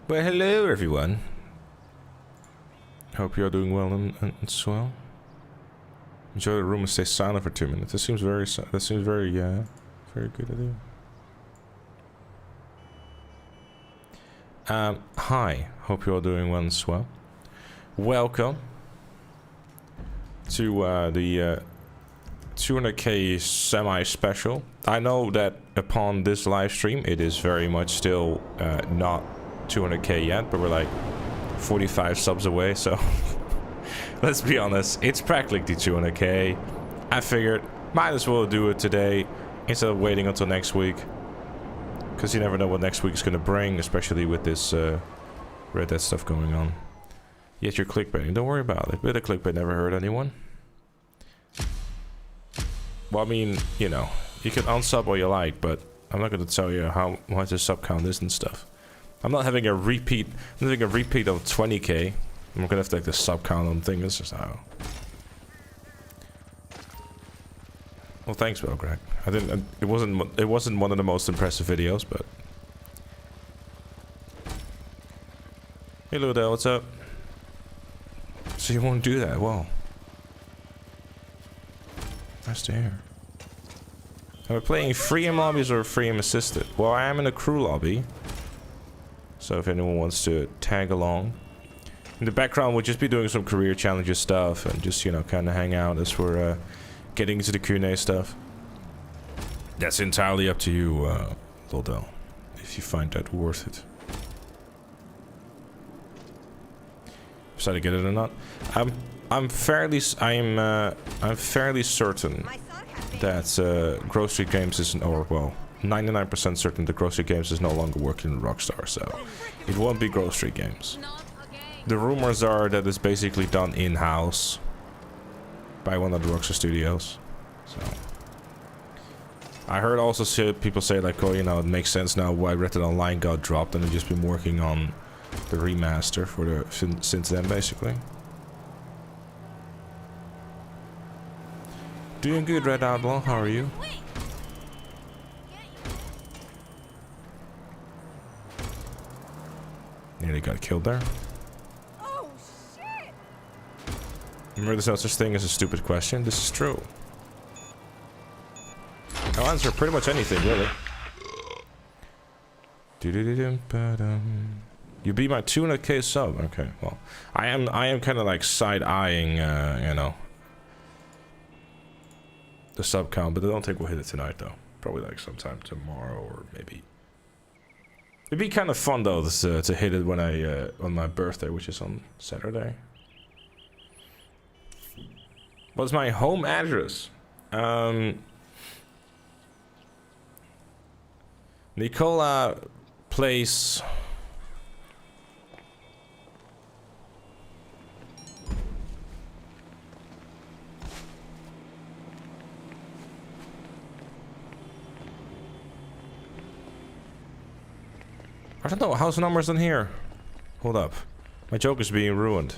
Well, hello everyone. Hope you're doing well and well. Enjoy the room and stay silent for 2 minutes. That seems very very good to do. Hi. Hope you're doing well and well. Welcome to the 200k semi-special. I know that upon this live stream, it is very much still not 200k yet, but we're like 45 subs away, so let's be honest, it's practically 200k. I figured might as well do it today instead of waiting until next week, because you never know what next week is going to bring, especially with this Red Dead stuff going on. Yet you're clickbaiting. Don't worry about it. Bit of clickbait never hurt anyone. Well, I mean, you know, you can unsub all you like, but I'm not going to tell you how much the sub count is and stuff. I'm not having a repeat. I'm having a repeat of 20k. I'm not gonna have to take the sub count on thing. It's just how. Well, thanks, Bill Greg. I didn't. It wasn't one of the most impressive videos, but. Hey, Ludell, what's up? So you won't do that? Well, nice to hear. Am I playing free M lobbies or free M assisted? Well, I am in a crew lobby. So if anyone wants to tag along. In the background, we'll just be doing some career challenges stuff and just, you know, kind of hang out as we're getting into the QNA stuff. That's entirely up to you, Lodell, if you find that worth it. Decide to get it or not. I'm fairly certain that Grocery Games isn't, or well, 99% certain that Grocery Games is no longer working in Rockstar, so it won't be Grocery Games. The rumors are that it's basically done in-house by one of the Rockstar Studios. So I heard also people say like, oh, you know, it makes sense now why Red Dead Online got dropped, and they've just been working on the remaster for the since then, basically. Doing good, Red Outlaw. How are you? Nearly got killed there. Oh shit! Remember, there's no such thing as a stupid question. This is true. I'll answer pretty much anything, really. You be my 200k sub. Okay, well, I am kind of like side-eyeing, you know, the sub count, but I don't think we'll hit it tonight, though. Probably like sometime tomorrow, or maybe. It'd be kind of fun though to hit it when on my birthday, which is on Saturday. What's my home address? Nicola Place. I don't know, house numbers in here. Hold up. My joke is being ruined.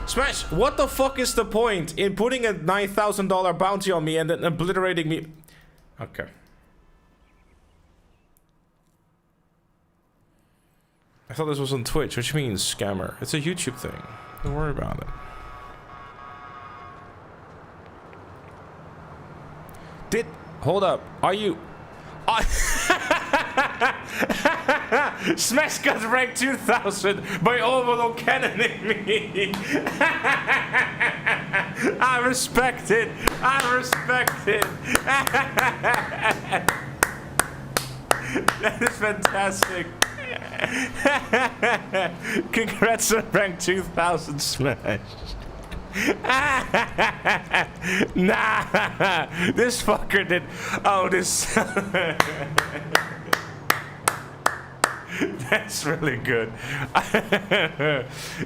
Smash, what the fuck is the point in putting a $9,000 bounty on me and then obliterating me? Okay. I thought this was on Twitch, which means scammer. It's a YouTube thing. Don't worry about it. Hold up. Are you... Smash got ranked 2000 by Overlord cannoning me. I respect it. I respect it. That is fantastic. Congrats on rank 2000, Smash. Nah, this fucker did. Oh, this. That's really good.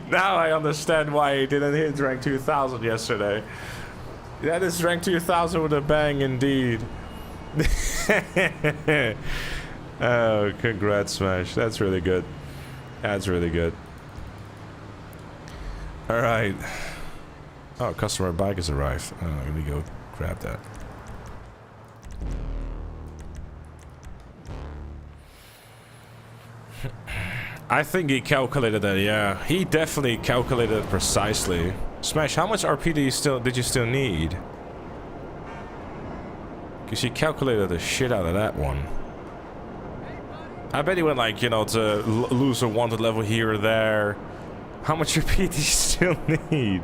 Now I understand why he didn't hit rank 2000 yesterday. That is rank 2000 with a bang indeed. Oh, congrats, Smash. That's really good. That's really good. Alright. Oh, customer bike has arrived. Let me go grab that. I think he calculated that, yeah. He definitely calculated it precisely. Smash, how much RP did you still need? Because he calculated the shit out of that one. I bet he went like, you know, to lose a wanted level here or there. How much RP do you still need?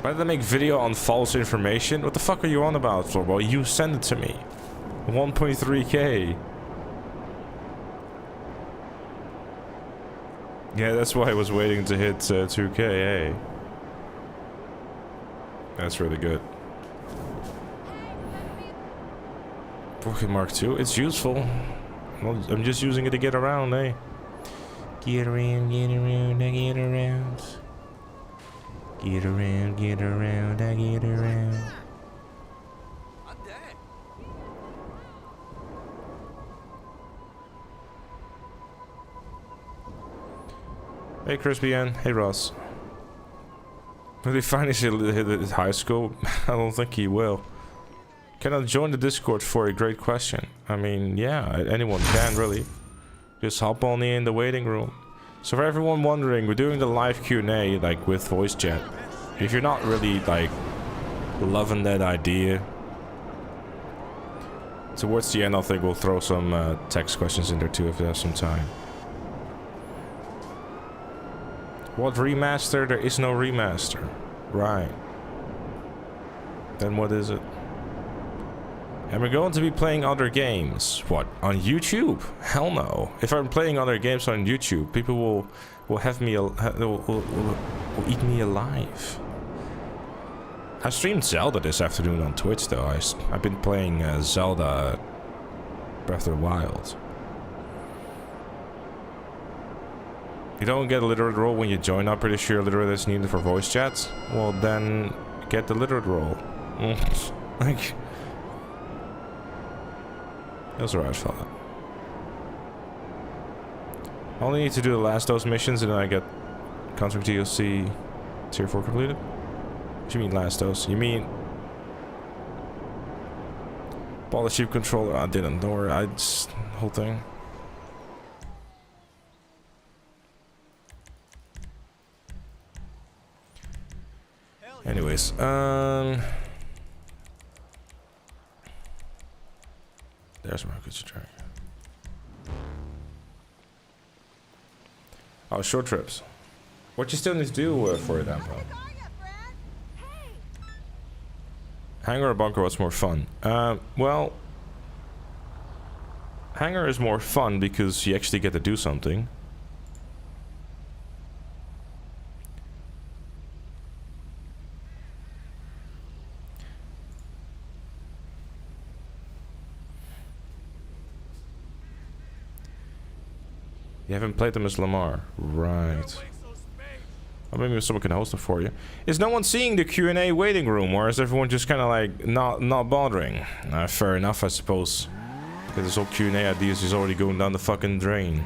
Why did I make video on false information? What the fuck are you on about, Floorball? You send it to me. 1.3k. Yeah, that's why I was waiting to hit 2k, eh? That's really good. Pocket Mark II, it's useful. Well, I'm just using it to get around, eh? Get around, I get around. Get around, I get around. I'm dead. Hey, Crispy N. Hey, Ross. Will he finally hit high school? I don't think he will. Can I join the Discord for a great question? I mean, yeah, anyone can, really. Just hop on in the waiting room. So for everyone wondering, we're doing the live Q&A, like, with voice chat. If you're not really, like, loving that idea, towards the end, I think we'll throw some text questions in there too, if we have some time. What remaster? There is no remaster. Right. Then what is it? And we're going to be playing other games. What? On YouTube? Hell no. If I'm playing other games on YouTube, people will have me will eat me alive. I streamed Zelda this afternoon on Twitch though. I've been playing Zelda Breath of the Wild. You don't get a literate role when you join. I'm pretty sure literate is needed for voice chats. Well then, get the literate role. Like... That was alright, fella. I only need to do the last dose missions and then I get Contract DLC Tier 4 completed? What do you mean last dose? You mean... Ball the sheep controller? I didn't. Don't worry. I just... whole thing. Anyways, there's my good drink. Oh, short trips. What you still need to do for it, Ampo? Hangar or bunker, what's more fun? Well... Hangar is more fun because you actually get to do something. You haven't played them as Lamar. Right. Or maybe someone can host it for you. Is no one seeing the Q&A waiting room, or is everyone just kind of like not bothering? Fair enough, I suppose. Because this whole Q&A ideas is already going down the fucking drain.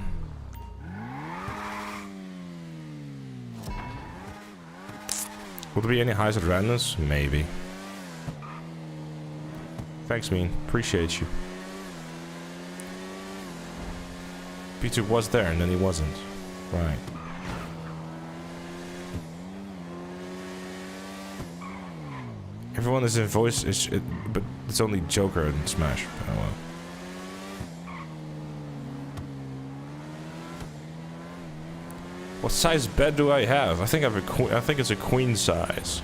Will there be any highs at randomness? Maybe. Thanks, Mean. Appreciate you. Peter was there and then he wasn't. Right. Everyone is in voice, but it's only Joker and Smash. Oh well. What size bed do I have? I think I think it's a queen size.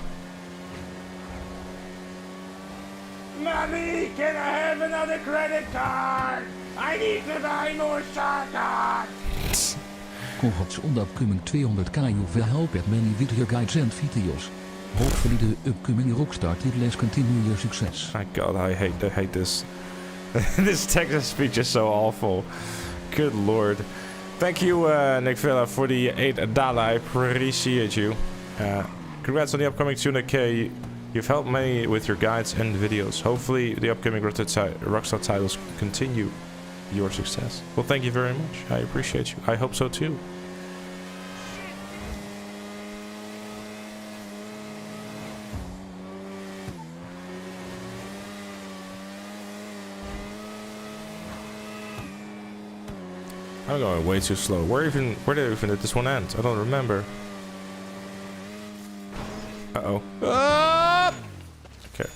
Mommy, can I have another credit card? I need to buy more shotguns. Congrats on the upcoming 200k. You will help at many video guides and videos. Hopefully the upcoming Rockstar titles continue your success. My God, I hate this. This Texas speech is so awful. Good Lord. Thank you, Nick Villa, for the $8. I appreciate you. Congrats on the upcoming 200k. You've helped many with your guides and videos. Hopefully the upcoming Rockstar titles continue your success. Well, thank you very much. I appreciate you. I hope so too. I'm going way too slow. Where did this one end? I don't remember. Uh-oh. Ah! Okay.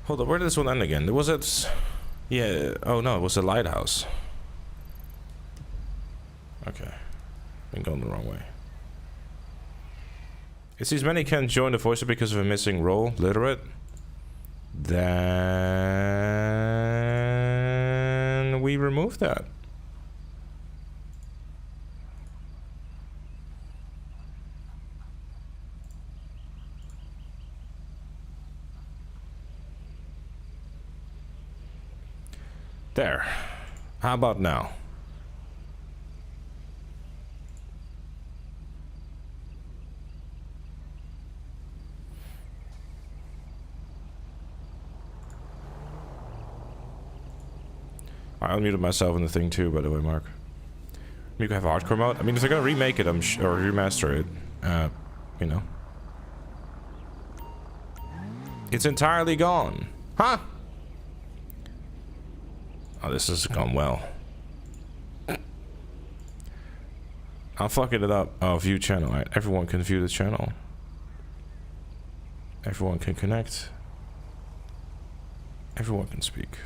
Hold on, where did this one end again? Was it... Yeah, oh no, it was a lighthouse. Okay. Been going the wrong way. It seems many can't join the voice because of a missing role. Literate. Then we remove that. There. How about now? I unmuted myself in the thing too, by the way, Mark. You can have a hardcore mode. I mean, if they're gonna remake it, or remaster it, you know, it's entirely gone, huh? Oh, this has gone well. I'm fucking it up. Oh, view channel. Right. Everyone can view the channel. Everyone can connect. Everyone can speak.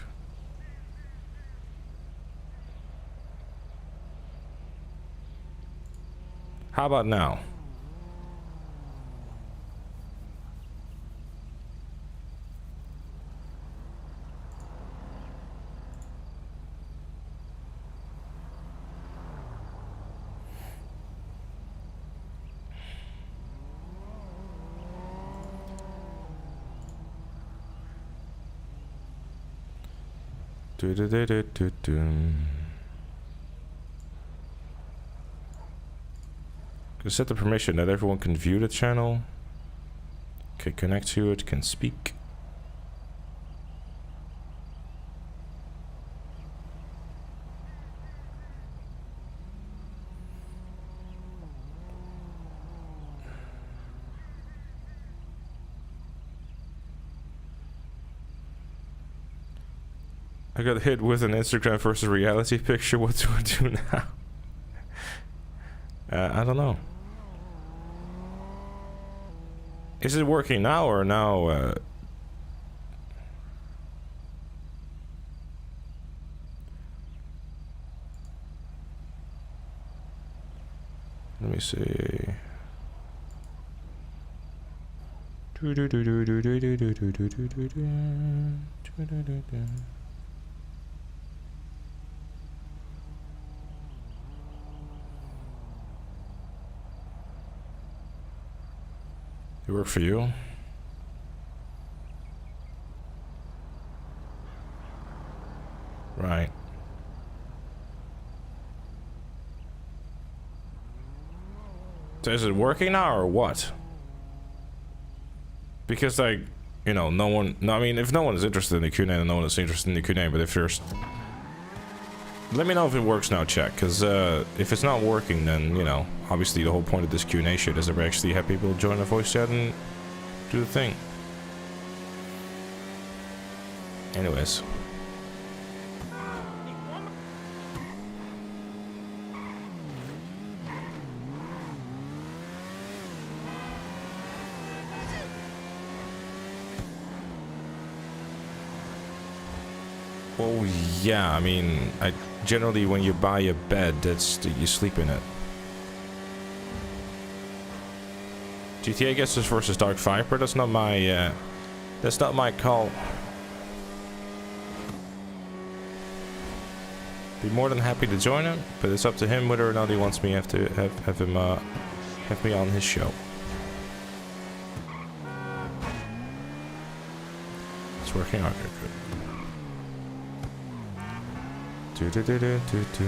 How about now? Set the permission that everyone can view the channel, can connect to it, can speak. I got hit with an Instagram versus reality picture. What do I do now? I don't know. Is it working now or now? Let me see. It work for you? Right. So is it working now or what? Because like, you know, no one, no, I mean, if no one is interested in the QNA, then no one is interested in the QNA, but if there's... Let me know if it works now, chat, because if it's not working, then, you know, obviously the whole point of this QNA shit is that we actually have people join the voice chat and do the thing. Anyways. Well, yeah, I mean, generally when you buy a bed, you sleep in it. GTA guesses versus Dark Viper, that's not my call. Be more than happy to join him, but it's up to him whether or not he wants me have me on his show. It's working out, okay, good. Do do do do do do.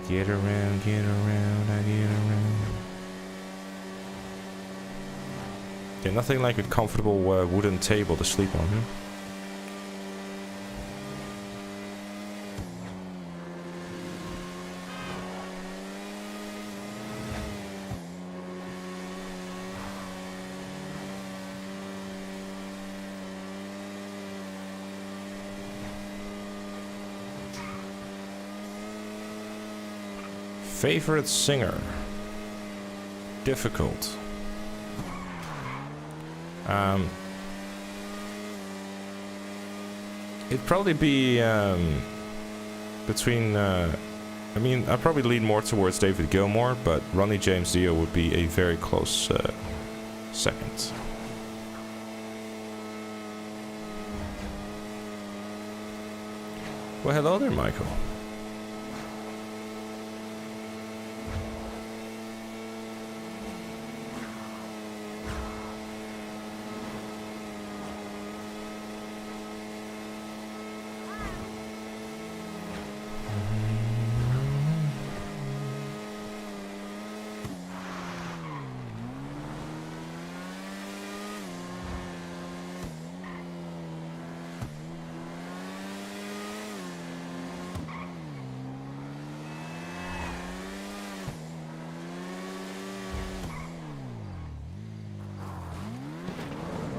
Get around, I get around. Yeah, nothing like a comfortable wooden table to sleep on, huh? Favorite singer? Difficult. It'd probably be between. I mean, I'd probably lean more towards David Gilmour, but Ronnie James Dio would be a very close second. Well, hello there, Michael.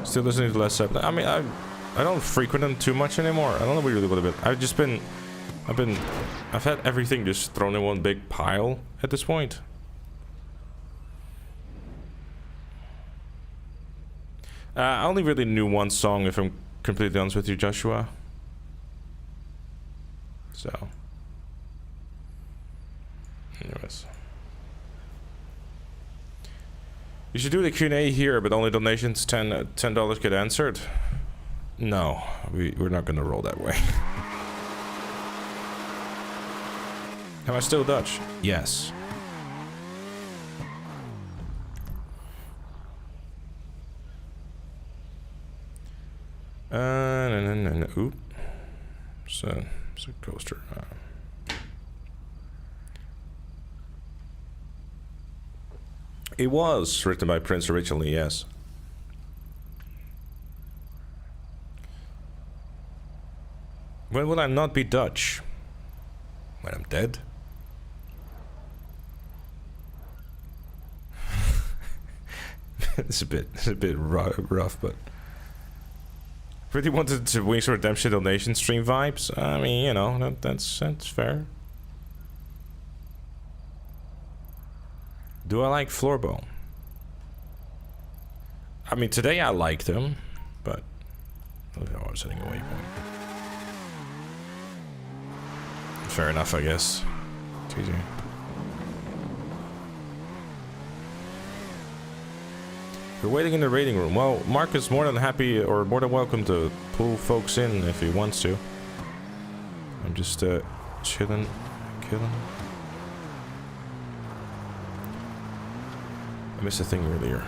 Still listening to Led Zeppelin. I mean, I don't frequent them too much anymore. I don't know really what a bit. I've had everything just thrown in one big pile at this point. I only really knew one song, if I'm completely honest with you, Joshua. So, anyways. You should do the Q&A here, but only donations $10 get answered. No, we're not gonna roll that way. Am I still Dutch? Yes. No. Oop. It's a coaster. It was written by Prince originally, yes. When will I not be Dutch? When I'm dead? It's a bit rough, but really wanted to Wings of Redemption donation stream vibes. I mean, you know, that's fair. Do I like Floorball? I mean, today I liked them, but I was setting a waypoint. Fair enough, I guess. GG. We're waiting in the rating room. Well, Mark is more than happy or more than welcome to pull folks in if he wants to. I'm just chilling, killing. I missed a thing earlier.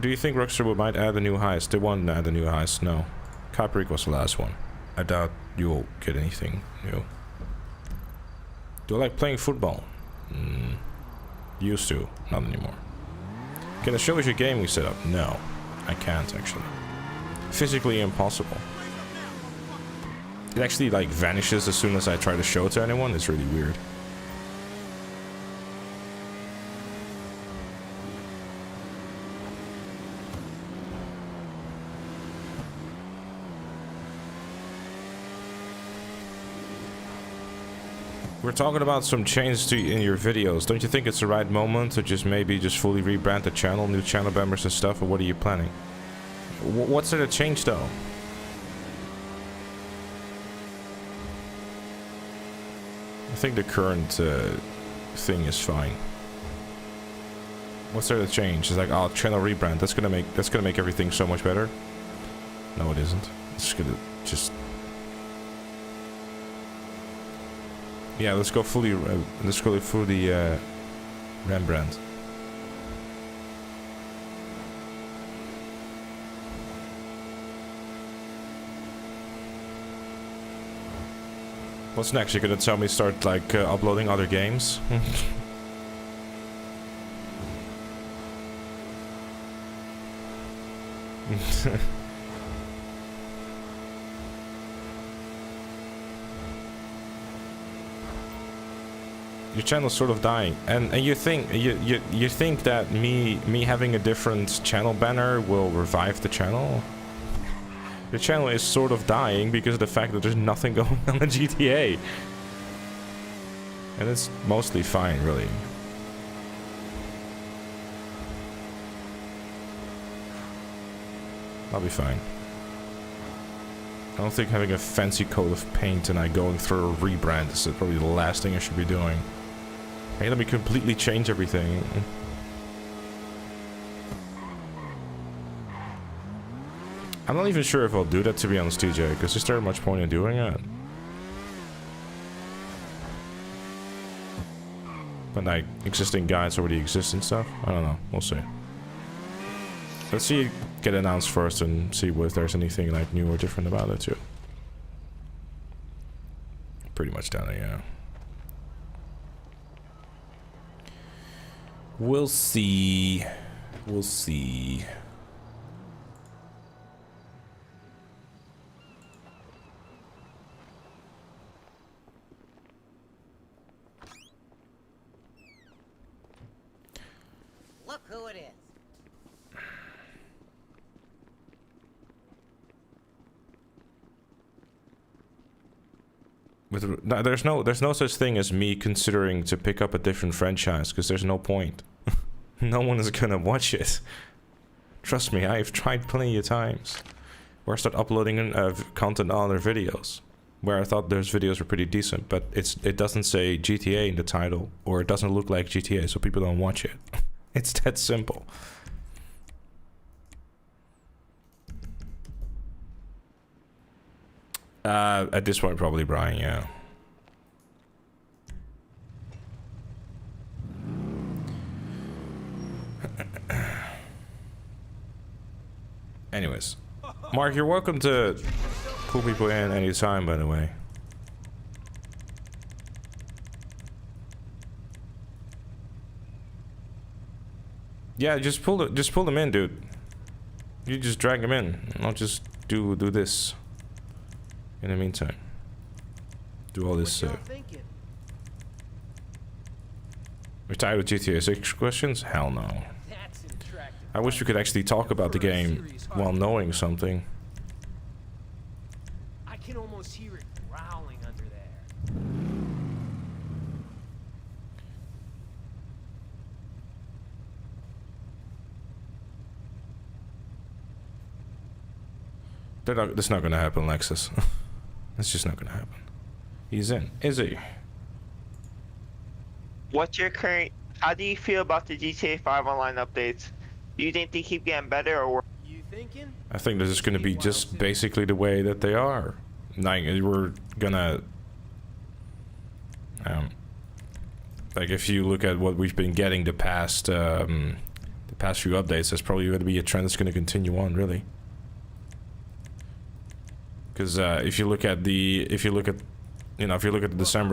Do you think Rockstar might add a new heist? They won't add a new heist, no. Caprik was the last one. I doubt you'll get anything new. Do I like playing football? Used to, not anymore. Can I show us your gaming setup? No, I can't actually. Physically impossible. It actually like vanishes as soon as I try to show it to anyone. It's really weird. We're talking about some changes in your videos. Don't you think it's the right moment to just maybe just fully rebrand the channel, new channel members and stuff, or what are you planning? What's there to change though? I think the current thing is fine. What's there to change? It's like, oh, channel rebrand. That's gonna make everything so much better. No, it isn't. It's gonna just. Yeah, let's go fully Rembrandt. What's next? You're gonna tell me start like uploading other games? Your channel's sort of dying, and you think that me having a different channel banner will revive the channel? Your channel is sort of dying because of the fact that there's nothing going on in GTA. And it's mostly fine, really. I'll be fine. I don't think having a fancy coat of paint and going through a rebrand is probably the last thing I should be doing. Hey, let me completely change everything. I'm not even sure if I'll do that, to be honest, TJ, because is there much point in doing it? But like, existing guides already exist and stuff? I don't know, we'll see. Let's see it get announced first and see if there's anything like new or different about it too. Pretty much down there, yeah. We'll see. We'll see. Look who it is. There's no such thing as me considering to pick up a different franchise, because there's no point. No one is gonna watch it. Trust me, I've tried plenty of times where I start uploading content on other videos where I thought those videos were pretty decent, but it doesn't say GTA in the title, or it doesn't look like GTA, so people don't watch it. It's that simple. At this point, probably Brian, yeah. Anyways, Mark, you're welcome to pull people in anytime, by the way. Yeah, just pull them in, dude. You just drag them in. I'll just do this. In the meantime, do all this. We're tired of GTA 6 questions? Hell no. I wish we could actually talk about the game while knowing something. I can almost hear it growling under there. That's not gonna happen, Lexus. That's just not gonna happen. He's in. Is he? What's your current... How do you feel about the GTA 5 online updates? Do you think they keep getting better or worse? You thinking? I think this is gonna be just basically the way that they are. Like, we're gonna... like, if you look at what we've been getting the past few updates, that's probably gonna be a trend that's gonna continue on, really. Because if you look at the December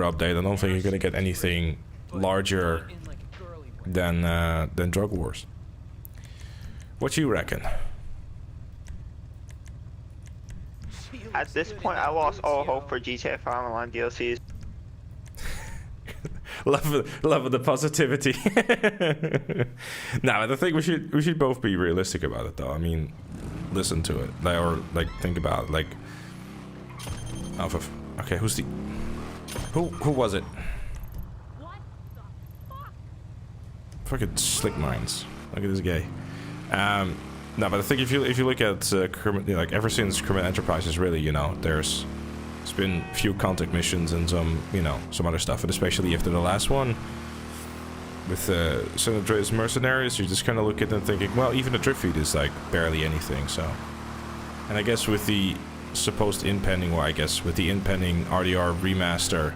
update, I don't think you're gonna get anything larger than Drug Wars. What you reckon? At this point, I lost all hope for GTA 5 online DLCs. love the positivity. Now, I think we should both be realistic about it, though. I mean, listen to it, or like think about it, like. Okay, who's the... Who was it? What the fuck? Fucking slick minds. Look at this guy. No, but I think if you look at like ever since Criminal Enterprises, really, you know, there's been few contact missions and some other stuff, and especially after the last one with San Andreas Mercenaries, you just kind of look at it and thinking, well, even the drip feed is like barely anything. So, and I guess with the supposed impending, or I guess with the impending RDR remaster,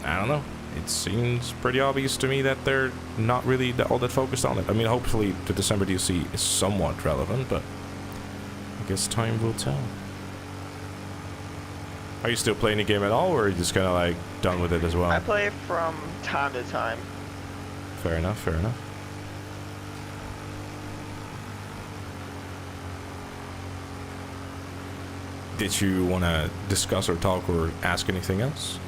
I don't know, it seems pretty obvious to me that they're not really all that focused on it. I mean, hopefully the December DLC is somewhat relevant, but I guess time will tell. Are you still playing the game at all, or are you just kind of like done with it as well? I play it from time to time. Fair enough, fair enough. Did you want to discuss or talk or ask anything else?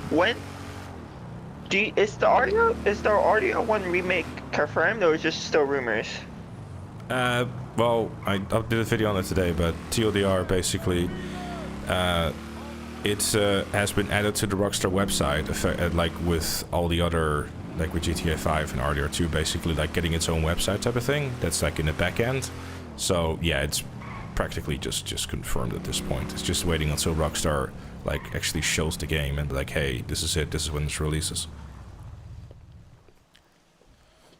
When is the RDR 1 remake confirmed, or is it just still rumors? Well, I did a video on it today, but TLDR basically, it has been added to the Rockstar website, like with all the other, like with GTA 5 and RDR2, basically like getting its own website type of thing. That's like in the back end. So yeah, it's practically just confirmed at this point. It's just waiting until Rockstar like actually shows the game and be like, hey, this is it. This is when this releases.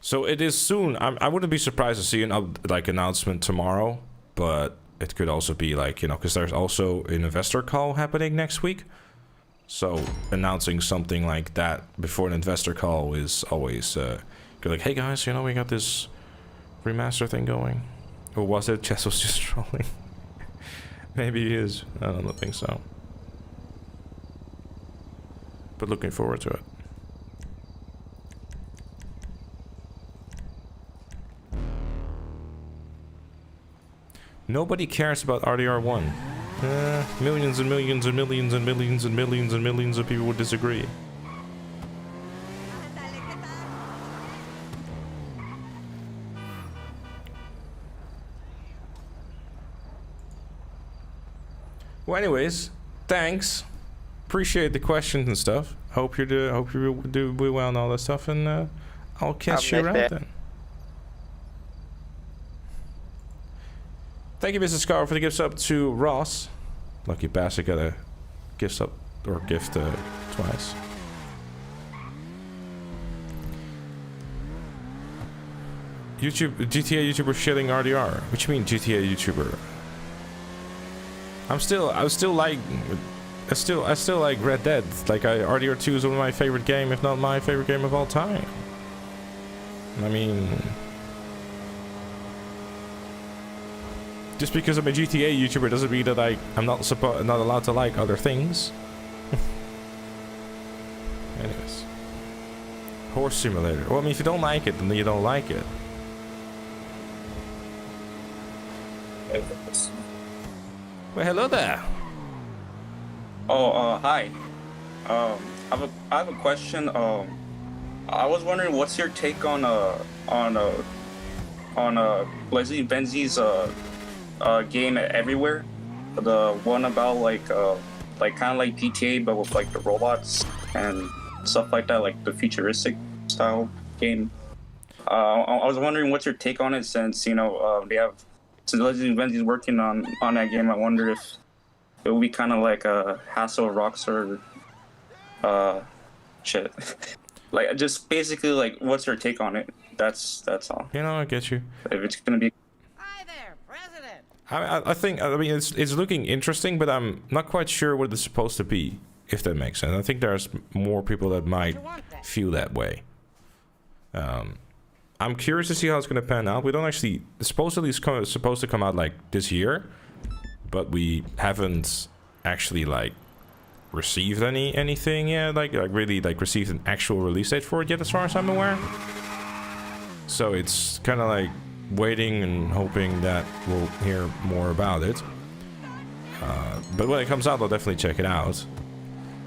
So it is soon. I wouldn't be surprised to see an like announcement tomorrow, but it could also be like, you know, because there's also an investor call happening next week. So announcing something like that before an investor call is always go like, hey guys, you know, we got this remaster thing going. Or was it Chess was just trolling? Maybe he is. I don't think so. But looking forward to it. Nobody cares about RDR1. Millions and millions and millions and millions and millions and millions of people would disagree. Well, anyways, thanks. Appreciate the questions and stuff. Hope you do well and all that stuff, and I'll catch you around then. Thank you, Mrs. Scar, for the gift sub to Ross. Lucky bastard got a gift sub or gift twice. GTA YouTuber shitting RDR. What you mean GTA YouTuber? I still like Red Dead. Like RDR2 is one of my favorite game, if not my favorite game of all time. I mean, just because I'm a GTA YouTuber doesn't mean that I'm not allowed to like other things. Anyways, horse simulator. Well, I mean, if you don't like it, then you don't like it. Well, hello there. Oh, hi. I have a question. I was wondering, what's your take on Leslie Benzie's game Everywhere, the one about like kind of like GTA but with like the robots and stuff like that, like the futuristic style game. I was wondering what's your take on it, since you know since Leslie Benzie's working on that game. I wonder if it would be kind of like a hassle Rockstar shit. Like, just basically, like, what's your take on it? That's all. You know, I get you. If it's gonna be. Hi there, President. I mean, it's looking interesting, but I'm not quite sure what it's supposed to be, if that makes sense. I think there's more people that might feel that way. I'm curious to see how it's going to pan out. We don't actually... Supposedly it's supposed to come out, like, this year. But we haven't actually, like, received anything yet. Like really, like, received an actual release date for it yet, as far as I'm aware. So it's kind of like waiting and hoping that we'll hear more about it. But when it comes out, I'll definitely check it out.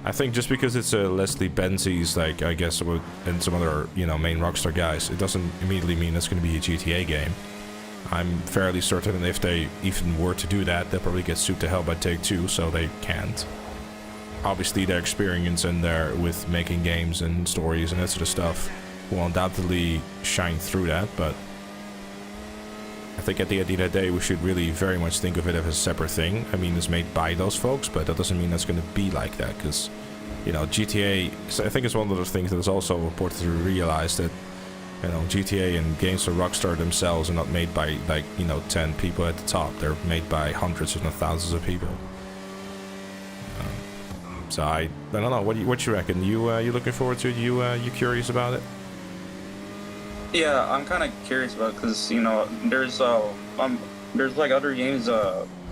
I think just because it's Leslie Benzie's, like, I guess, and some other, you know, main Rockstar guys, it doesn't immediately mean it's going to be a GTA game. I'm fairly certain if they even were to do that, they'll probably get sued to hell by Take-Two, so they can't. Obviously, their experience in there with making games and stories and that sort of stuff will undoubtedly shine through that, but I think at the end of the day, we should really very much think of it as a separate thing. I mean, it's made by those folks, but that doesn't mean that's going to be like that, because, you know, GTA, I think it's one of those things that is also important to realize that, you know, GTA and games for Rockstar themselves are not made by, like, you know, 10 people at the top. They're made by hundreds, if not thousands of people. So I don't know. What you reckon? You looking forward to it? You curious about it? Yeah, I'm kind of curious about it, because, you know, there's like other games,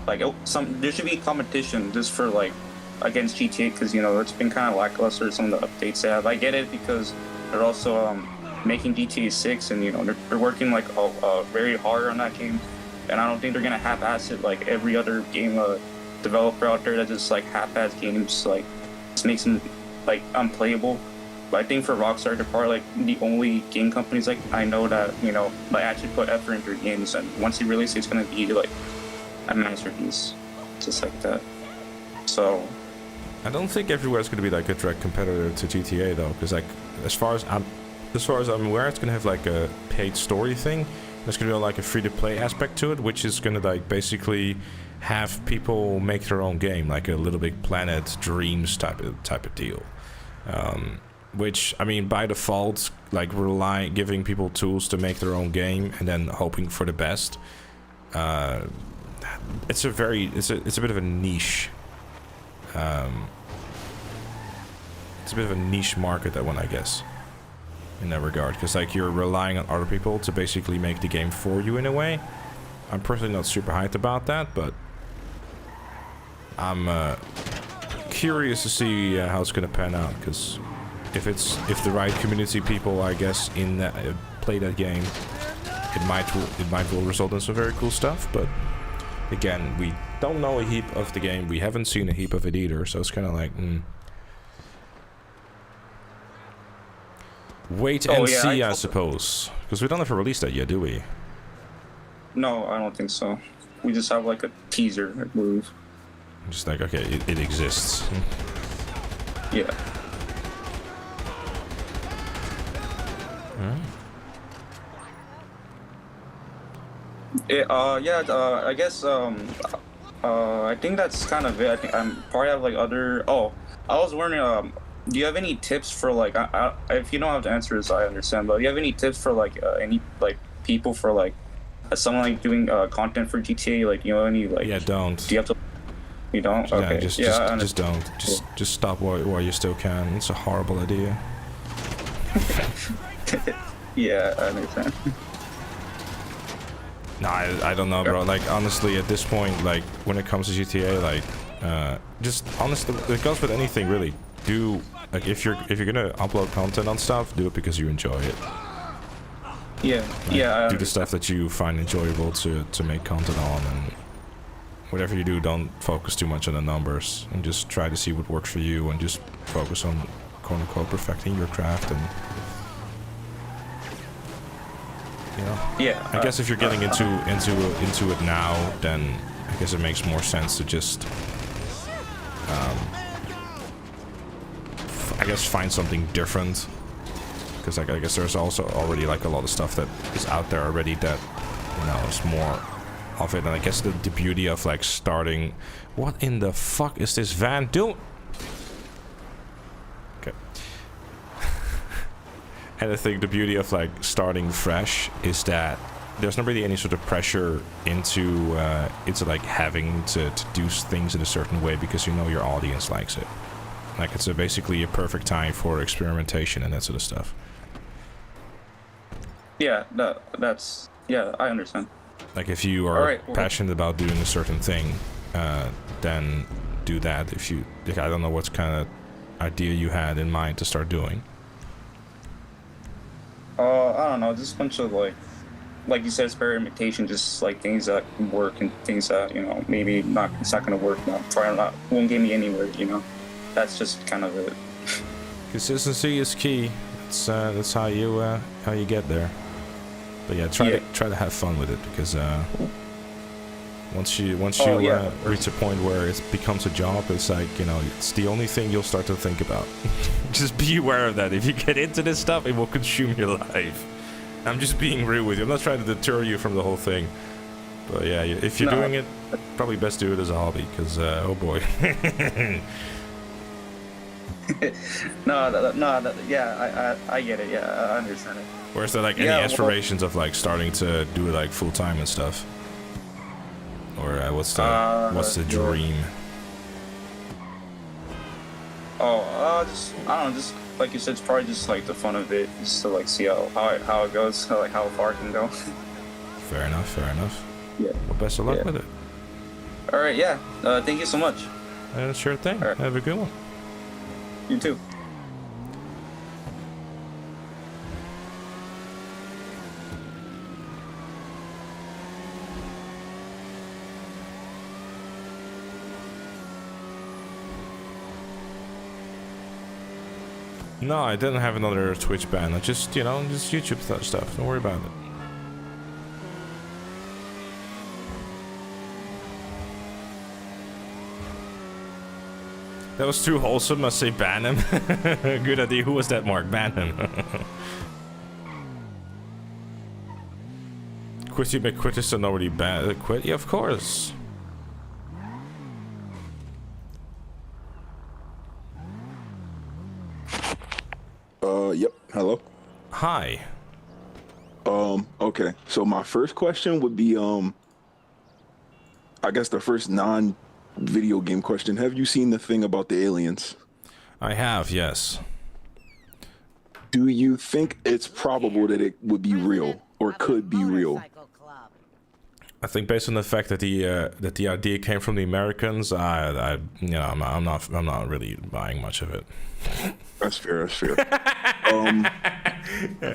like there should be competition just for, like, against GTA, because, you know, it's been kind of lackluster, some of the updates they have. I get it, because they're also making GTA 6, and, you know, they're working, like, very hard on that game, and I don't think they're gonna half-ass it like every other game developer out there that just, like, half-ass games, like, just makes them, like, unplayable. But I think for Rockstar, they're probably like the only game companies like I know that like actually put effort into their games, and once you release it, it's gonna be like a masterpiece, just like that. So I don't think everywhere's going to be like a direct competitor to GTA though, because like as far as I'm aware, it's going to have like a paid story thing. There's going to be like a free-to-play aspect to it, which is going to like basically have people make their own game, like a Little Big Planet Dreams type of deal. Which I mean, by default, like giving people tools to make their own game and then hoping for the best. It's a bit of a niche. It's a bit of a niche market, that one, I guess, in that regard, because like you're relying on other people to basically make the game for you in a way. I'm personally not super hyped about that, but I'm curious to see how it's gonna pan out, because if the right community people, I guess, in that play that game, it might will result in some very cool stuff. But again, we don't know a heap of the game. We haven't seen a heap of it either, so it's kind of like wait and see, I suppose, because we don't have a release that yet, do we? no, I don't think so. We just have like a teaser, I believe. Just like, okay, it exists. Yeah. I guess I think that's kind of it. I think I'm probably have like other. Oh, I was wondering. Do you have any tips for like? If you don't have to answer this, I understand. But do you have any tips for like any like people for like someone like doing content for GTA? Like any like? Yeah, don't. Do you have to? You don't. Okay. Yeah, just don't. Just stop while you still can. It's a horrible idea. Yeah, I understand. No, I don't know, bro. Like, honestly, at this point, like, when it comes to GTA, like, just honestly, it goes with anything, really. Do, like, if you're gonna upload content on stuff, do it because you enjoy it. Yeah, like, do the stuff that you find enjoyable to make content on, and whatever you do, don't focus too much on the numbers, and just try to see what works for you, and just focus on, quote unquote, perfecting your craft. And you know? Yeah. I guess if you're getting into it now, then I guess it makes more sense to just, I guess, find something different. Because like, I guess there's also already like a lot of stuff that is out there already that, is more of it. And I guess the beauty of like starting. What in the fuck is this van doing? Okay. And I think the beauty of like starting fresh is that there's not really any sort of pressure into like having to do things in a certain way, because your audience likes it. Like, it's basically a perfect time for experimentation and that sort of stuff. Yeah, that's I understand. Like, if you are passionate about doing a certain thing, then do that. If you, like, I don't know what kind of idea you had in mind to start doing. I don't know, just a bunch of like you said, experimentation, just like things that work and things that maybe it's not gonna work. Won't get me anywhere. That's just kind of it. Consistency is key. That's how you get there. But yeah, try to have fun with it, because once you reach a point where it becomes a job, it's like it's the only thing you'll start to think about. Just be aware of that. If you get into this stuff, it will consume your life. I'm just being real with you. I'm not trying to deter you from the whole thing. But yeah, if you're doing it, probably best do it as a hobby, because oh boy. I get it. Yeah, I understand it. Or is there like any aspirations of like starting to do it like full time and stuff? Or what's the dream? Just I don't know, just like you said, it's probably just like the fun of it, just to like see how it goes, like how far it can go. Fair enough. Yeah. Well, best of luck with it. All right, yeah. Thank you so much. Sure thing. Right. Have a good one. You too. No, I didn't have another Twitch ban. I just, you know, just YouTube stuff. Don't worry about it. That was too wholesome. I say ban him. Good idea. Who was that, Mark? Ban him. Quitty McQuittis and already quit? Yeah, of course. Yep. Hello. Hi. Okay. So my first question would be, I guess the first non-video game question. Have you seen the thing about the aliens? I have, yes. Do you think it's probable that it would be real or could be real? I think based on the fact that the idea came from the Americans, I'm not really buying much of it. That's fair. That's fair.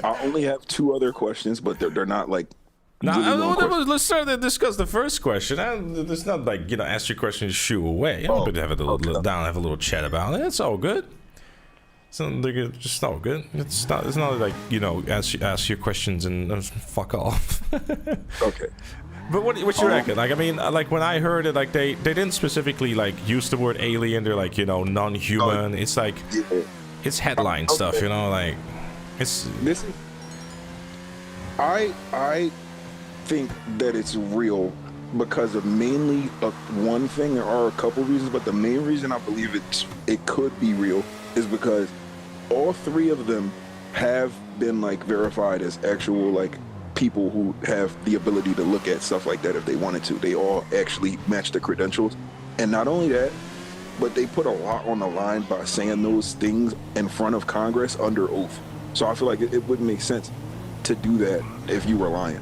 I only have two other questions, but they're not like. Let's start to discuss the first question. It's not like, you know, ask your question and shoo away. I'm going to have a little chat about it. It's all good. It's just all good. It's not like, you know, ask your questions and fuck off. Okay. But what you reckon? Like, I mean, like when I heard it, like they didn't specifically like use the word alien. They're like, you know, non-human. It's like, it's headline stuff, you know, like it's. This is. I think that it's real because of mainly one thing. There are a couple reasons, but the main reason I believe it could be real is because all three of them have been like verified as actual like people who have the ability to look at stuff like that if they wanted to. They all actually match the credentials, and not only that, but they put a lot on the line by saying those things in front of Congress under oath. So I feel like it wouldn't make sense to do that if you were lying.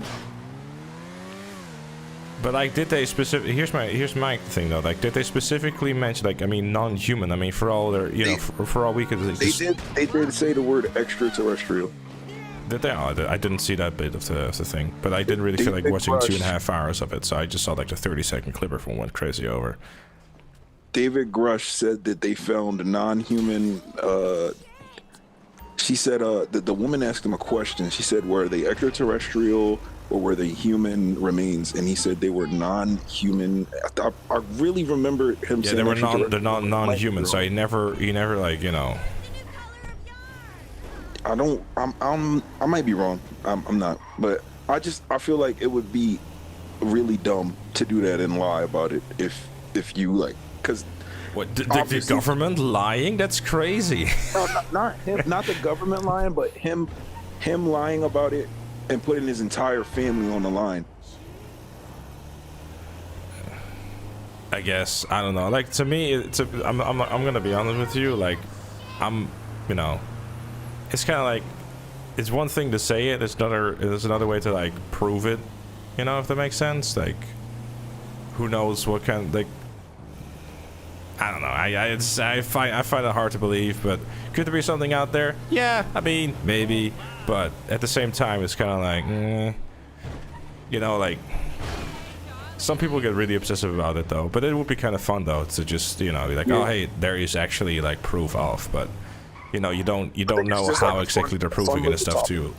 But like, did they specifically? Here's my thing though. Like, did they specifically mention, like, I mean, non-human? I mean, for all their, you know, for all we could. They did say the word extraterrestrial. Did they? Oh, I didn't see that bit of the thing, but I didn't really feel like watching 2.5 hours of it, so I just saw like the 30-second clip before went crazy over. David Grush said that they found non-human. She said that the woman asked him a question. She said, "Were they extraterrestrial or were they human remains?" And he said they were non-human. I really remember him saying they were non-human. So he never like, you know. I might be wrong. I'm not, but I feel like it would be really dumb to do that and lie about it if you like, because what the government lying? That's crazy. No, not him, not the government lying, but him lying about it and putting his entire family on the line. I guess I don't know. Like, to me, I'm gonna be honest with you. Like, you know. It's kind of like, it's one thing to say it, there's another way to like prove it, you know, if that makes sense. Like, who knows what kind, like, I don't know. I find it hard to believe, but could there be something out there? Yeah, I mean, maybe, but at the same time, it's kind of like, you know, like, some people get really obsessive about it though. But it would be kind of fun though to just, you know, be like, oh hey, there is actually like proof of, but. You know, you don't know how exactly they're proving it and stuff too.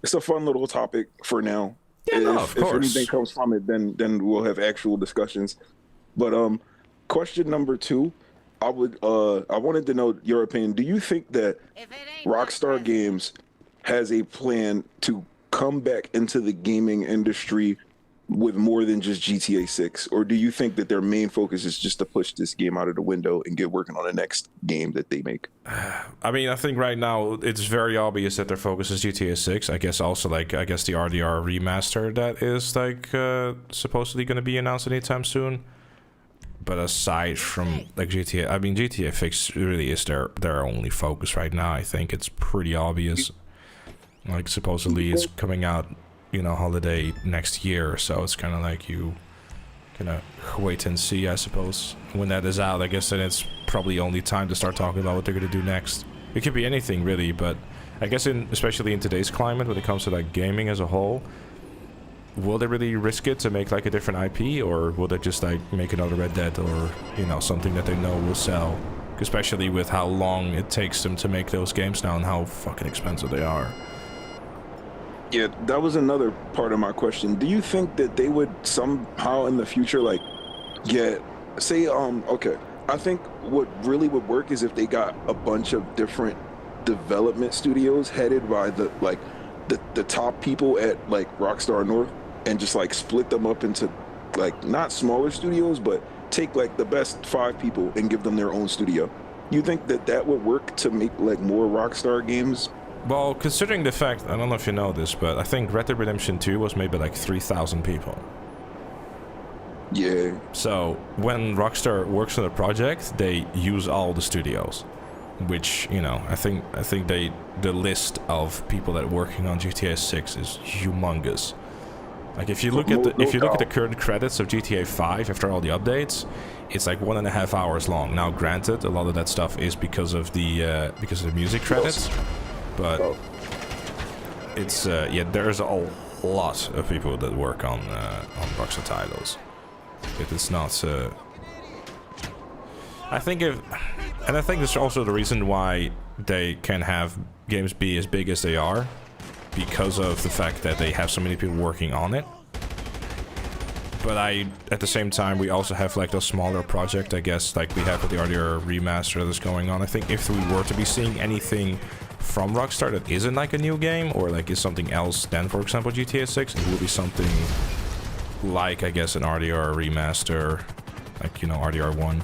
It's a fun little topic for now. Yeah, no, of course. If anything comes from it, then we'll have actual discussions. But question number 2, I wanted to know your opinion. Do you think that Rockstar Games has a plan to come back into the gaming industry with more than just GTA 6, or do you think that their main focus is just to push this game out of the window and get working on the next game that they make? I mean, I think right now it's very obvious that their focus is GTA 6. I guess also like the RDR remaster that is like supposedly going to be announced anytime soon. But aside from like GTA, I mean GTA 6 really is their only focus right now. I think it's pretty obvious. Like supposedly it's coming out, you know, holiday next year, so it's kind of like you gonna wait and see, I suppose. When that is out, I guess then it's probably only time to start talking about what they're gonna do next. It could be anything really, but I guess especially in today's climate when it comes to like gaming as a whole, will they really risk it to make like a different IP, or will they just like make another Red Dead, or, you know, something that they know will sell especially with how long it takes them to make those games now and how fucking expensive they are. Yeah, that was another part of my question. Do you think that they would somehow in the future, like, okay, I think what really would work is if they got a bunch of different development studios headed by the top people at like Rockstar North, and just like split them up into like not smaller studios, but take like the best 5 people and give them their own studio. You think that that would work to make like more Rockstar games? Well, considering the fact, I don't know if you know this, but I think Red Dead Redemption 2 was made by like 3,000 people. Yeah. So when Rockstar works on a project, they use all the studios, which, you know, I think the list of people that are working on GTA 6 is humongous. Like if you look at the current credits of GTA 5 after all the updates, it's like 1.5 hours long. Now, granted, a lot of that stuff is because of the music credits, but it's there's a lot of people that work on Rockstar titles. It is not. I think it's also the reason why they can have games be as big as they are, because of the fact that they have so many people working on it. But at the same time, we also have like those smaller projects, I guess, like we have with the RDR remaster that's going on. I think if we were to be seeing anything from Rockstar that isn't like a new game or like is something else than, for example, GTA 6, it will be something like, I guess, an RDR remaster, like, you know, RDR 1.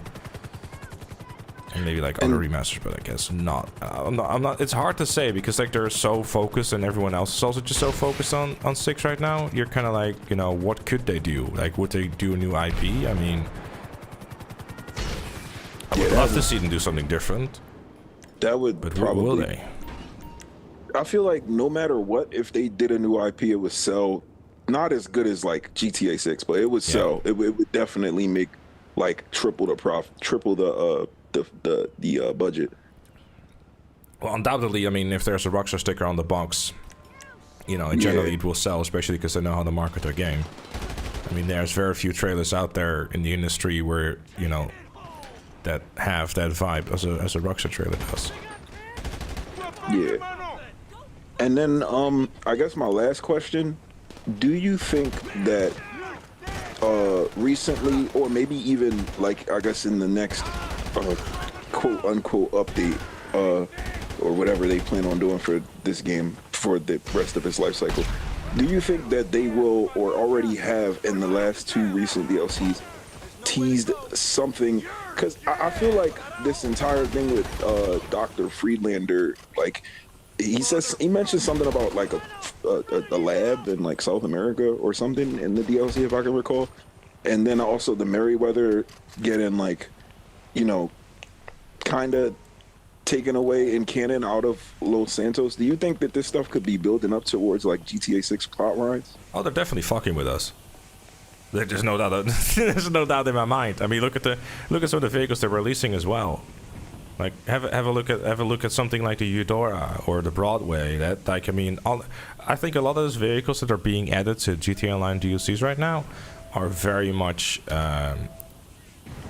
And maybe like other remasters, but I guess not. I'm not. It's hard to say because like they're so focused, and everyone else is also just so focused on 6 right now. You're kind of like, you know, what could they do? Like, would they do a new IP? I mean, I would love to see them do something different. That would, but probably. Will they? I feel like no matter what, if they did a new IP, it would sell. Not as good as like GTA 6, but it would sell. It would definitely make like triple the budget. Well, undoubtedly, I mean, if there's a Rockstar sticker on the box, you know, generally it will sell, especially because they know how to market their game. I mean, there's very few trailers out there in the industry where, you know, that have that vibe as a Rockstar trailer does. Yeah. And then, I guess my last question, do you think that recently, or maybe even like, I guess in the next quote unquote update, or whatever they plan on doing for this game for the rest of its life cycle, do you think that they will or already have in the last 2 recent DLCs teased something? Because I feel like this entire thing with Dr. Friedlander, like he mentioned something about like a lab in like South America or something in the DLC, if I can recall, and then also the Merryweather getting like, you know, kind of taken away in canon out of Los Santos. Do you think that this stuff could be building up towards like GTA 6 plot lines? Oh, they're definitely fucking with us. There's no doubt. There's no doubt in my mind. I mean, look at some of the vehicles they're releasing as well. Like have a look at something like the Eudora or the Broadway. That, like, I mean, I think a lot of those vehicles that are being added to GTA Online DLCs right now are very much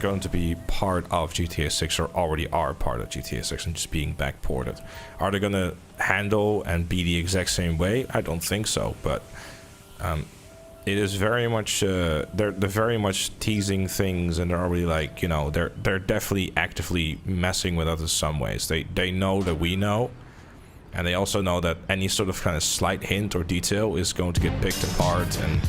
going to be part of GTA 6, or already are part of GTA 6 and just being backported. Are they going to handle and be the exact same way? I don't think so, but it is very much they're very much teasing things, and they're already like, you know, they're definitely actively messing with us in some ways. They know that we know, and they also know that any sort of kind of slight hint or detail is going to get picked apart, and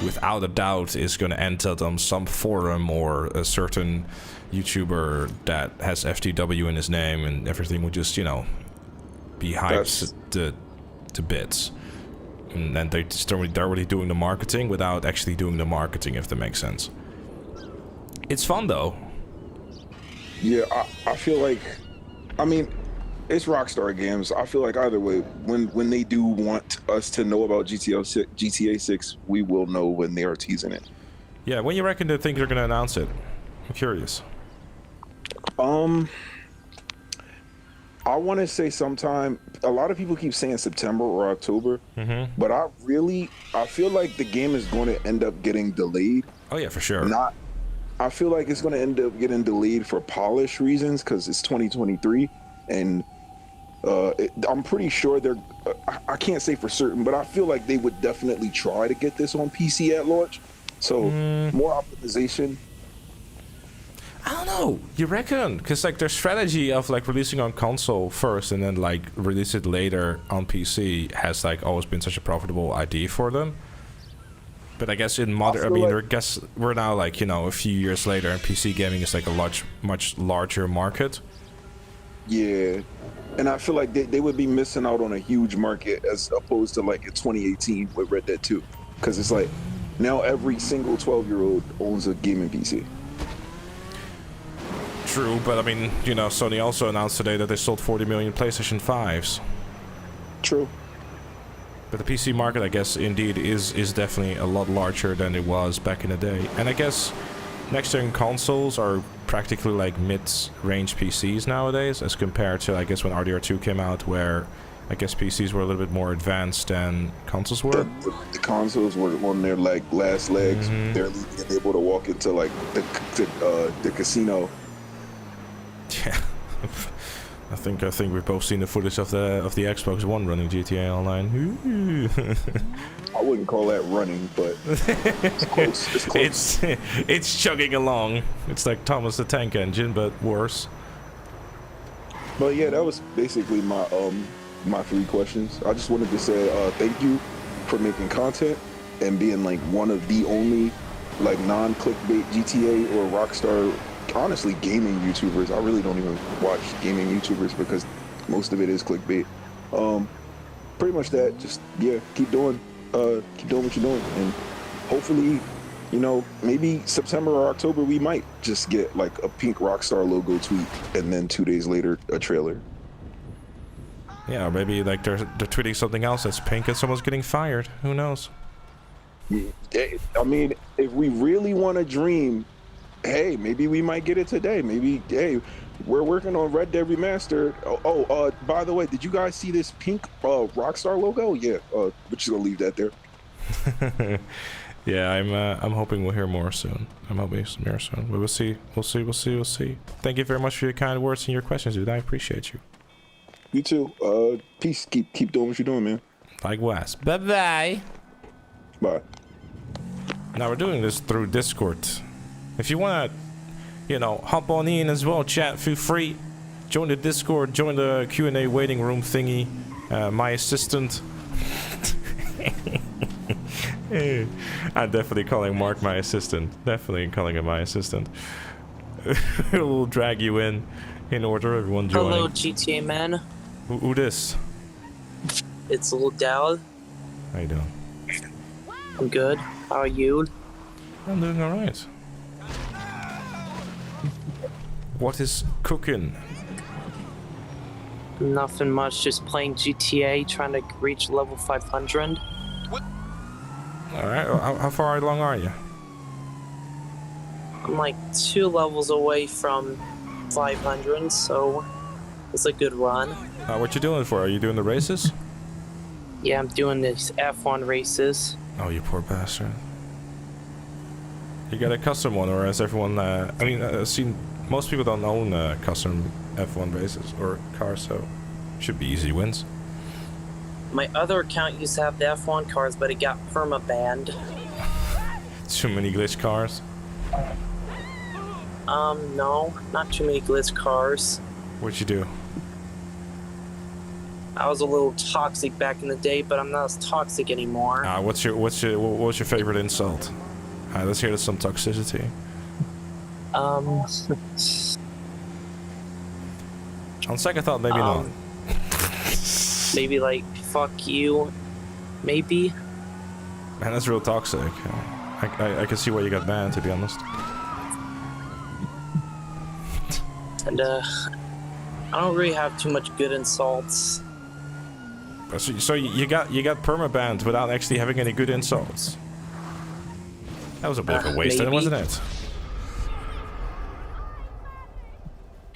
without a doubt is going to end up on some forum or a certain YouTuber that has FTW in his name, and everything would just, you know, be hyped to bits. And then they're already doing the marketing without actually doing the marketing, if that makes sense. It's fun though. Yeah, I feel like, I mean, it's Rockstar Games. I feel like either way, when they do want us to know about GTA 6, we will know when they are teasing it. Yeah, when you reckon they think they're gonna announce it? I'm curious. I want to say sometime. A lot of people keep saying September or October, but I feel like the game is going to end up getting delayed. Oh yeah, for sure. I feel like it's going to end up getting delayed for polish reasons because it's 2023, and I'm pretty sure they're. I can't say for certain, but I feel like they would definitely try to get this on PC at launch. So more optimization. I don't know. You reckon? Because like their strategy of like releasing on console first and then like release it later on PC has like always been such a profitable idea for them. But I guess in modern, I mean, we're now like, you know, a few years later, and PC gaming is like a much larger market. Yeah, and I feel like they would be missing out on a huge market as opposed to like in 2018 with Red Dead 2, because it's like now every single 12-year-old owns a gaming PC. True, but I mean, you know, Sony also announced today that they sold 40 million PlayStation 5s. True. But the PC market, I guess, indeed is definitely a lot larger than it was back in the day. And I guess next-gen consoles are practically like mid-range PCs nowadays, as compared to, I guess, when RDR2 came out, where I guess PCs were a little bit more advanced than consoles were. The consoles were on their like last legs, barely being able to walk into like the casino. Yeah. I think we've both seen the footage of the Xbox One running GTA Online. I wouldn't call that running, but it's close. It's close. It's chugging along. It's like Thomas the Tank Engine, but worse. But yeah, that was basically my 3 questions. I just wanted to say thank you for making content and being like one of the only like non-clickbait GTA or Rockstar, honestly, gaming YouTubers. I really don't even watch gaming YouTubers because most of it is clickbait. Pretty much that. Just keep doing what you're doing, and hopefully, you know, maybe September or October we might just get like a pink Rockstar logo tweet, and then 2 days later a trailer. Yeah, or maybe like they're tweeting something else that's pink and someone's getting fired. Who knows? I mean, if we really want to dream, hey, maybe we might get it today. Maybe, hey, we're working on Red Dead Remastered. By the way, did you guys see this pink Rockstar logo? Yeah, we're just gonna leave that there. Yeah, I'm hoping we'll hear more soon. I'm hoping some more soon. But we'll see. We'll see. Thank you very much for your kind words and your questions, dude. I appreciate you. You too. Peace. Keep doing what you're doing, man. Likewise. Bye-bye. Bye. Now we're doing this through Discord. If you wanna, you know, hop on in as well, chat, feel free. Join the Discord, join the QNA waiting room thingy. My assistant. I'm definitely calling Mark my assistant. Definitely calling him my assistant. We'll drag you in order, everyone joining. Hello, Gtamen. Who this? It's Little Dowd. How you doing? I'm good. How are you? I'm doing alright. What is cooking? Nothing much, just playing GTA, trying to reach level 500. Alright, how far along are you? I'm like 2 levels away from 500, so it's a good run. What you doing for? Are you doing the races? Yeah, I'm doing these F1 races. Oh, you poor bastard. You got a custom one, or has everyone... I mean, I've seen... Most people don't own custom F1 races or cars, so... Should be easy wins. My other account used to have the F1 cars, but it got perma-banned. Too many glitch cars? No, not too many glitch cars. What'd you do? I was a little toxic back in the day, but I'm not as toxic anymore. What's your favorite insult? Let's hear some toxicity. On second thought, maybe not. Maybe like fuck you, maybe. Man, that's real toxic. I can see why you got banned, to be honest. And I don't really have too much good insults. So you got perma-banned without actually having any good insults. That was a bit of a waste, then, wasn't it?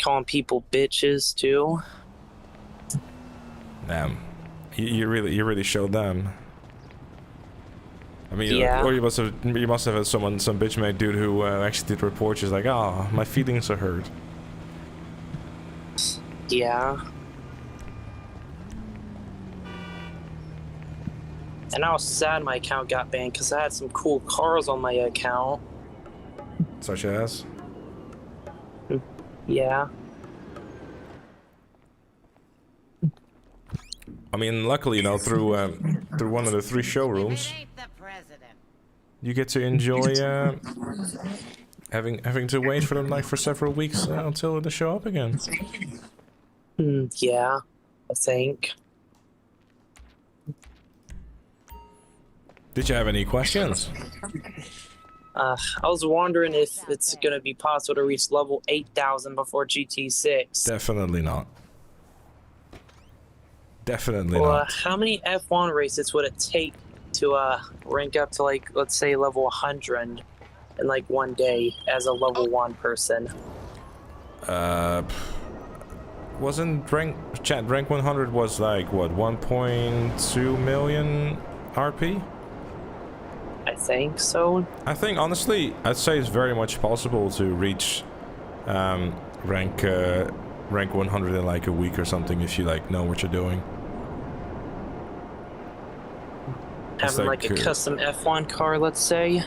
Calling people bitches too. Damn, you really showed them. I mean, Yeah. or you must have had some bitch made dude who actually did reports. Just like, oh, my feelings are hurt. Yeah. And I was sad my account got banned because I had some cool cars on my account. Such as. Yeah. I mean, luckily, you know, through one of the 3 showrooms, It ain't the president. you get to enjoy having to wait for them like for several weeks until they show up again. Yeah, I think. Did you have any questions? I was wondering if it's gonna be possible to reach level 8,000 before GT6. Definitely not. Definitely Well, not. how many F1 races would it take to rank up to, like, let's say level 100 in like one day as a level 1 person? Wasn't rank 100 was like what 1.2 million RP? I think so. I think honestly, I'd say it's very much possible to reach rank 100 in like a week or something if you like know what you're doing. Having like a custom F1 car, let's say.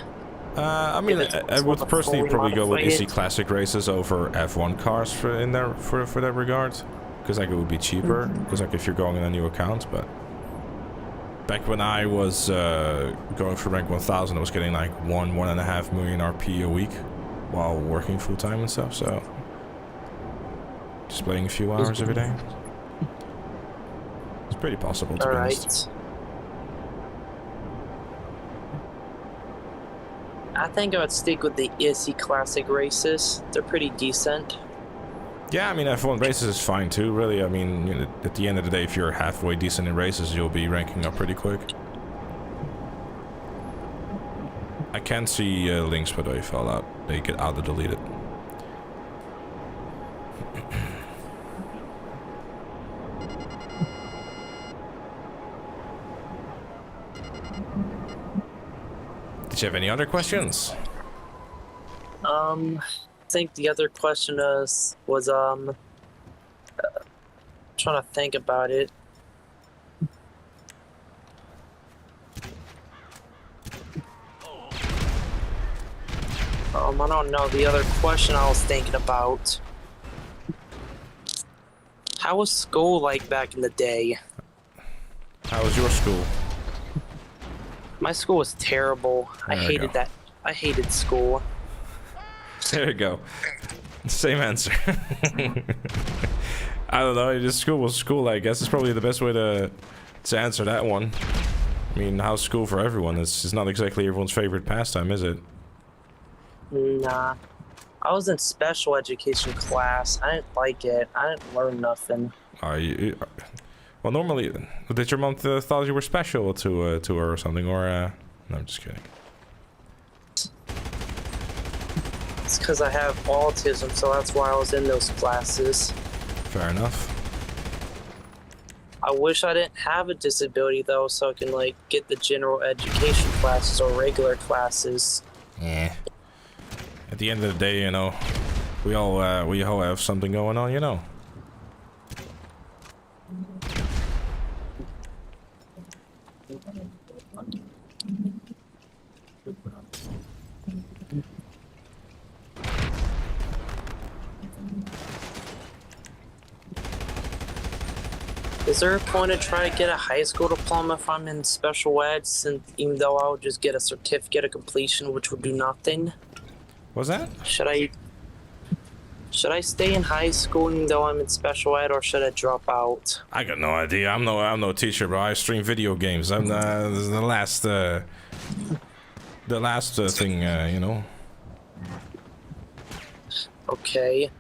I mean, I would personally probably go with modify Easy it. Classic races over F1 cars for that regard, because like it would be cheaper. Because like if you're going on a new account, but back when I was going for rank 1000, I was getting like 1.5 million RP a week while working full time and stuff. So just playing a few hours every day. It's pretty possible to be honest. I think I would stick with the Easy Classic races. They're pretty decent. Yeah, I mean F1 races is fine too. Really, I mean, you know, at the end of the day, if you're halfway decent in races, you'll be ranking up pretty quick. I can see links, by the way, fell out. They get auto deleted. Did you have any other questions? I think the other question was trying to think about it. I don't know. The other question I was thinking about. How was school like back in the day? How was your school? My school was terrible. I There we hated go. that. I hated school. There you go. Same answer. I don't know. Just school was school. I guess is probably the best way to answer that one. I mean, how's school for everyone? It's not exactly everyone's favorite pastime, is it? Nah. I was in special education class. I didn't like it. I didn't learn nothing. Are you? Well, normally, did your mom thought you were special to her or something? Or no, I'm just kidding. It's because I have autism, so that's why I was in those classes. Fair enough. I wish I didn't have a disability though, so I can like get the general education classes or regular classes. Yeah. At the end of the day, you know, we all have something going on, you know. Is there a point to try to get a high school diploma if I'm in special ed, since even though I would just get a certificate of completion, which would do nothing? What's that? Should I stay in high school even though I'm in special ed, or should I drop out? I got no idea. I'm no teacher, bro. I stream video games. I'm the last thing, you know. Okay.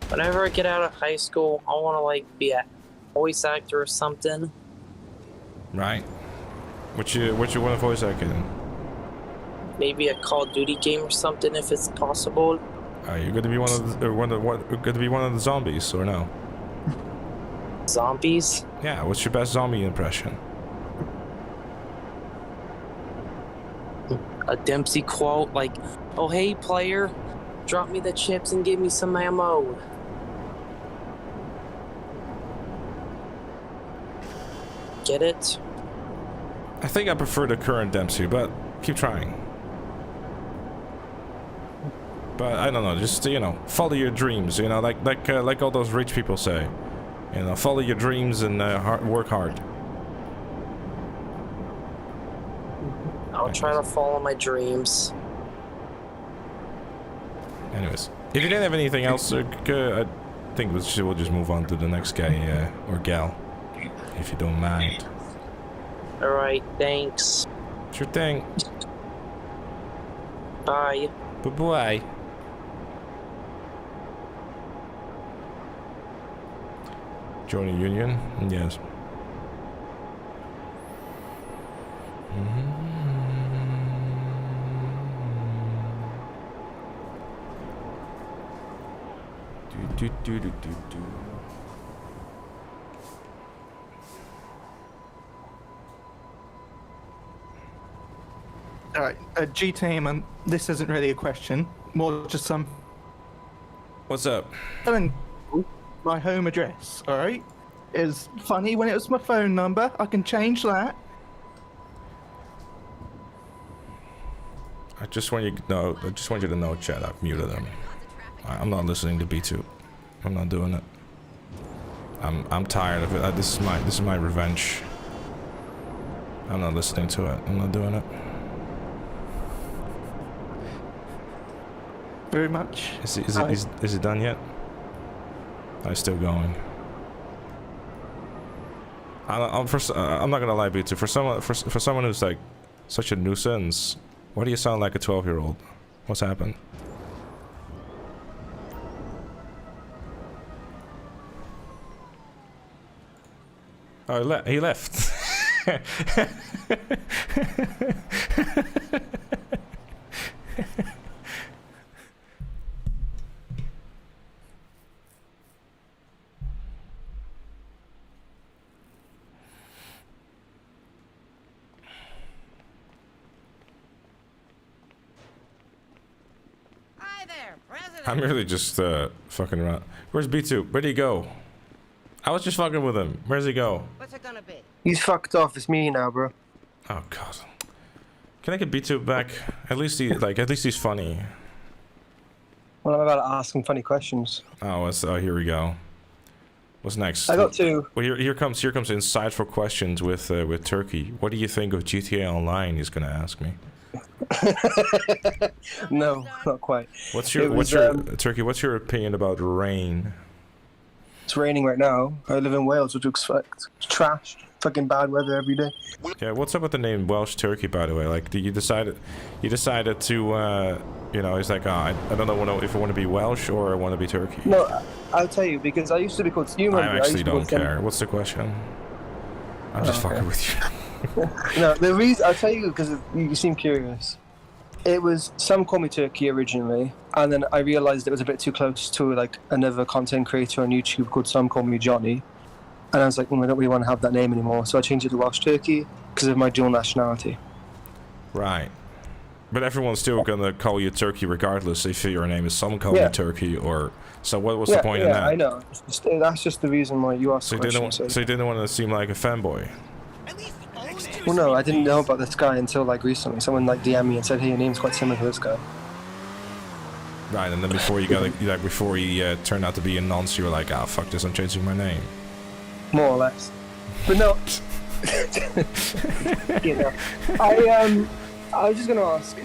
Whenever I get out of high school, I want to like be a voice actor or something. Right. What you want to voice act in? Maybe a Call of Duty game or something if it's possible. Are you going to be one of the zombies or no? Zombies? Yeah. What's your best zombie impression? A Dempsey quote like, "Oh hey player, drop me the chips and give me some ammo." Get it? I think I prefer the current Dempsey, but keep trying. But I don't know, just, you know, follow your dreams, you know, like all those rich people say. You know, follow your dreams and work hard. I'll try to follow my dreams. Anyways, if you didn't have anything else, I think we'll just move on to the next guy, or gal, if you don't mind. Alright, thanks. Sure thing. Bye. Bye-bye. Join a union? Yes. Do. Alright, Gtamen, this isn't really a question, more just some... What's up? Telling my home address, alright? Is funny when it was my phone number, I can change that. I just want you to know, chat, I've muted them. I'm not listening to B2. I'm not doing it. I'm tired of it. This is my revenge. I'm not listening to it. I'm not doing it. Very much. Is it done yet? Oh, it's still going. I'm not gonna lie, B2. For someone who's like such a nuisance, why do you sound like a 12-year-old? What's happened? Oh, he left. Hi there, President. I'm really just fucking around. Where's B2? Where'd he go? I was just fucking with him. Where's he go? What's it gonna be? He's fucked off. It's me now, bro. Oh god. Can I get B2 back? At least he's funny. Well, I'm about to ask him funny questions. Oh, here we go. What's next? I got two. Well, here comes insightful questions with Turkey. What do you think of GTA Online? He's gonna ask me. No, not quite. Turkey? What's your opinion about rain? It's raining right now. I live in Wales, which looks like trash. Fucking bad weather every day. Yeah, what's up with the name Welsh Turkey, by the way? Like, you decided to, you know, it's like, I don't know if I want to be Welsh or I want to be Turkey. No, I'll tell you, because I used to be called... I actually don't care. What's the question? I'm just fucking with you. No, the reason... I'll tell you, because you seem curious. It was... Some called me Turkey originally, and then I realised it was a bit too close to, like, another content creator on YouTube called Some Call Me Johnny. And I was like, well, I don't really want to have that name anymore, so I changed it to Welsh Turkey because of my dual nationality. Right. But everyone's still gonna call you Turkey regardless if your name is Some Call Me Turkey or... So what was the point in that? I know. That's just the reason why you asked the question. So you didn't want to seem like a fanboy? Well, no, I didn't know about this guy until, like, recently. Someone, like, DM'd me and said, hey, your name's quite similar to this guy. Right, and then before you got, before he turned out to be a nonce, you were like, ah, fuck this, I'm changing my name. More or less. But no... you know, I was just going to ask,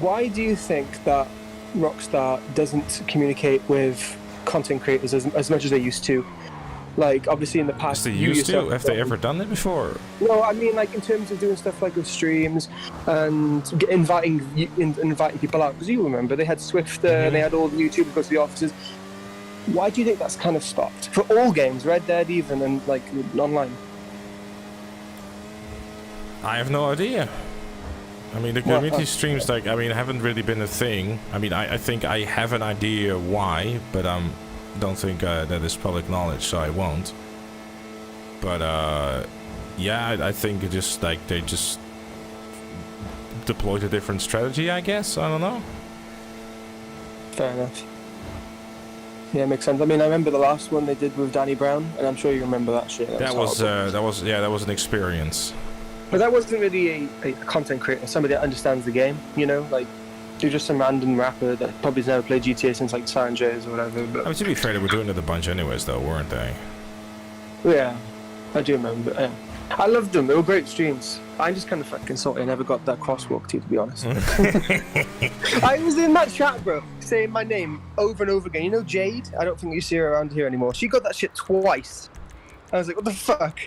why do you think that Rockstar doesn't communicate with content creators as much as they used to? Like, obviously in the past... They used to? Have they ever done it before? No, I mean, like, in terms of doing stuff like with streams and inviting people out. Because you remember, they had Swift, and they had all the YouTubers go to the offices. Why do you think that's kind of stopped? For all games, Red Dead even, and, like, online? I have no idea. I mean, the community streams, like, I mean, haven't really been a thing. I mean, I think I have an idea why, but don't think that is public knowledge, so I won't. But yeah, I think it just, like, they just deployed a different strategy, I guess. I don't know. Fair enough. Yeah, makes sense. I mean, I remember the last one they did with Danny Brown, and I'm sure you remember that shit. That was an experience. But that wasn't really a content creator, somebody that understands the game, you know, like you're just some random rapper that probably's never played GTA since like San Andreas or whatever. But I mean, to be fair, they were doing it a bunch anyways, though, weren't they? yeah, I do remember. Yeah. I loved them. They were great streams. I just kind of fucking salty I never got that crosswalk to be honest. I was in that chat, bro, saying my name over and over again. You know Jade? I don't think you see her around here anymore. She got that shit twice. I was like, what the fuck?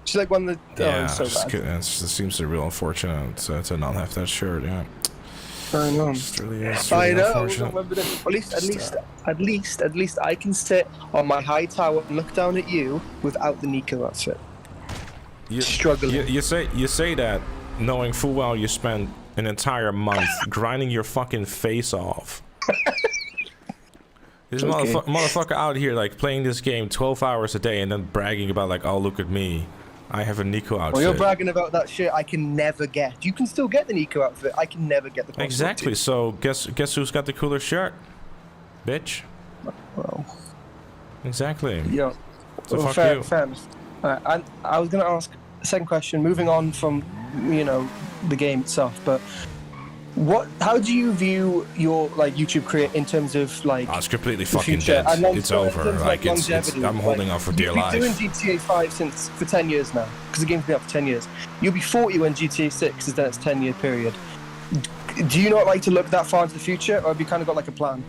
She's like one of the... Yeah, oh, so bad. it seems real unfortunate to not have that shirt, yeah. I know. It really is I really know. unfortunate. At least I can sit on my high tower and look down at you without the Nico outfit. Struggling. You say that knowing full well you spent an entire month grinding your fucking face off. This motherfucker out here like playing this game 12 hours a day and then bragging about like, oh look at me, I have a Nico outfit. Well, you're bragging about that shit I can never get. You can still get the Nico outfit. I can never get the. Exactly. So guess who's got the cooler shirt, bitch. Well. Exactly. Yeah. So well, fuck you. Fair enough. I was gonna ask a second question. Moving on from the game itself, but how do you view your like YouTube career in terms of like? Oh, it's completely fucking future? dead. And It's over. Like I'm holding on for dear life. You've been doing GTA 5 for 10 years now, because the game's been out for 10 years. You'll be 40 when GTA 6 is done its 10-year period. Do you not like to look that far into the future, or have you kind of got like a plan?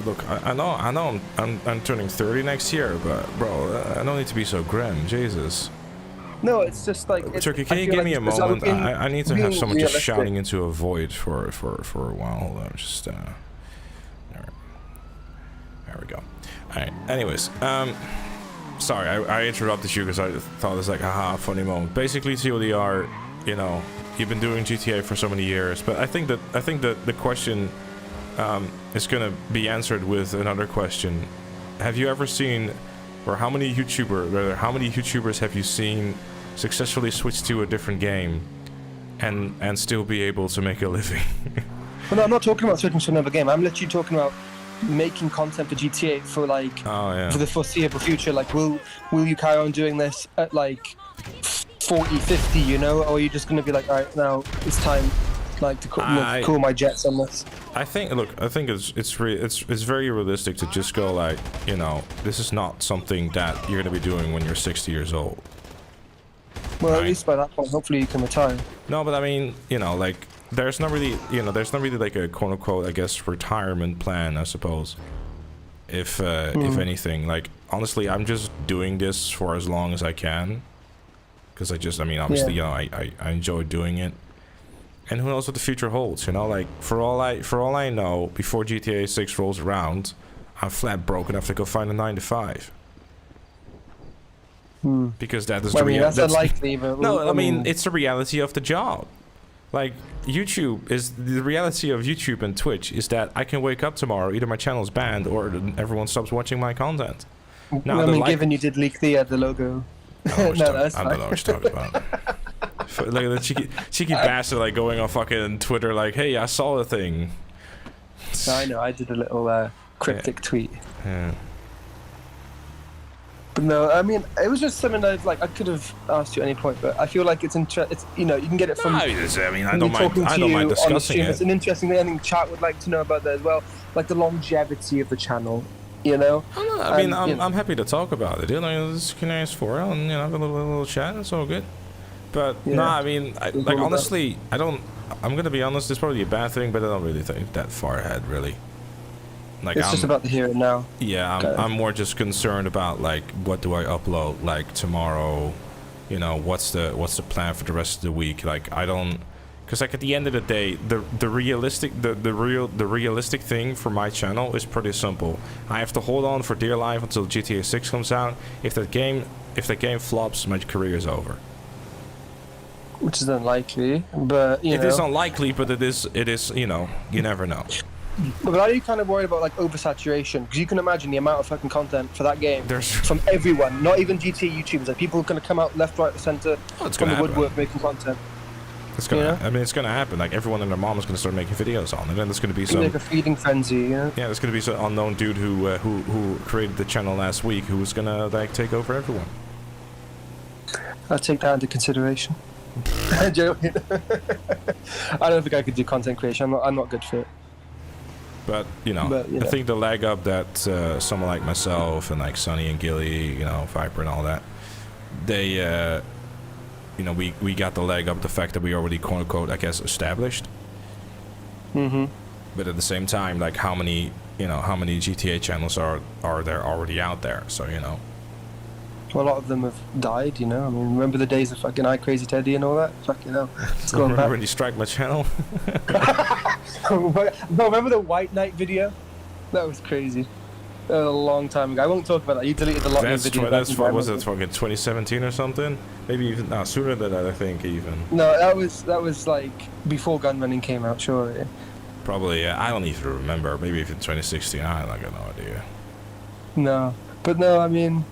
Look, I know I'm turning 30 next year, but bro, I don't need to be so grim. Jesus. No, it's just like... Turkey, can you give me a moment? I need to have someone just shouting into a void for a while. Hold on, just there we go. Alright, anyways, sorry, I interrupted you because I thought it was like, haha, funny moment. Basically, TLDR, you've been doing GTA for so many years, but I think that the question is gonna be answered with another question. Have you ever seen, or how many YouTubers have you seen successfully switch to a different game and still be able to make a living? Well, no, I'm not talking about switching to another game. I'm literally talking about making content for GTA for like for the foreseeable future. Like, will you carry on doing this at like 40, 50, or are you just gonna be like, all right, now it's time like to cool my jets on this? I think it's very realistic to just go like, this is not something that you're gonna be doing when you're 60 years old. Well, right? At least by that point, hopefully you can retire. No, but I mean, like, there's not really like a quote unquote, I guess, retirement plan, I suppose. If anything, like, honestly, I'm just doing this for as long as I can, because obviously, I enjoy doing it. And who knows what the future holds, like, for all I know, before GTA 6 rolls around, I'm flat broke enough to go find a 9-to-5. Because that is the reality. That's unlikely, but no, I mean, it's the reality of the job. Like, YouTube is the reality of YouTube and Twitch is that I can wake up tomorrow, either my channel's banned or everyone stops watching my content. Now, given you did leak the logo. I don't know what you're talking about. Look at the cheeky bastard, like, going on fucking Twitter like, hey, I saw the thing. I know, I did a little cryptic tweet. Yeah. But no, I mean, it was just something that I could have asked you at any point, but I feel like you can get it from. No, I don't mind discussing it. It's an interesting thing. I think chat would like to know about that as well, like the longevity of the channel. I'm happy to talk about it. This QNA is for, and have a little chat. It's all good. But honestly, I'm gonna be honest. It's probably a bad thing, but I don't really think that far ahead, really. Like, it's just about the here and now. Yeah, I'm more just concerned about like, what do I upload like tomorrow? What's the plan for the rest of the week? Like, I don't, because like at the end of the day, the realistic thing for my channel is pretty simple. I have to hold on for dear life until GTA 6 comes out. If that game flops, my career is over. Which is unlikely, but it is unlikely, but it is. You never know. But are you kind of worried about like oversaturation? Because you can imagine the amount of fucking content for that game from everyone, not even GTA YouTubers. Like people are going to come out left, right, centre from the woodwork making content. It's gonna. I mean, it's gonna happen. Like everyone and their mom is gonna start making videos on it, and there's gonna be some like a feeding frenzy. Yeah, there's gonna be some unknown dude who created the channel last week who's gonna like take over everyone. I'll take that into consideration. I'm joking. I don't think I could do content creation. I'm not good for it. But you know, I think the leg up that someone like myself and like Sonny and Gilly, you know, Viper and all that, they. You know, we got the leg up the fact that we already quote unquote, I guess, established. Mm-hmm. But at the same time, like how many GTA channels are there already out there? So you know. Well, a lot of them have died. You know, I mean, remember the days of fucking Crazy Teddy and all that? Fucking hell. Remember when you strike my channel? No, remember the White Knight video? That was crazy. That was a long time ago. I won't talk about that. You deleted the lot of video. That's what was it? Fucking 2017 or something? Maybe even sooner than that. I think even. No, that was like before gun running came out. Surely. Probably. Yeah. I don't even remember. Maybe even 2016. I got no idea. No, but no. I mean,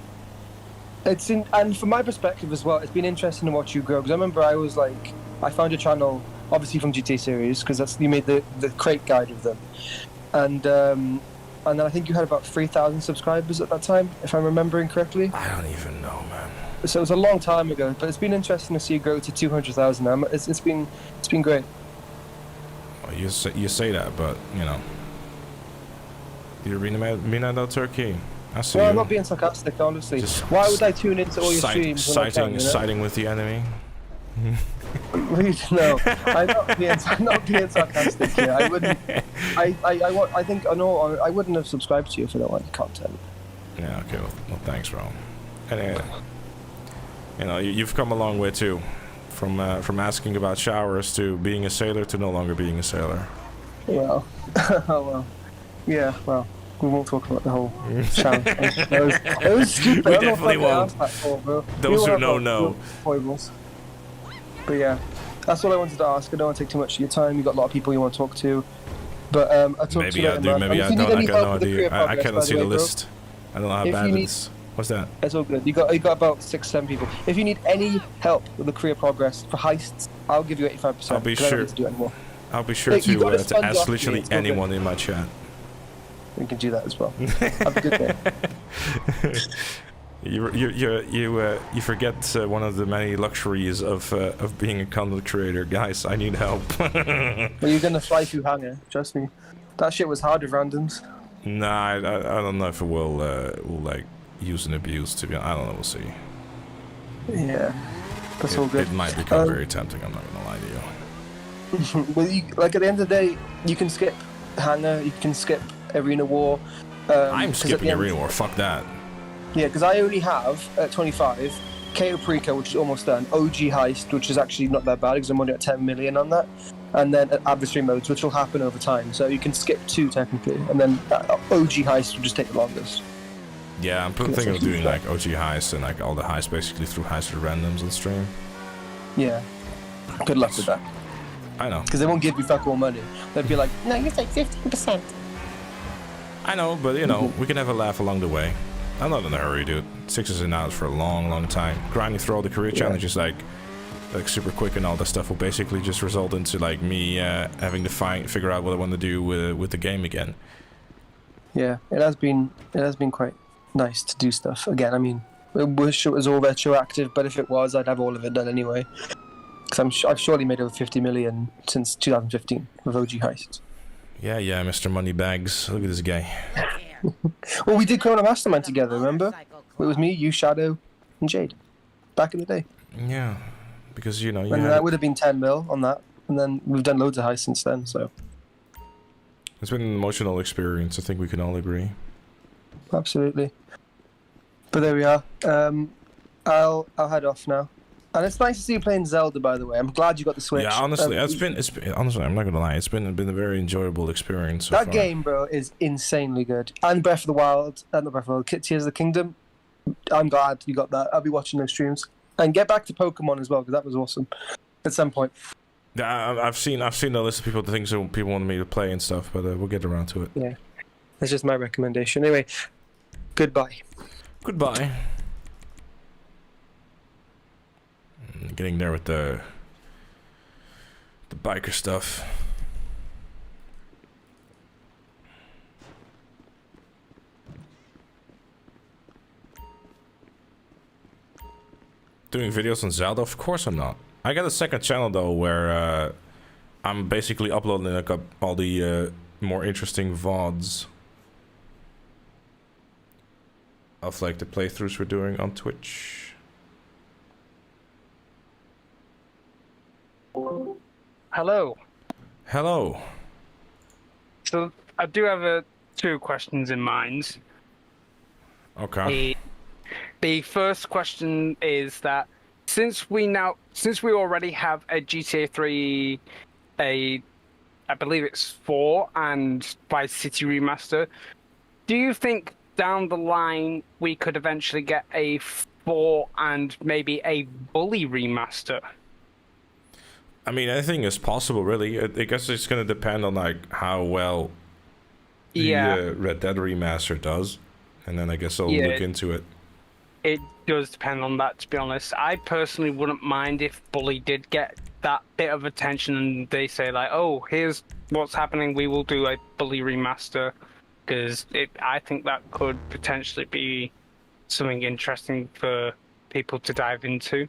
it's in, and from my perspective as well, it's been interesting to watch you grow. Because I remember I was like, I found your channel obviously from GTA series because you made the crate guide of them, and then I think you had about 3,000 subscribers at that time, if I'm remembering correctly. I don't even know, man. So it was a long time ago, but it's been interesting to see you grow to 200,000 now. It's been great. Well, you say that, but you know, you're mean about Turkey. I see. Well, you. I'm not being sarcastic, honestly. Why would I tune into all your streams? Siding with the enemy. No, I'm not being sarcastic here. I wouldn't. I think I know. I wouldn't have subscribed to you if I don't like the content. Yeah. Okay. Well, thanks, bro. And you know, you've come a long way too, from asking about showers to being a sailor to no longer being a sailor. Well, oh well. Yeah. Well, we won't talk about the whole shower. It was stupid. We definitely won't. Those who know. Foibles. But yeah, that's what I wanted to ask. I don't want to take too much of your time. You've got a lot of people you want to talk to. But I'll talk to you later, man. Maybe I don't. I got no idea. I cannot see the list. I don't know how bad it is. What's that? It's all good. You got about 6-7 people. If you need any help with the career progress for heists, I'll give you 85%. I'll be sure. I don't need to do it anymore. I'll be sure to ask literally anyone in my chat. We can do that as well. Have a good day. You forget one of the many luxuries of being a content creator, guys. I need help. Well, you're gonna fly through hangar. Trust me. That shit was hard with randoms. Nah, I don't know if it will like use and abuse. To be honest, I don't know. We'll see. Yeah, that's all good. It might become very tempting. I'm not gonna lie to you. Well, like at the end of the day, you can skip hangar. You can skip Arena War. I'm skipping Arena War. Fuck that. Yeah, because I only have at 25 KO Preco, which is almost done. OG Heist, which is actually not that bad because I'm only at 10 million on that. And then adversary modes, which will happen over time. So you can skip 2 technically, and then OG Heist will just take the longest. Yeah, I'm thinking of doing like OG Heist and like all the heists basically through heisted randoms on stream. Yeah. Good luck with that. I know. Because they won't give you fuck all money. They'd be like, no, you take 15%. I know, but you know, we can have a laugh along the way. I'm not in a hurry, dude. 6 is in out for a long, long time. Grinding through all the career challenges like super quick and all that stuff will basically just result into like me having to figure out what I want to do with the game again. Yeah, it has been quite nice to do stuff again. I mean, I wish it was all retroactive, but if it was, I'd have all of it done anyway. Because I've surely made over 50 million since 2015 with OG Heists. Yeah, Mr. Moneybags. Look at this guy. Well, we did Corona Mastermind together, remember? It was me, you, Shadow, and Jade. Back in the day. Yeah, because, you know... And that would have been 10 mil on that. And then we've done loads of heists since then, so... It's been an emotional experience, I think we can all agree. Absolutely. But there we are. I'll head off now. And it's nice to see you playing Zelda, by the way. I'm glad you got the Switch. Yeah, honestly, honestly, I'm not gonna lie, it's been a very enjoyable experience so that far. Game, bro, is insanely good. And Breath of the Wild, not Breath of the Wild, Tears of the Kingdom. I'm glad you got that. I'll be watching those streams. And get back to Pokemon as well, because that was awesome. At some point. Yeah, I've seen the list of people, the things that people want me to play and stuff, but we'll get around to it. Yeah, that's just my recommendation. Anyway, goodbye. Goodbye. Getting there with the biker stuff. Doing videos on Zelda? Of course I'm not. I got a second channel though where I'm basically uploading like all the more interesting VODs of like the playthroughs we're doing on Twitch. Hello. Hello. So I do have two questions in mind. Okay. The first question is that since we already have a GTA 3, I believe it's 4 and Vice City remaster, do you think down the line we could eventually get a 4 and maybe a Bully remaster? I mean, anything is possible, really. I guess it's gonna depend on like how well the Red Dead remaster does, and then I guess I'll look into it. It does depend on that, to be honest. I personally wouldn't mind if Bully did get that bit of attention and they say like, oh, here's what's happening, we will do a Bully remaster, because I think that could potentially be something interesting for people to dive into.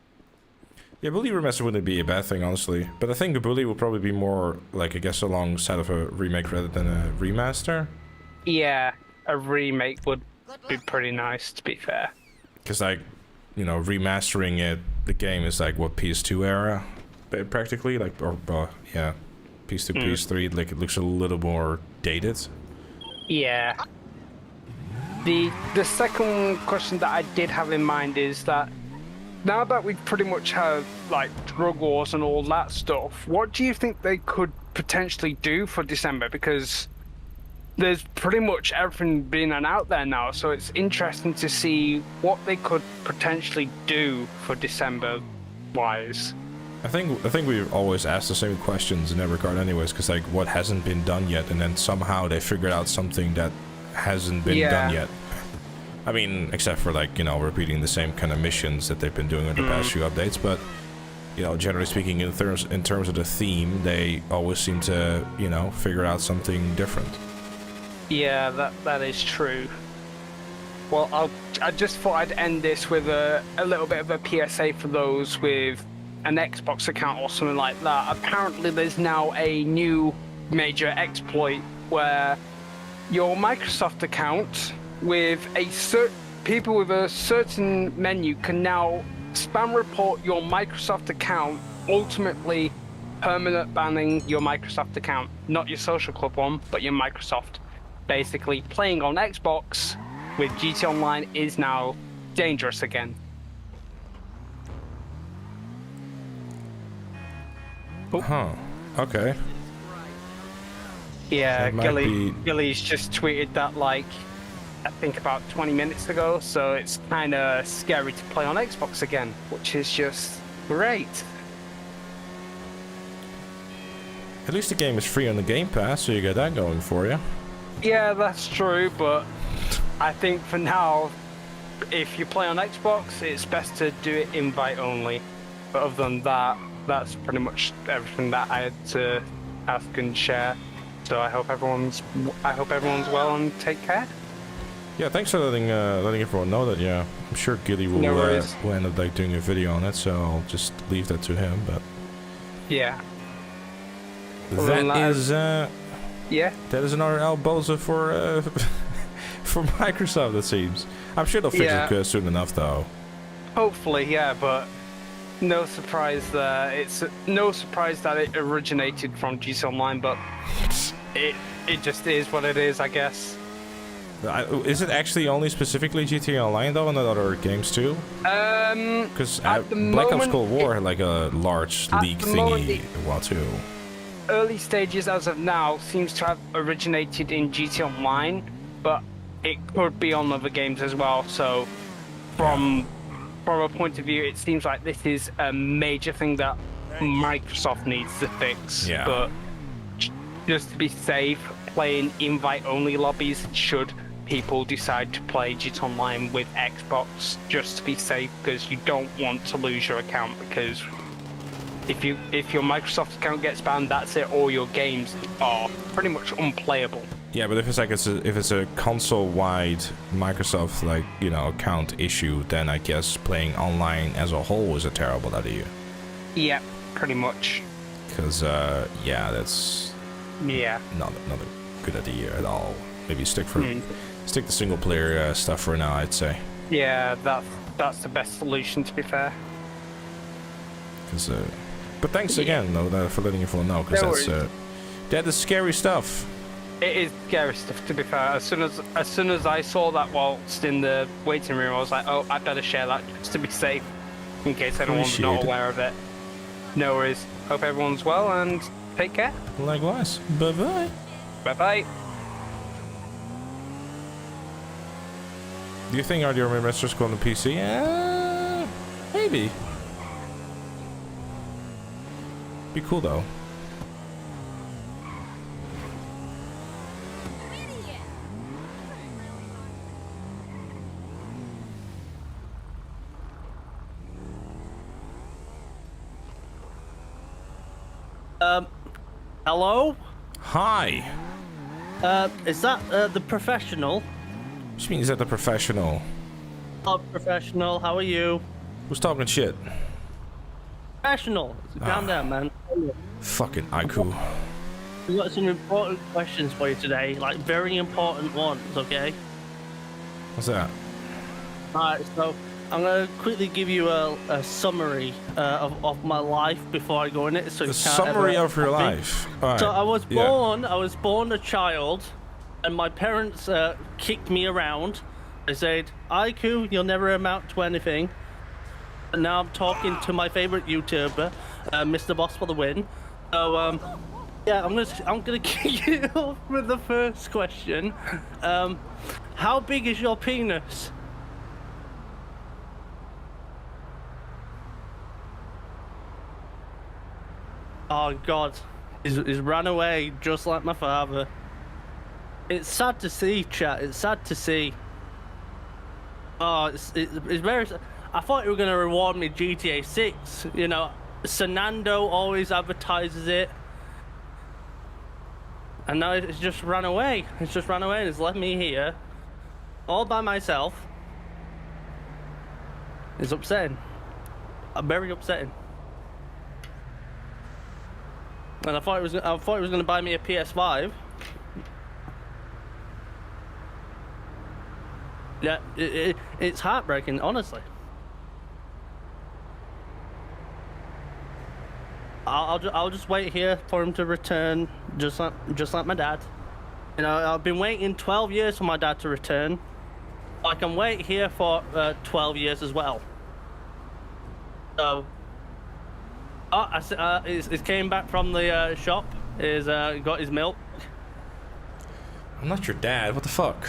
Yeah, Bully remaster wouldn't be a bad thing, honestly. But I think a Bully will probably be more, like, I guess, alongside of a remake rather than a remaster. Yeah, a remake would be pretty nice, to be fair. Because, like, you know, remastering it, the game is like, what, PS2 era? Practically? Like, or, yeah, PS2, PS3, like, it looks a little more dated. Yeah. The second question that I did have in mind is that now that we pretty much have like drug wars and all that stuff, what do you think they could potentially do for December? Because there's pretty much everything being out there now, so it's interesting to see what they could potentially do for December wise. I think we've always asked the same questions in that regard anyways, because like what hasn't been done yet, and then somehow they figured out something that hasn't been done yet. I mean, except for like, you know, repeating the same kind of missions that they've been doing in the past few updates, but you know, generally speaking, in terms of the theme, they always seem to, you know, figure out something different. Yeah, that is true. Well, I just thought I'd end this with a little bit of a PSA for those with an Xbox account or something like that. Apparently there's now a new major exploit where your Microsoft account with people with a certain menu can now spam report your Microsoft account, ultimately permanent banning your Microsoft account. Not your social club one, but your Microsoft. Basically, playing on Xbox with GT Online is now dangerous again. Huh. Okay. Yeah, Gilly, Gilly's just tweeted that like I think about 20 minutes ago, so it's kind of scary to play on Xbox again, which is just great. At least the game is free on the Game Pass, so you get that going for you. Yeah, that's true, but I think for now, if you play on Xbox, it's best to do it invite only. But other than that, that's pretty much everything that I had to ask and share. So I hope everyone's well and take care. Yeah, thanks for letting everyone know that. Yeah, I'm sure Gilly will end up like doing a video on it, so I'll just leave that to him. But yeah, that is that is another Alboza for for Microsoft. It seems. I'm sure they'll fix it soon enough, though. Hopefully, yeah, but no surprise there. It's no surprise that it originated from GT Online, but it just is what it is, I guess. Is it actually only specifically GTA Online though, and not other games too? Because Black Ops Cold War had like a large leak thingy a while too. Early stages as of now seems to have originated in GT Online, but it could be on other games as well. So from a point of view, it seems like this is a major thing that Microsoft needs to fix. Yeah. But just to be safe, playing invite-only lobbies should people decide to play JIT Online with Xbox, just to be safe, because you don't want to lose your account, because if your Microsoft account gets banned, that's it. All your games are pretty much unplayable. Yeah, but if it's like if it's a console-wide Microsoft account issue, then I guess playing online as a whole is a terrible idea. Yeah, pretty much. Because that's not a good idea at all. Maybe stick to single player stuff for now, I'd say. Yeah, that's the best solution, to be fair. But thanks again though for letting you know, because that is scary stuff. It is scary stuff, to be fair. As soon as I saw that whilst in the waiting room, I was like, oh, I better share that just to be safe, in case anyone's not aware of it. No worries. Hope everyone's well and take care. Likewise. Bye bye. Bye bye. Do you think RDR Remaster's going on the PC? Maybe. Be cool though. Hello? Hi. Is that the professional? What do you mean, is that the professional? Oh, professional, how are you? Who's talking shit? Professional. Calm down, man. Fucking Aiku. We've got some important questions for you today, like very important ones, okay? What's that? Alright, so I'm gonna quickly give you a summary of my life before I go in it. So the summary of your life. Right. So I was born a child, and my parents kicked me around. They said, "Aiku, you'll never amount to anything." And now I'm talking to my favorite YouTuber, Mr. Boss for the win. So yeah, I'm gonna kick it off with the first question. How big is your penis? Oh God, he's ran away just like my father. It's sad to see, chat. It's sad to see. Oh, it's very. I thought you were gonna reward me GTA 6. You know, Sanando always advertises it, and now it's just run away. It's just run away and it's left me here, all by myself. It's upsetting. Very upsetting. And I thought he was gonna buy me a PS5. Yeah, it's heartbreaking, honestly. I'll just wait here for him to return, just like my dad. You know, I've been waiting 12 years for my dad to return. I can wait here for 12 years as well. So. Oh, he's came back from the shop. He's got his milk. I'm not your dad. What the fuck?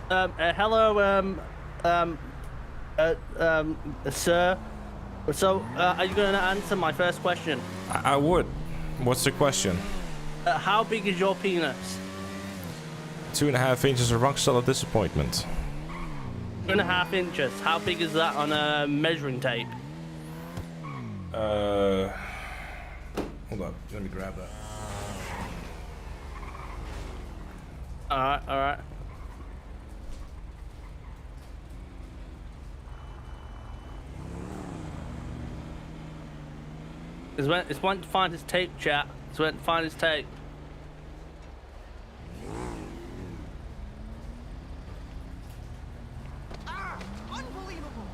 Hello, sir. So, are you going to answer my first question? I would. What's the question? How big is your penis? 2.5 inches of rock solid disappointment. 2.5 inches. How big is that on a measuring tape? Hold up. Let me grab that. Alright. It's went to find his tape, chat. It's went to find his tape. Unbelievable.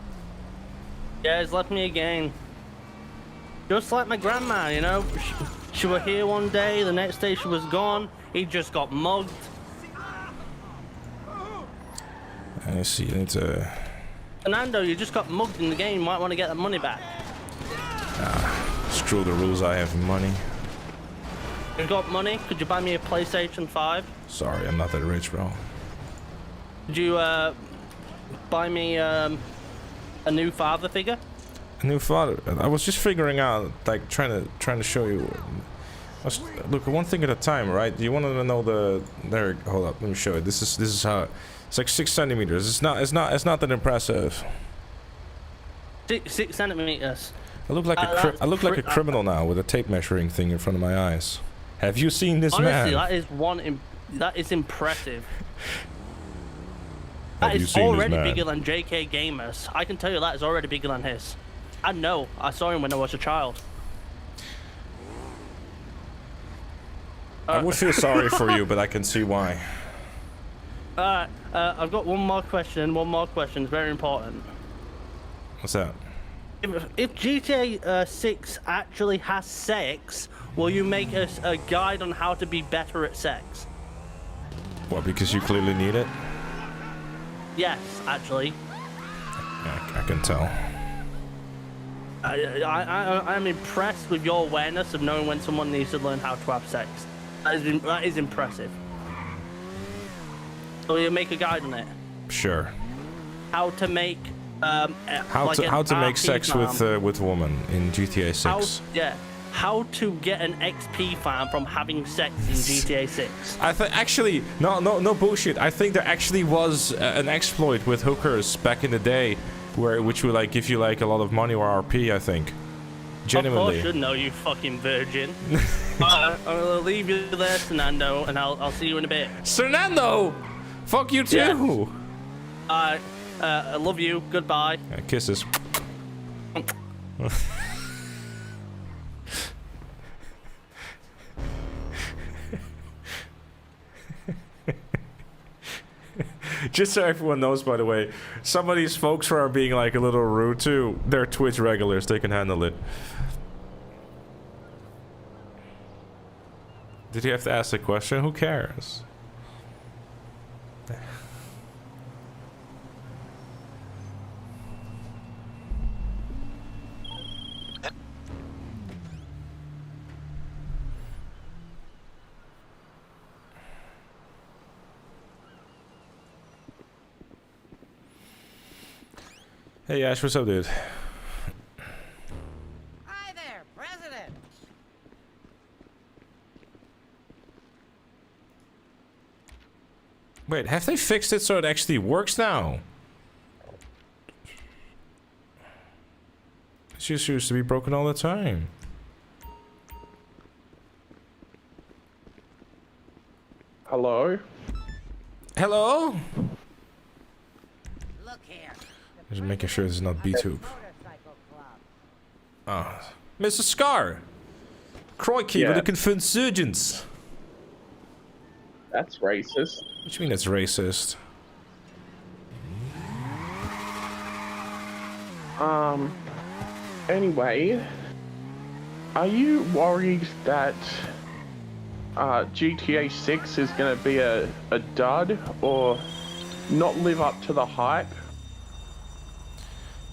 Yeah, he's left me again. Just like my grandma, you know. She was here one day, the next day she was gone. He just got mugged. I see. It's Fernando, you just got mugged in the game. You might want to get that money back. Screw the rules. I have money. You got money? Could you buy me a PlayStation 5? Sorry, I'm not that rich, bro. Could you buy me a new father figure? A new father. I was just figuring out, like, trying to show you. Look, one thing at a time, right? Do you want to know the? There. Hold up. Let me show you. This is how. It's like 6 centimeters. It's not that impressive. 6 centimeters. I look like a criminal now with a tape measuring thing in front of my eyes. Have you seen this man? Honestly, that is impressive. That Have you is seen already this man? bigger than JK Gamers. I can tell you that is already bigger than his. I know. I saw him when I was a child. I would feel sorry for you, but I can see why. I've got one more question. It's very important. What's that? If GTA 6 actually has sex, will you make us a guide on how to be better at sex? What, because you clearly need it? Yes, actually. I can tell. I'm impressed with your awareness of knowing when someone needs to learn how to have sex. That is impressive. Will you make a guide on it? Sure. How to make How to make sex with woman in GTA 6. How to get an XP farm from having sex in GTA 6. I think actually no bullshit. I think there actually was an exploit with hookers back in the day, which would like give you like a lot of money or RP. I think. Genuinely. Of course you know, you fucking virgin. I'll leave you there, Fernando, and I'll see you in a bit. Fernando, fuck you too. Yeah. I love you. Goodbye. Kisses. Just so everyone knows, by the way, some of these folks who are being like a little rude too, they're Twitch regulars. They can handle it. Did you have to ask a question? Who cares? Hey Ash, what's up, dude? Hi there, President. Wait, have they fixed it so it actually works now? It just used to be broken all the time. Hello? Hello? Look here. Just making sure this is not B-tube. Oh, Mr. Scar! Crikey, Yeah. with the confirmed surgeons! That's racist. What do you mean that's racist? Anyway, are you worried that GTA 6 is going to be a dud or not live up to the hype?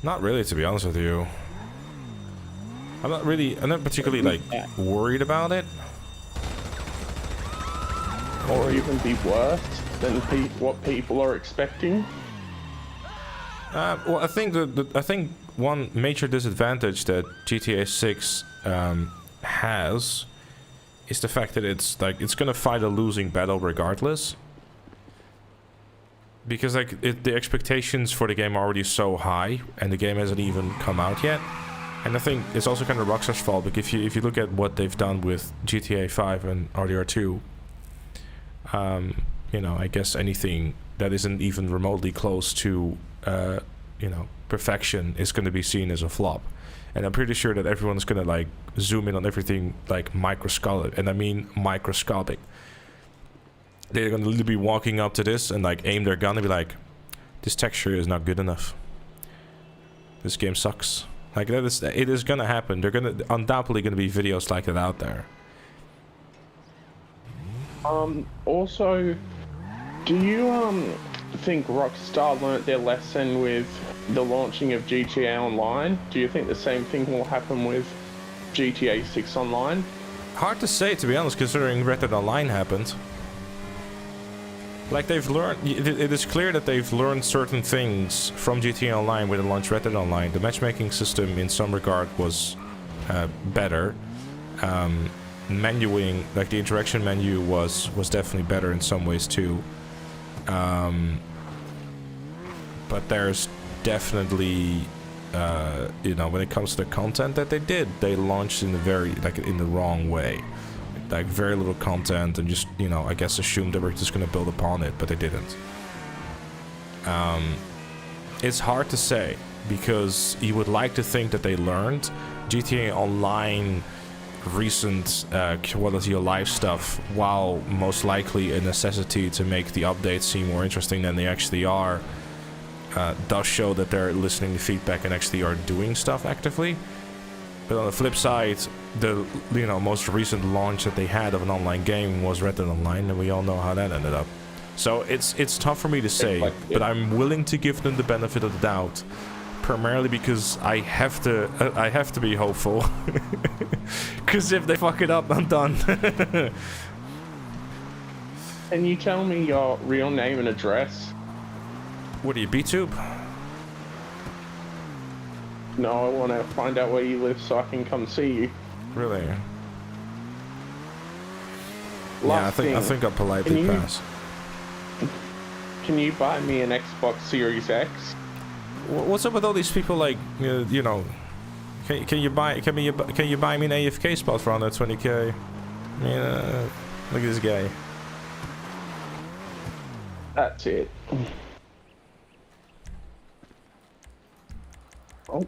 Not really, to be honest with you. I'm not particularly like worried about it. Or even be worse than what people are expecting? Well, I think I think one major disadvantage that GTA 6 has is the fact that it's gonna fight a losing battle regardless. Because like the expectations for the game are already so high, and the game hasn't even come out yet. And I think it's also kind of Rockstar's fault, because if you look at what they've done with GTA 5 and RDR 2, you know, I guess anything that isn't even remotely close to you know, perfection is going to be seen as a flop. And I'm pretty sure that everyone's going to like zoom in on everything like microscopic, and I mean microscopic. They're going to literally be walking up to this and like aim their gun and be like, this texture is not good enough. This game sucks. Like it is going to happen. They're undoubtedly going to be videos like that out there. Also, do you think Rockstar learnt their lesson with the launching of GTA Online? Do you think the same thing will happen with GTA 6 Online? Hard to say, to be honest, considering Red Dead Online happened. Like they've learned, it is clear that they've learned certain things from GTA Online with the launch Red Dead Online. The matchmaking system in some regard was better. Menuing, like the interaction menu was definitely better in some ways too. But there's definitely, you know, when it comes to the content that they launched in the wrong way. Like very little content and just, you know, I guess assumed they were just gonna build upon it, but they didn't. It's hard to say because you would like to think that they learned. GTA Online recent quality of life stuff, while most likely a necessity to make the updates seem more interesting than they actually are, does show that they're listening to feedback and actually are doing stuff actively. But on the flip side, the most recent launch that they had of an online game was Red Dead Online, and we all know how that ended up. So it's tough for me to say, but I'm willing to give them the benefit of the doubt, primarily because I have to be hopeful. Because if they fuck it up, I'm done. Can you tell me your real name and address? What are you, BTube? No, I want to find out where you live so I can come see you. Really? Last I think I'll politely pass. Can you buy me an Xbox Series X? What's up with all these people? Like, you know, can you buy me an AFK spot for under 20k? I mean, look at this guy. That's it. Oh.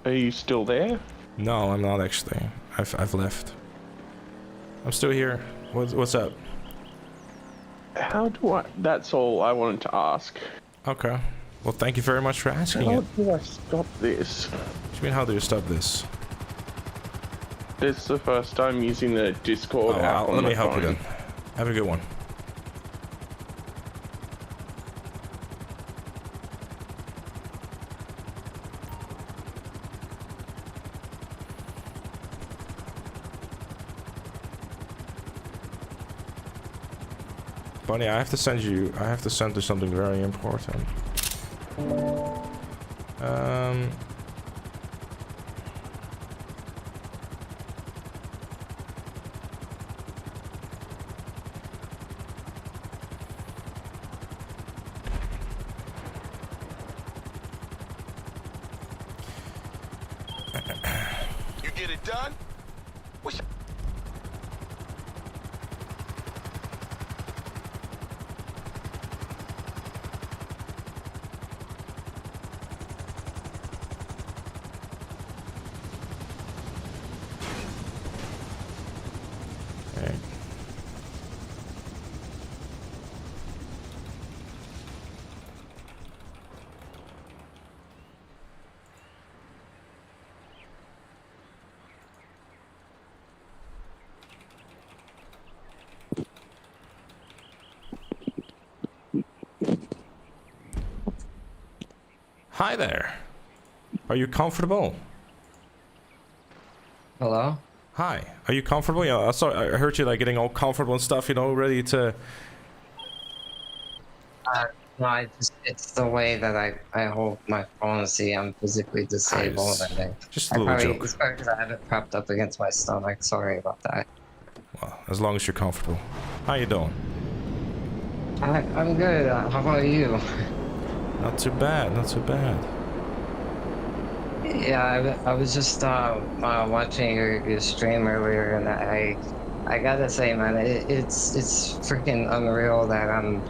Are you still there? No, I'm not actually. I've left. I'm still here. What's up? How do I... That's all I wanted to ask. Okay. Well, thank you very much for asking How it. do I stop this? What do you mean, how do you stop this? This is the first time using the Discord app on let my me help you phone. then. Have a good one. Bunny, I have to send you something very important. You get it done? Hi there. Are you comfortable? Hello? Hi. Are you comfortable? Yeah, I heard you like getting all comfortable and stuff, you know, ready to... No, it's the way that I hold my phone. See, I'm physically disabled. Just a little joke. It's probably because I have it propped up against my stomach. Sorry about that. Well, as long as you're comfortable. How you doing? I'm good. How about you? Not too bad, not too bad. Yeah, I was just watching your stream earlier, and I gotta say, man, it's freaking unreal that I'm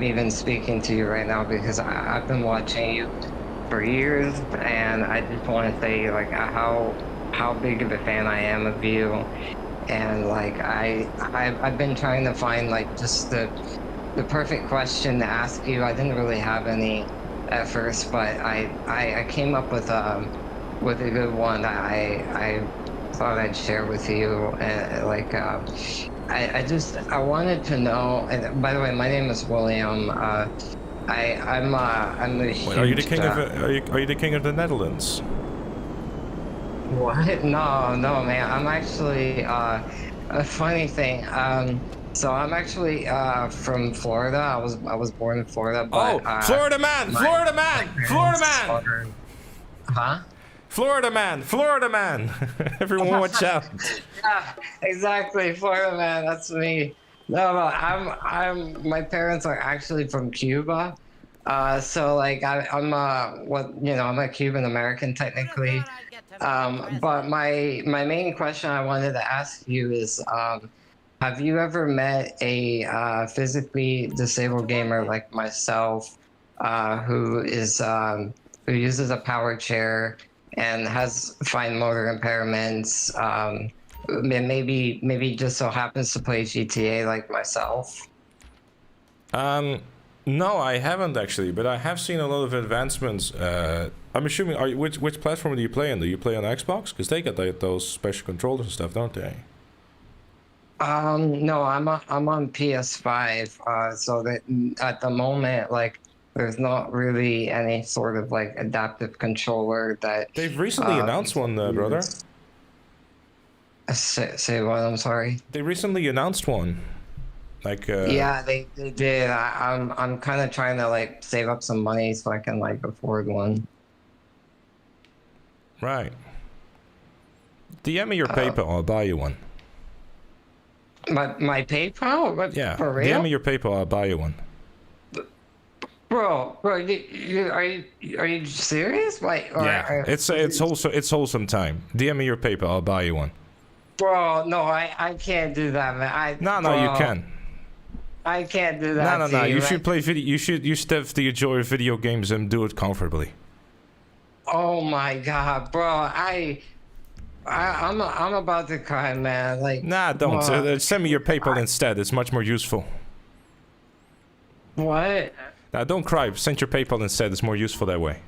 even speaking to you right now, because I've been watching you for years, and I just want to say like how big of a fan I am of you, and like I've been trying to find like just the perfect question to ask you. I didn't really have any at first, but I came up with a good one that I thought I'd share with you. Like I wanted to know. And by the way, my name is William. I'm the huge, are you the king of are you the king of the Netherlands? What? No, man. I'm actually a funny thing. So I'm actually from Florida. I was born in Florida, but Florida man, Florida man, Florida man. Huh? Florida man, Florida man. Everyone watch out. Yeah, exactly, Florida man. That's me. No, my parents are actually from Cuba. So like I'm I'm a Cuban American technically. But my main question I wanted to ask you is, have you ever met a physically disabled gamer like myself, who uses a power chair and has fine motor impairments? Maybe just so happens to play GTA like myself. No, I haven't actually, but I have seen a lot of advancements. I'm assuming, which platform do you play on? Do you play on Xbox? Because they got those special controllers and stuff, don't they? No, I'm on PS5. So that at the moment, like, there's not really any sort of like adaptive controller that they've recently announced one, brother. Say what? I'm sorry. They recently announced one. Like yeah, they did. I'm kind of trying to like save up some money so I can like afford one. Right. DM me your PayPal. I'll buy you one. My PayPal? What, yeah. For real? DM me your PayPal. I'll buy you one. Bro, are you serious? Like, yeah. It's wholesome time. DM me your PayPal. I'll buy you one. Bro, no, I can't do that, man. No, you can. I can't do that. No. You should play video. You should have the joy of video games and do it comfortably. Oh my god, bro! I'm about to cry, man. Like, nah, don't. Send me your PayPal instead. It's much more useful. What? Nah, don't cry. Send your PayPal instead. It's more useful that way.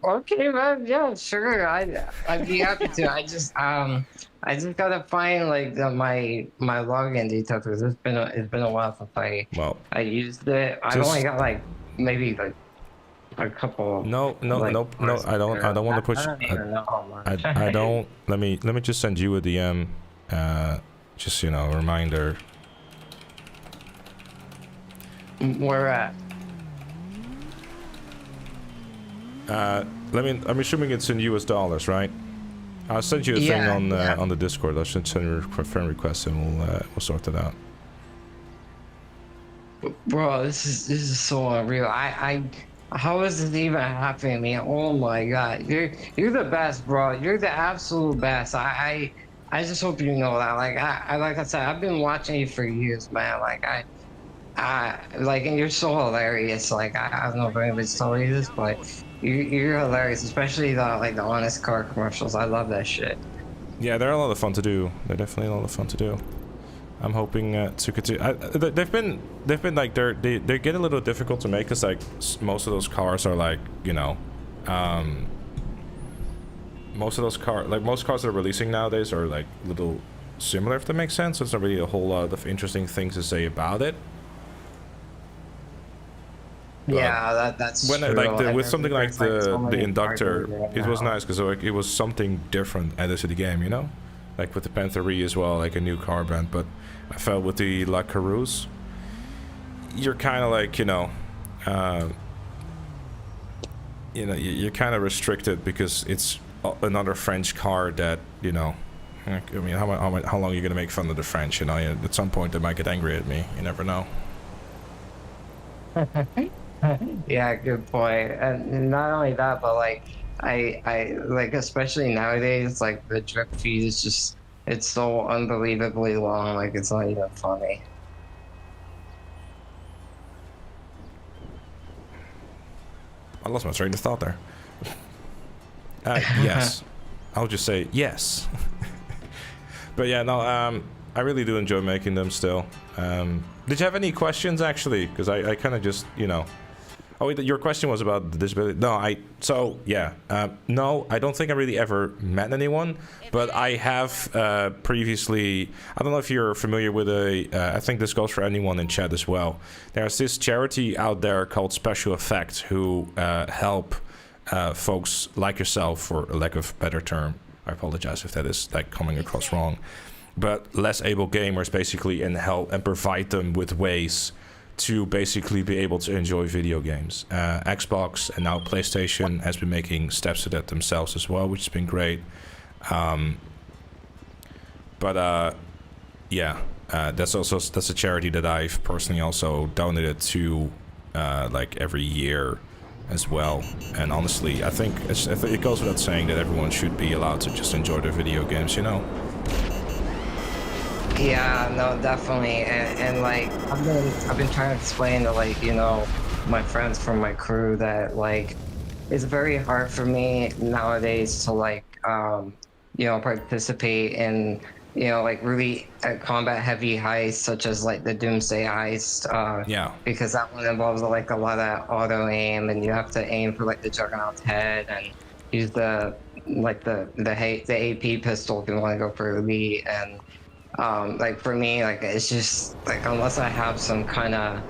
Okay, man. Yeah, sure. I'd be happy to. I just gotta find like my login details because it's been a while since I used it. I only got like maybe like a couple. No. I don't want to push. I don't. Let me just send you a DM. Just a reminder. Where at? I'm assuming it's in US dollars, right? I'll send you a thing on the Discord. I'll send you a friend request and we'll sort it out. Bro, this is so unreal. How is this even happening to me? Oh my god, you're the best, bro. You're the absolute best. I just hope you know that. Like I said, I've been watching you for years, man. Like and you're so hilarious. Like I don't know if anybody's told you this, but you're hilarious, especially the honest car commercials. I love that shit. Yeah, they're a lot of fun to do. They're definitely a lot of fun to do. I'm hoping to continue. They've been like they get a little difficult to make because like most of those cars are like most cars that are releasing nowadays are like little similar, if that makes sense. So it's not really a whole lot of interesting things to say about it. Yeah, that's when true. With something like the inductor, it was nice because like it was something different added to the game, like with the Panther E as well, like a new car brand. But I felt with the La Carouse, you're kind of like you're kind of restricted because it's another French car that I mean, how long are you gonna make fun of the French? At some point they might get angry at me. You never know. Yeah, good point. And not only that, but like I like, especially nowadays, like the drip feed is just, it's so unbelievably long, like it's not even funny. I lost my train of thought there. Yes. I'll just say yes. But yeah, no, I really do enjoy making them still. Did you have any questions actually? Because I kind of just, Oh, wait, your question was about the disability. No, no, I don't think I really ever met anyone, but I have previously. I don't know if you're familiar with I think this goes for anyone in chat as well. There's this charity out there called Special Effect who help folks like yourself, for lack of a better term, I apologize if that is like coming across wrong. But less able gamers basically and help and provide them with ways to basically be able to enjoy video games. Xbox and now PlayStation has been making steps to that themselves as well, which has been great. That's a charity that I've personally also donated to, like every year as well. And honestly, I think it goes without saying that everyone should be allowed to just enjoy their video games, you know? Yeah, no, definitely, and like I've been trying to explain to like my friends from my crew that like it's very hard for me nowadays to like participate in like really combat heavy heists such as like the Doomsday heist. Because that one involves like a lot of auto aim, and you have to aim for like the Juggernaut's head and use the AP pistol if you want to go for elite. And like for me, like it's just like unless I have some kind of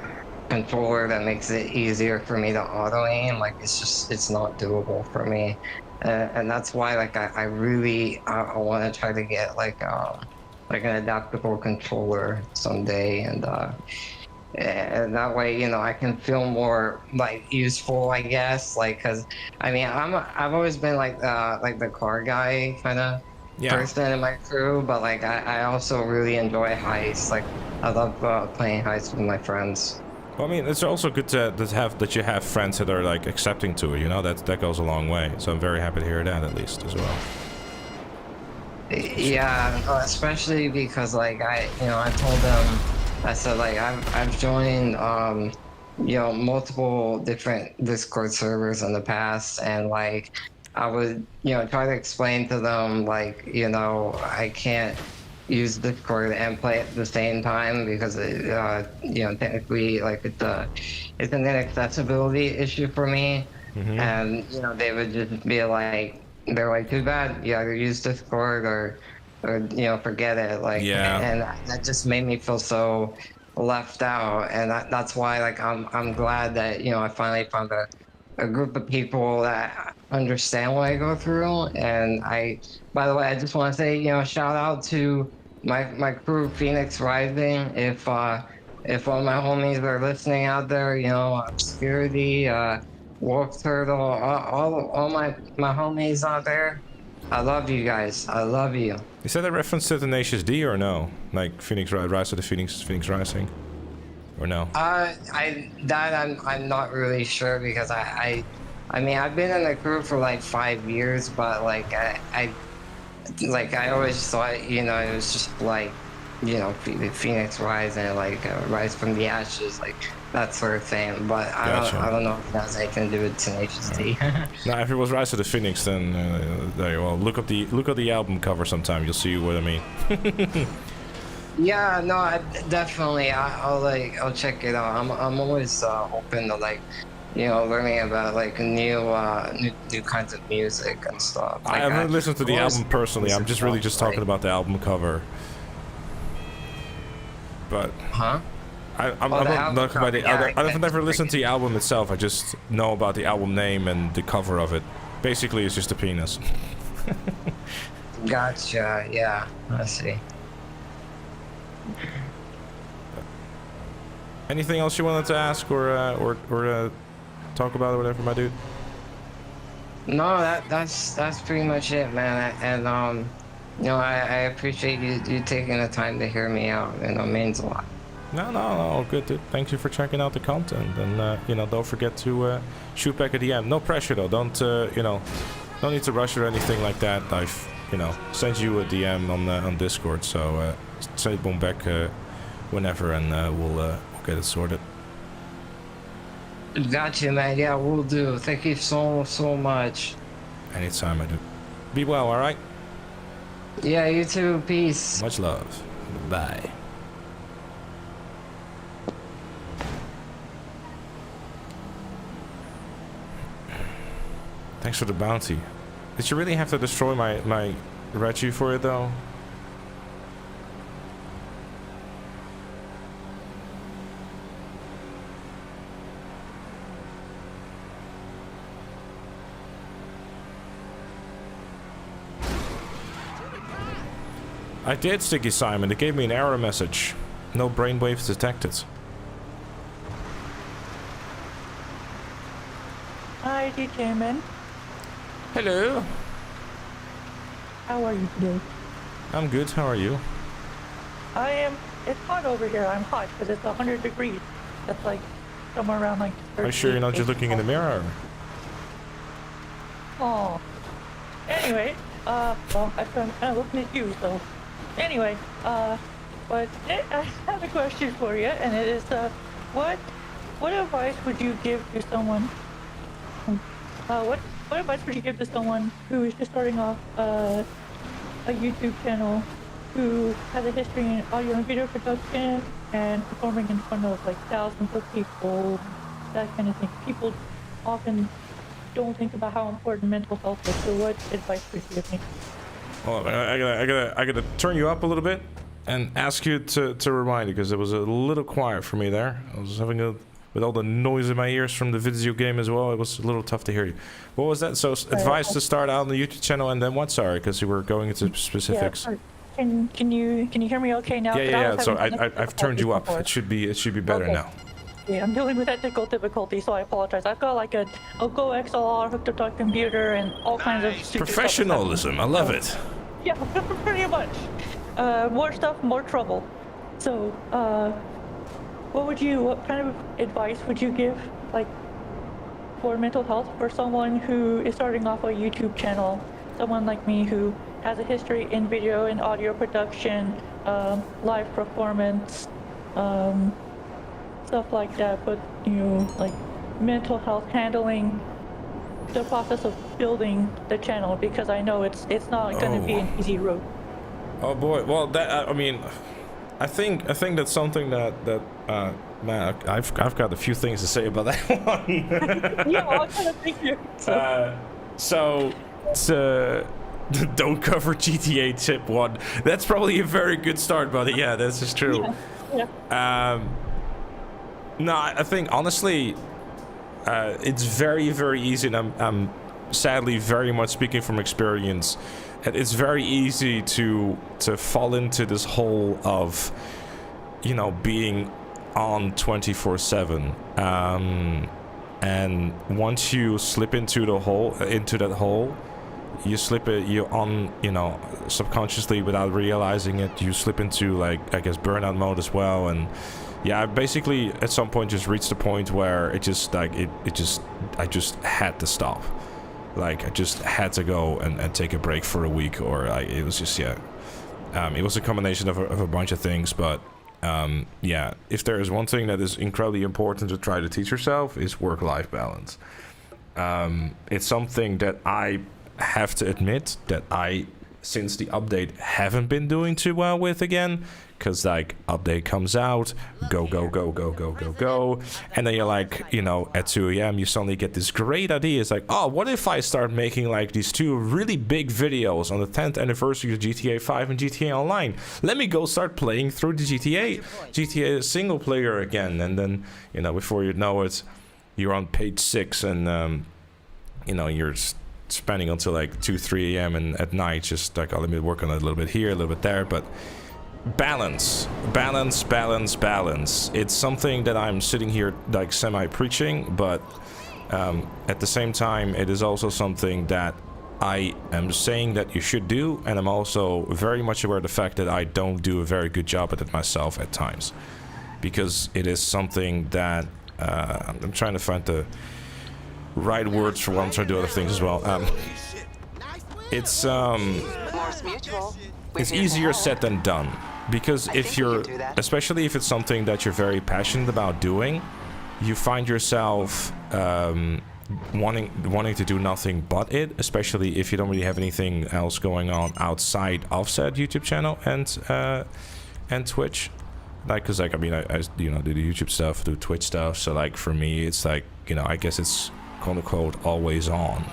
controller that makes it easier for me to auto aim, like it's not doable for me. And that's why like I really want to try to get like an adaptable controller someday, and that way I can feel more like useful, I guess, like because I mean I've always been like the car guy kind of person in my crew, but like I also really enjoy heists. Like I love playing heists with my friends. Well, I mean, it's also good to you have friends that are like accepting to it. That goes a long way. So I'm very happy to hear that, at least, as well. Yeah, especially because like I told them, I said like I've joined multiple different Discord servers in the past, and like I would try to explain to them like I can't use Discord and play at the same time because technically like it's an inaccessibility issue for me. And they would just be like, they're like, too bad, you either use Discord or forget it, like. And that just made me feel so left out, and that's why like I'm glad that I finally found a group of people that understand what I go through. And by the way, I just want to say, shout out to my crew, Phoenix Rising. If all my homies are listening out there, Obscurity, Wolf Turtle, all my homies out there, I love you guys. I love you. Is that a reference to Tenacious D or no? Like Phoenix Rise of the Phoenix Rising? Or no? I'm not really sure, because I mean I've been in the crew for like 5 years, but like I always thought it was just like Phoenix Rise and like Rise from the Ashes, like that sort of thing. But I don't know if that has anything to do with Tenacious D. Now, if it was Rise of the Phoenix, then there you go. Look up the album cover sometime. You'll see what I mean. Yeah, no, definitely. I'll check it out. I'm always open to like learning about like new kinds of music and stuff. Like, I haven't listened to the album personally. I'm just really just talking about the album cover. But I've never listened to the album itself. I just know about the album name and the cover of it. Basically, it's just a penis. Gotcha. Yeah, I see. Anything else you wanted to ask or talk about or whatever, my dude? No, that's pretty much it, man. And I appreciate you taking the time to hear me out. It means a lot. No, all good, dude. Thank you for checking out the content, and don't forget to shoot back a DM. No pressure though. Don't don't need to rush or anything like that. I've sent you a DM on Discord, so send one back whenever, and we'll get it sorted. Gotcha, man. Yeah, we'll do. Thank you so much. Anytime, I do. Be well, all right? Yeah, you too. Peace. Much love. Bye. Thanks for the bounty. Did you really have to destroy my Reggie for it, though? I did, Sticky Simon. It gave me an error message. No brainwaves detected. Hi, Gtamen. Hello. How are you today? I'm good. How are you? I am. It's hot over here. I'm hot because it's 100 degrees. That's like somewhere around like. Are you sure you're not just looking in the mirror? Oh. Anyway, well, I'm kind of looking at you, so. Anyway, but I have a question for you, and it is, what advice would you give to someone? What advice would you give to someone who is just starting off a YouTube channel, who has a history in audio and video production and performing in front of like thousands of people, that kind of thing? People often don't think about how important mental health is. So, what advice would you give me? Well, I gotta turn you up a little bit and ask you to remind you, because it was a little quiet for me there. I was having with all the noise in my ears from the video game as well, it was a little tough to hear you. What was that? So advice to start out on the YouTube channel, and then what? Sorry, because you were going into specifics. Yeah, can you hear me okay now? Yeah. So I've turned you up. It should be better now. Yeah, I'm dealing with technical difficulty, so I apologize. I've got like a Go XLR hooked up to my computer and all kinds of stupid Professionalism, I love it. Yeah, pretty much. More stuff, more trouble. So, what kind of advice would you give, like, for mental health for someone who is starting off a YouTube channel? Someone like me who has a history in video and audio production, live performance, stuff like that, but, like, mental health, handling the process of building the channel, because I know it's not going to be an easy road. Oh boy, well that I mean, I think that's something that man, I've got a few things to say about that one. Yeah, I kind of figured. So don't cover GTA Tip 1. That's probably a very good start, buddy. Yeah, this is true. Yeah. No, I think honestly, it's very, very easy, and I'm sadly very much speaking from experience. It's very easy to fall into this hole of, being on 24/7. And once you slip into that hole, you slip it. You on, subconsciously without realizing it, you slip into like, I guess, burnout mode as well. And yeah, I basically at some point just reached the point where it just like I just had to stop. Like I just had to go and take a break for a week, or it was just it was a combination of a bunch of things. But yeah, if there is one thing that is incredibly important to try to teach yourself, is work-life balance. It's something that I have to admit that I, since the update, haven't been doing too well with again. Because like update comes out, go, and then you're like, at 2 a.m. you suddenly get this great idea. It's like, oh, what if I start making like these two really big videos on the 10th anniversary of GTA 5 and GTA Online? Let me go start playing through the GTA single player again, and then before you know it, you're on page 6, and you're spending until like 2-3 a.m. and at night just like, oh, let me work on it a little bit here, a little bit there, but. Balance. It's something that I'm sitting here like semi-preaching, but at the same time, it is also something that I am saying that you should do, and I'm also very much aware of the fact that I don't do a very good job at it myself at times, because it is something that I'm trying to find the right words for once I do other things as well. It's easier said than done. Because if you're, especially if it's something that you're very passionate about doing, you find yourself wanting to do nothing but it, especially if you don't really have anything else going on outside of said YouTube channel and Twitch. Like, cause like, I mean, I do the YouTube stuff, do Twitch stuff, so like for me it's like, I guess it's quote unquote always on.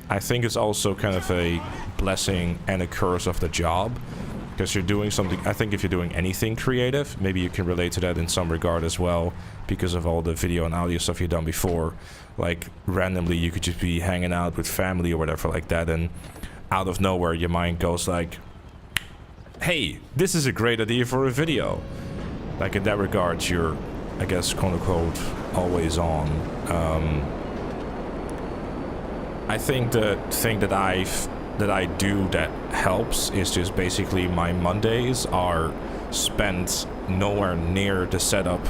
I think it's also kind of a blessing and a curse of the job, because you're doing something. I think if you're doing anything creative, maybe you can relate to that in some regard as well, because of all the video and audio stuff you've done before. Like randomly you could just be hanging out with family or whatever like that, and out of nowhere your mind goes like, hey, this is a great idea for a video. Like in that regard, you're, I guess, quote unquote, always on. I think the thing that I do that helps is just basically my Mondays are spent nowhere near the setup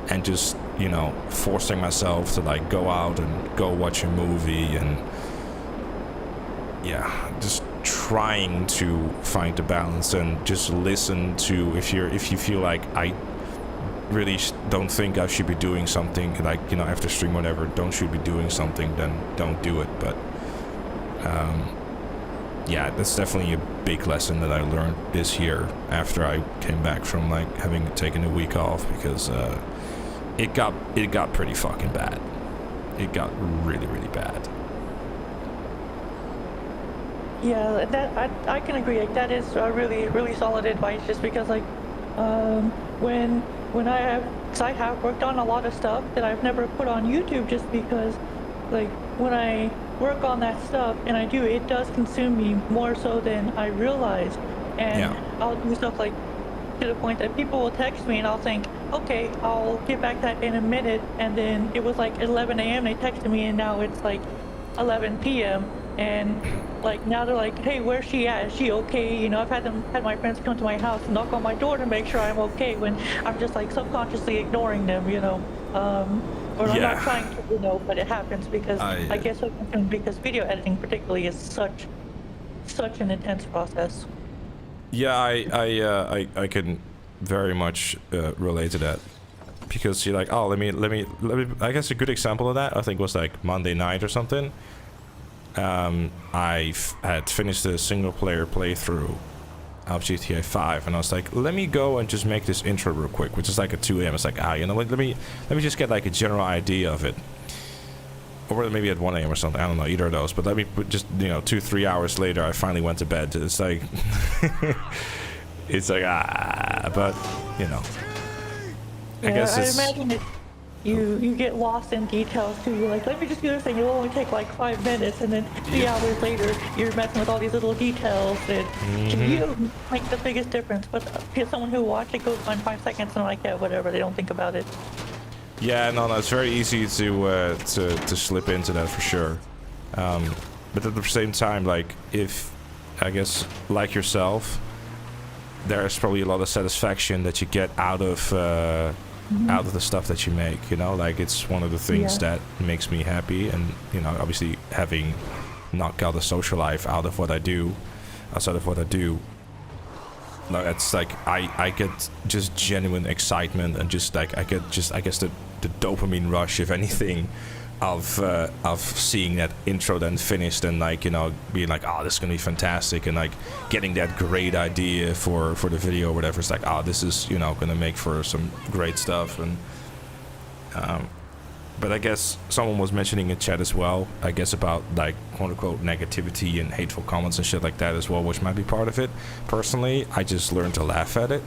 and just, you know, forcing myself to like go out and go watch a movie and yeah, just trying to find the balance and just listen to if you feel like I really don't think I should be doing something, like, you know, after stream or whatever, should be doing something, then don't do it. But yeah, that's definitely a big lesson that I learned this year after I came back from like having taken a week off, because it got pretty fucking bad. It got really, really bad. Yeah, that I can agree. Like, that is really, really solid advice. Just because, like, when I have worked on a lot of stuff that I've never put on YouTube, just because, like, when I work on that stuff and it does consume me more so than I realized. And yeah. I'll do stuff like to the point that people will text me and I'll think, okay, I'll get back to that in a minute, and then it was like 11 a.m. they texted me, and now it's like 11 p.m. and like now they're like, hey, where's she at? Is she okay? You know, I've had my friends come to my house and knock on my door to make sure I'm okay, when I'm just like subconsciously ignoring them, you know. Or I'm not trying to, you know, but it happens because I guess because video editing particularly is such an intense process. Yeah, I can very much relate to that, because you're like, oh, let me. I guess a good example of that, I think, was like Monday night or something. I had finished a single player playthrough of GTA 5, and I was like, let me go and just make this intro real quick, which is like at 2 a.m. It's like, you know, let me just get like a general idea of it, or maybe at 1 a.m. or something. I don't know, either of those. But let me just, you know, 2-3 hours later, I finally went to bed. It's like, it's like, but you know, I guess it's. I imagine you get lost in details too. You're like, let me just do this thing. It'll only take like 5 minutes, and then 3 hours later, you're messing with all these little details that to you make the biggest difference. But someone who watched it goes on 5 seconds and like, yeah, whatever. They don't think about it. Yeah, no, it's very easy to slip into that for sure. But at the same time, like, if I guess like yourself, there's probably a lot of satisfaction that you get out of the stuff that you make, you know, like it's one of the things that makes me happy. And, you know, obviously having not got a social life outside of what I do, like, it's like I get just genuine excitement, and just like I get just, I guess, the dopamine rush, if anything, of seeing that intro then finished, and like, you know, being like, oh, this is gonna be fantastic, and like getting that great idea for the video or whatever. It's like, oh, this is, you know, gonna make for some great stuff. And but I guess someone was mentioning in chat as well, I guess, about like quote unquote negativity and hateful comments and shit like that as well, which might be part of it. Personally, I just learned to laugh at it,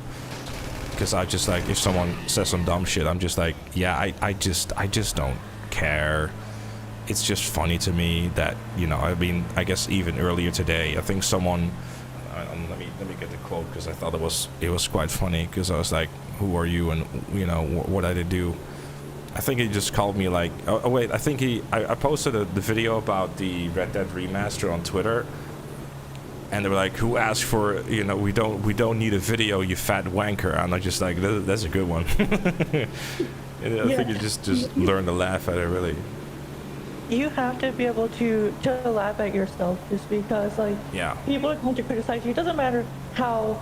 because I just, like, if someone says some dumb shit, I'm just like, yeah, I just don't care. It's just funny to me that, you know, I mean, I guess even earlier today, I think someone, let me get the quote, because I thought it was quite funny, because I was like, who are you, and, you know, what did I do? I think he just called me like, oh wait, I think I posted the video about the Red Dead remaster on Twitter, and they were like, who asked for, you know, we don't need a video, you fat wanker. And I'm just like, that's a good one. I think you just learn to laugh at it, really. You have to be able to laugh at yourself, just because, like, people are going to criticize you. It doesn't matter how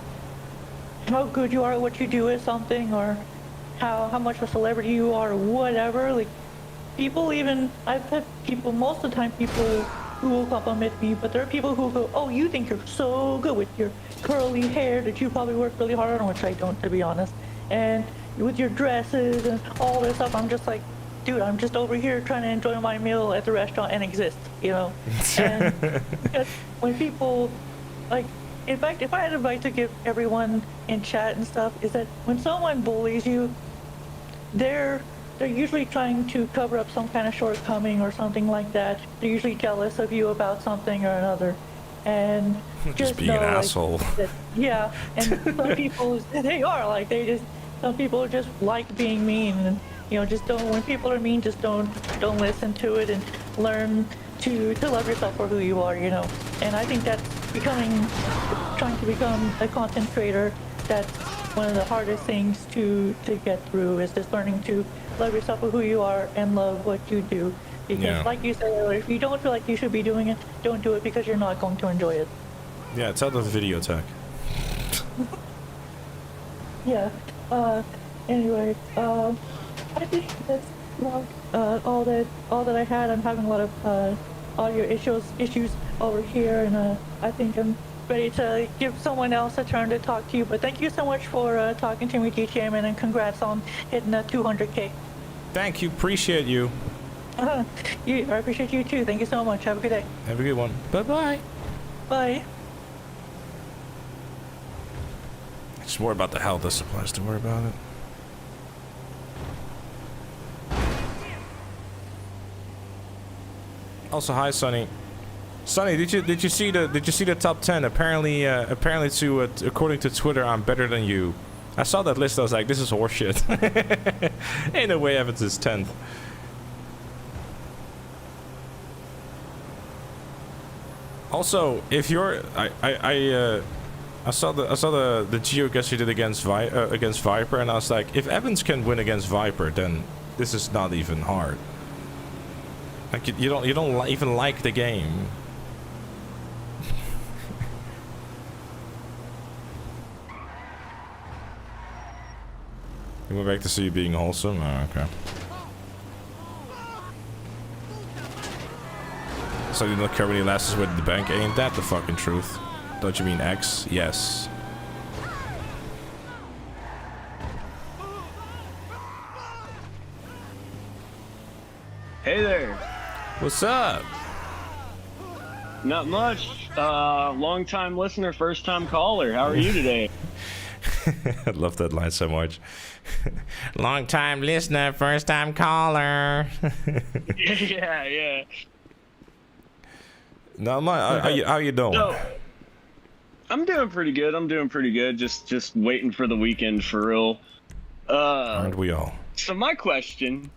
good you are at what you do at something, or how much of a celebrity you are, or whatever. Like, people, even I've had people, most of the time, people who will compliment me, but there are people who go, oh, you think you're so good with your curly hair that you probably work really hard on, which I don't, to be honest, and with your dresses and all this stuff. I'm just like, dude, I'm just over here trying to enjoy my meal at the restaurant and exist, you know. And because when people, like, in fact, if I had advice to give everyone in chat and stuff, is that when someone bullies you, they're usually trying to cover up some kind of shortcoming or something like that. They're usually jealous of you about something or another. and Just being know, an like, asshole. that- yeah, and some people they are like some people just like being mean, and just don't. When people are mean, just don't listen to it and learn to love yourself for who you are. And I think that's trying to become a content creator. That's one of the hardest things to get through, is just learning to love yourself for who you are and love what you do. Because like you said earlier, if you don't feel like you should be doing it, don't do it, because you're not going to enjoy it. Yeah, it's out of the video tech. Yeah. Anyway, I think that's all that I had. I'm having a lot of audio issues over here, and I think I'm ready to give someone else a turn to talk to you. But thank you so much for talking to me, Gtamen, and congrats on hitting 200K. Thank you. Appreciate you. I appreciate you too. Thank you so much. Have a good day. Have a good one. Bye-bye. Bye. It's more about the health as supplies to worry about it. Also, hi, Sonny. Sonny, did you see the top 10? Apparently, according to Twitter, I'm better than you. I saw that list. I was like, this is horseshit. Ain't no way Evans is 10th. Also, if you're, I saw the geo guess you did against Viper, and I was like, if Evans can win against Viper, then this is not even hard. Like you don't even like the game. You went back to see you being wholesome? Oh, okay. So you don't care when he lasts with the bank? Ain't that the fucking truth? Don't you mean X? Yes. Hey there. What's up? Not much. Long time listener, first time caller. How are you today? I love that line so much. Long time listener, first time caller. yeah. No, how you doing? So, I'm doing pretty good. Just waiting for the weekend for real. Aren't we all? So my question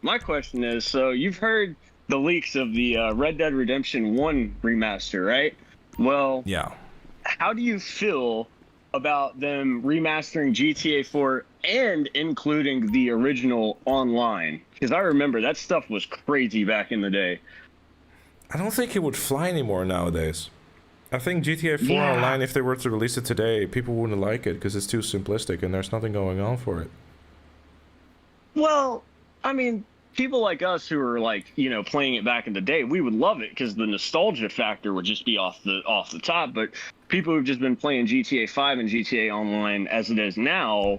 is, so you've heard the leaks of the Red Dead Redemption 1 remaster, right? Well, yeah. How do you feel about them remastering GTA 4 and including the original online? Because I remember that stuff was crazy back in the day. I don't think it would fly anymore nowadays. I think GTA 4 online, if they were to release it today, people wouldn't like it because it's too simplistic and there's nothing going on for it. Well, I mean, people like us who are like, playing it back in the day, we would love it because the nostalgia factor would just be off the top. But people who've just been playing GTA 5 and GTA Online as it is now,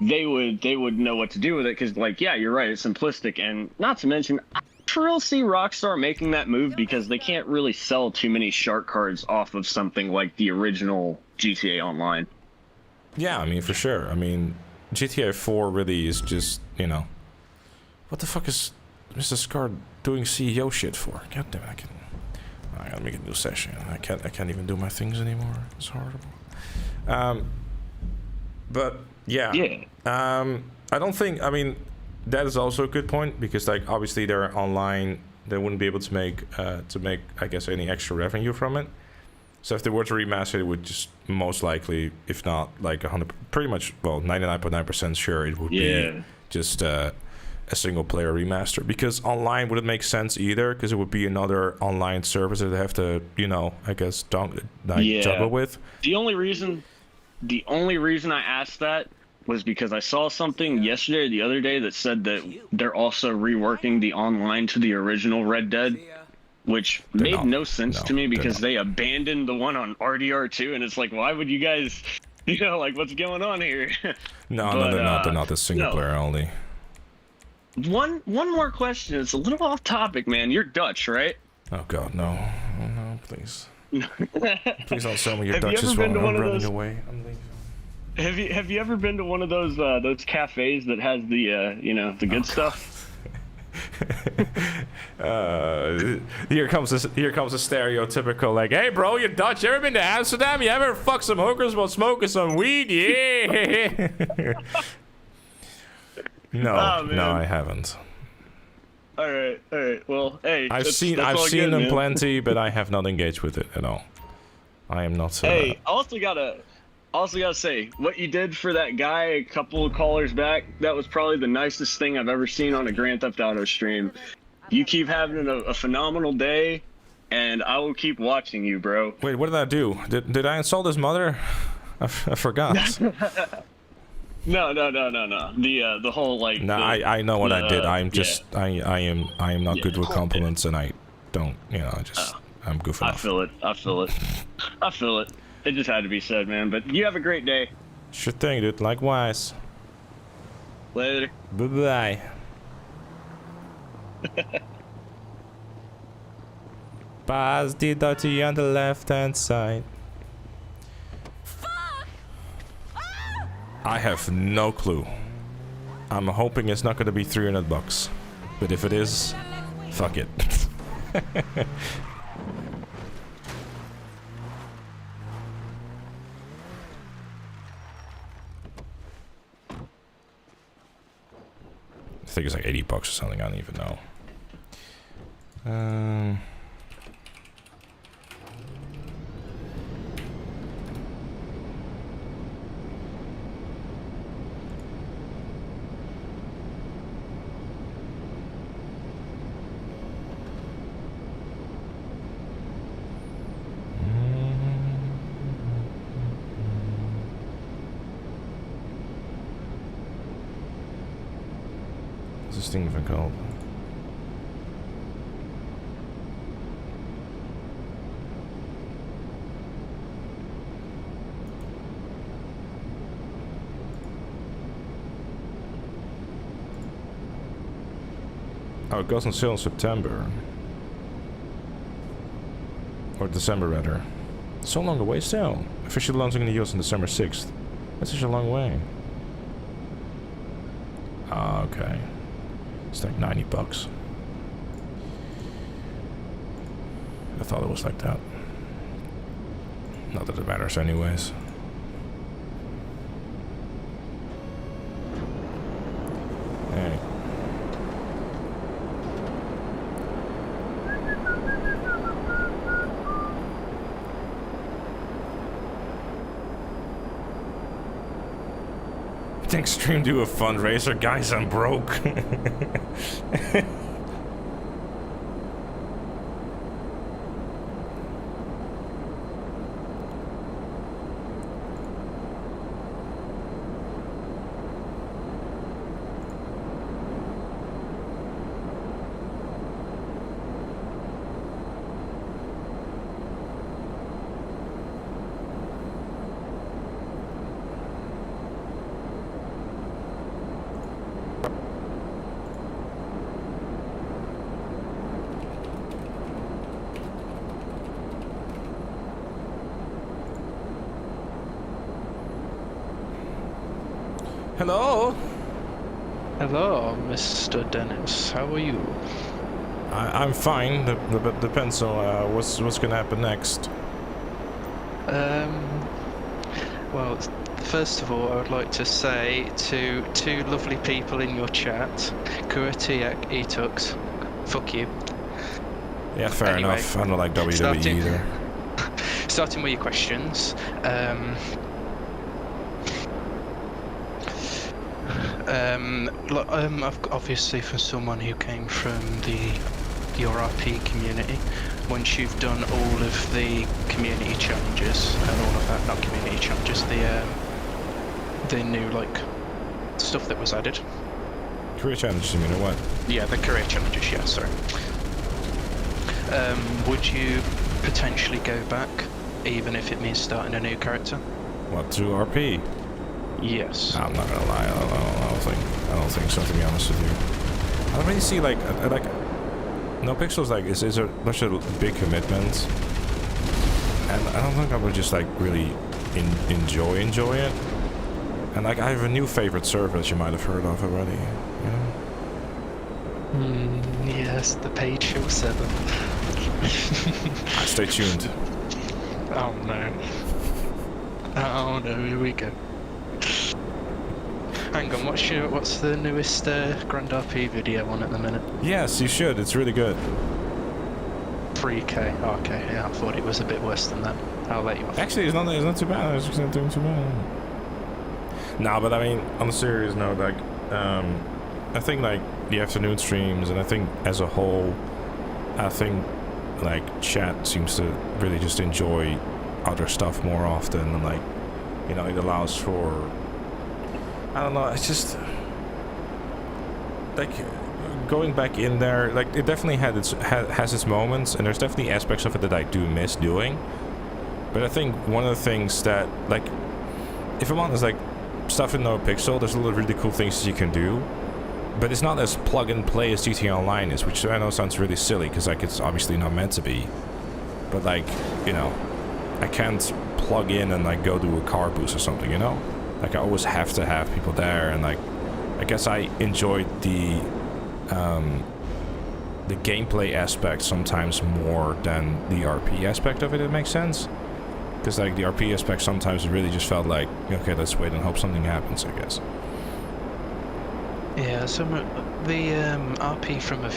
they would know what to do with it because, like, yeah, you're right, it's simplistic. And not to mention, I real see Rockstar making that move because they can't really sell too many shark cards off of something like the original GTA Online. Yeah, I mean, for sure. I mean, GTA 4 really is just, what the fuck is Mr. Scar doing CEO shit for? God damn it, I gotta make a new session. I can't even do my things anymore. It's horrible. But yeah. I don't think, I mean, that is also a good point because, like, obviously they're online, they wouldn't be able to make I guess any extra revenue from it. So if they were to remaster it, would just most likely, if not like 100, pretty much, well, 99.9% sure it would be just a single player remaster. Because online wouldn't make sense either, because it would be another online service that they have to, I guess, juggle with. The only reason I asked that was because I saw something yesterday or the other day that said that they're also reworking the online to the original Red Dead, which made no sense to me because they abandoned the one on RDR2, and it's like, why would you guys, like, what's going on here? No, they're not. They're not the single player only. One more question. It's a little off topic, man. You're Dutch, right? Oh God, no, please. Please don't tell me you're Dutch as well. I'm running away. I'm leaving. Have you ever been to one of those cafes that has the the good stuff? Here comes a stereotypical like, hey bro, you Dutch? You ever been to Amsterdam? You ever fuck some hookers while smoking some weed? Yeah. No, I haven't. All right. Well, hey, I've seen good, them man. plenty, but I have not engaged with it at all. I am not. Hey, I also gotta say, what you did for that guy a couple of callers back, that was probably the nicest thing I've ever seen on a Grand Theft Auto stream. You keep having a phenomenal day, and I will keep watching you, bro. Wait, what did I do? Did I insult his mother? I forgot. No. The whole like. No, I know what I did. I'm just I am not good with compliments, and I don't. I'm goofing off. I feel it. It just had to be said, man. But you have a great day. Sure thing, dude. Likewise. Later. Bye-bye. Pass the dirty on the left-hand side. I have no clue. I'm hoping it's not going to be $300, but if it is, fuck it. I think it's like $80 or something. I don't even know. What's this thing even called? Oh, it goes on sale in September. Or December, rather. So long away still. Officially launching in the US on December 6th. That's such a long way. Ah, okay. It's like $90. I thought it was like that. Not that it matters anyways. Hey. Think stream do a fundraiser, guys, I'm broke. Hello. Hello, Mr. Dennis. How are you? I'm fine. Depends on what's gonna happen next. Well, first of all, I would like to say to two lovely people in your chat, Kuratiak Etux, fuck you. Yeah, fair enough. I don't like WWE either. Starting with your questions. Obviously, for someone who came from the RP community, once you've done all of the community challenges and all of that, not community challenges, the new stuff that was added. Career challenges, you mean, or what? Yeah, the career challenges. Yeah, sorry. Would you potentially go back, even if it means starting a new character? What, to RP? Yes. I'm not gonna lie. I don't think so. To be honest with you, I don't really see like No Pixels is a such a big commitment, and I don't think I would just like really enjoy it. And like I have a new favorite server that you might have heard of already. You know. Yes, the page show 7. Stay tuned. Oh no. Oh no, here we go. Hang on, what's the newest Grand RP video on at the minute? Yes, you should. It's really good. 3K. Oh, okay, yeah, I thought it was a bit worse than that. I'll let you off. Actually, it's not too bad. It's just not doing too bad. Nah, but I mean, on a serious note, like, I think like the afternoon streams, and I think as a whole, I think like chat seems to really just enjoy other stuff more often, and like, you know, it allows for, I don't know, it's just like going back in there, like it definitely has its moments, and there's definitely aspects of it that I do miss doing. But I think one of the things that, like, if I'm honest, like stuff in NoPixel, there's a lot of really cool things that you can do, but it's not as plug and play as GTA Online is, which I know sounds really silly because like it's obviously not meant to be. But like, you know, I can't plug in and like go do a car boost or something, you know? Like I always have to have people there, and like I guess I enjoyed the gameplay aspect sometimes more than the RP aspect of it, if it makes sense. Because like the RP aspect sometimes really just felt like, okay, let's wait and hope something happens, I guess. Yeah, so the RP from a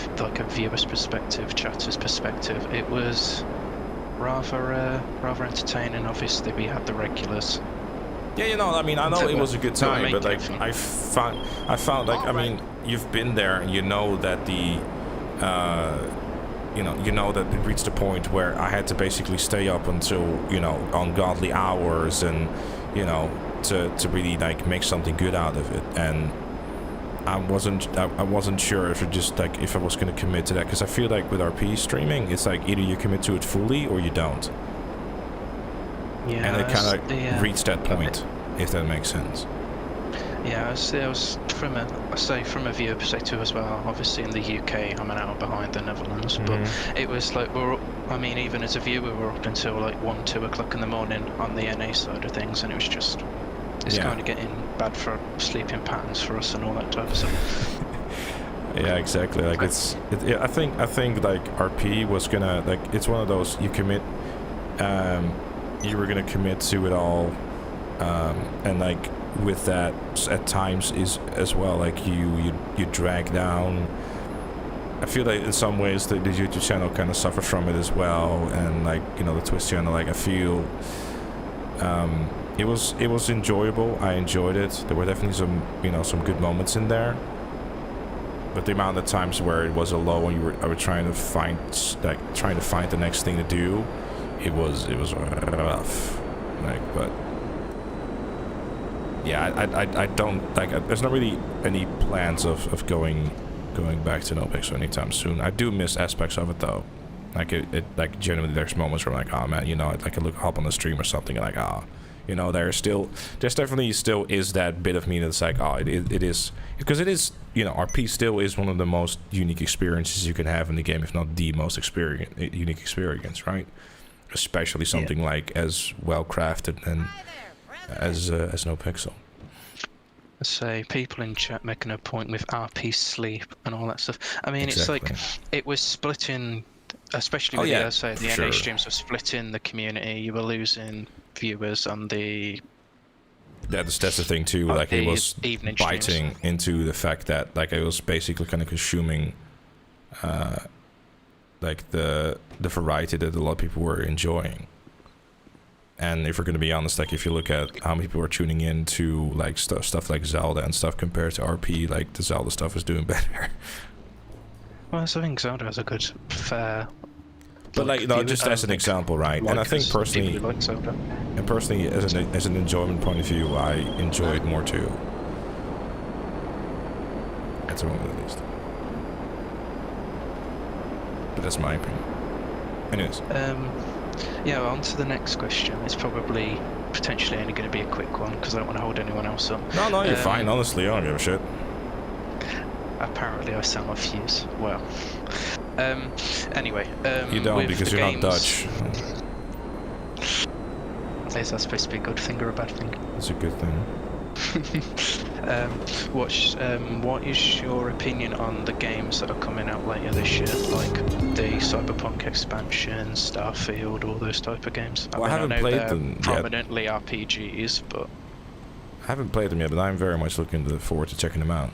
viewer's perspective, chatter's perspective, it was rather entertaining. Obviously, we had the regulars. Yeah, you know, I mean, I know it was a good time, but like I found like, I mean, you've been there and you know that the you know that it reached a point where I had to basically stay up until, you know, ungodly hours, and you know, to really like make something good out of it. And I wasn't sure if it just like if I was going to commit to that, because I feel like with RP streaming, it's like either you commit to it fully or you don't. Yeah, and it kind of reached that point, if that makes sense. Yeah, I was from a viewer perspective as well. Obviously, in the UK, I'm an hour behind the Netherlands, but it was like I mean, even as a viewer, we're up until like 1-2 o'clock in the morning on the NA side of things, and it was just it's kind of getting bad for sleeping patterns for us and all that type of stuff. Yeah, exactly. Like I think like RP was gonna, like, it's one of those you commit, you were gonna commit to it all, and like with that at times is as well like you drag down. I feel like in some ways the YouTube channel kind of suffers from it as well, and like, you know, the Twitch channel, like I feel it was enjoyable. I enjoyed it. There were definitely some, you know, some good moments in there. But the amount of times where it was a low and I was trying to find the next thing to do, it was rough. Like, but yeah, I don't like. There's not really any plans of going back to NoPixel anytime soon. I do miss aspects of it though. Like it like genuinely, there's moments where I'm like, oh man, you know, I'd like to hop on the stream or something, and like, oh, you know, there's definitely still is that bit of me that's like, oh, it is, because it is, you know, RP still is one of the most unique experiences you can have in the game, if not the most unique experience, right? Especially something like as well crafted and as NoPixel. Say people in chat making a point with RP sleep and all that stuff. I mean, It's like it was splitting, especially with the NA streams were splitting the community. You were losing viewers on the. That's the thing too. Like it was biting into the fact that like it was basically kind of consuming, like the variety that a lot of people were enjoying. And if we're going to be honest, like if you look at how many people are tuning in to like stuff like Zelda and stuff compared to RP, like the Zelda stuff is doing better. Well, I think Zelda has a good, fair. But like, no, just as an example, right? And I think personally, as an enjoyment point of view, I enjoy it more too. At the moment, at least. But that's my opinion. Anyways. Yeah, well, on to the next question. It's probably potentially only going to be a quick one because I don't want to hold anyone else up. No, you're fine. Honestly, I don't give a shit. Apparently, I sound off fuse. Well, anyway. You don't, because you're not Dutch. Is that supposed to be a good thing or a bad thing? It's a good thing. What is your opinion on the games that are coming out later this year, like the Cyberpunk expansion, Starfield, all those type of games? Well, I haven't played them yet. Prominently RPGs, but I haven't played them yet, but I'm very much looking forward to checking them out.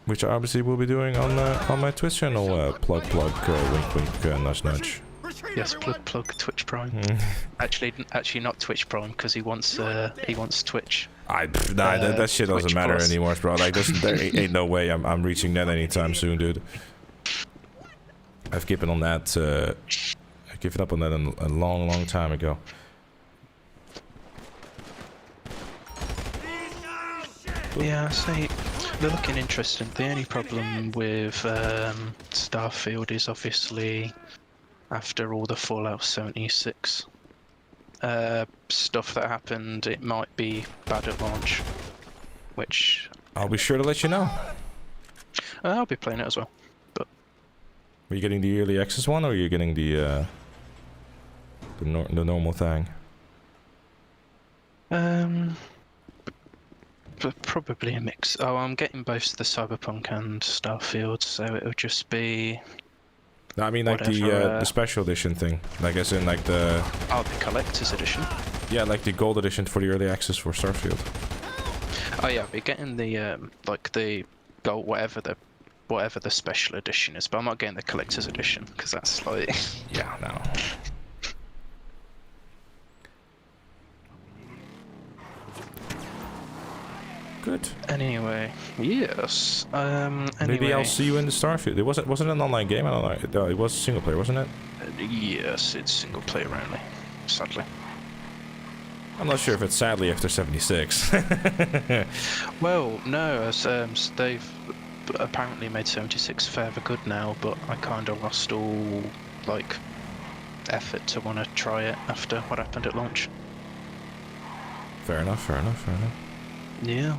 Which I obviously will be doing on my Twitch channel. Plug, wink, wink, nudge, nudge. yes, plug Twitch Prime. Actually, not Twitch Prime because he wants Twitch. That shit doesn't Twitch matter Plus. anymore, bro. Like, there ain't no way I'm reaching that anytime soon, dude. I've given on that. I've given up on that a long time ago. Yeah, see, they're looking interesting. The only problem with Starfield is obviously after all the Fallout 76 stuff that happened, it might be bad at launch. Which I'll be sure to let you know. I'll be playing it as well. But are you getting the early access one, or are you getting the normal thing? But probably a mix. Oh, I'm getting both the Cyberpunk and Starfield, so it'll just be. No, I mean like the special edition thing, like as in like the. Oh, the collector's edition. Yeah, like the gold edition for the early access for Starfield. Oh yeah, we're getting the like the gold, whatever the special edition is, but I'm not getting the collector's edition because that's like. Yeah, no. Good. Anyway, yes. Maybe I'll see you in the Starfield. It wasn't an online game. I don't know. It was single player, wasn't it? Yes, it's single player only. Sadly. I'm not sure if it's sadly after 76. Well, no, as they've apparently made 76 further good now, but I kind of lost all like effort to want to try it after what happened at launch. Fair enough. Yeah.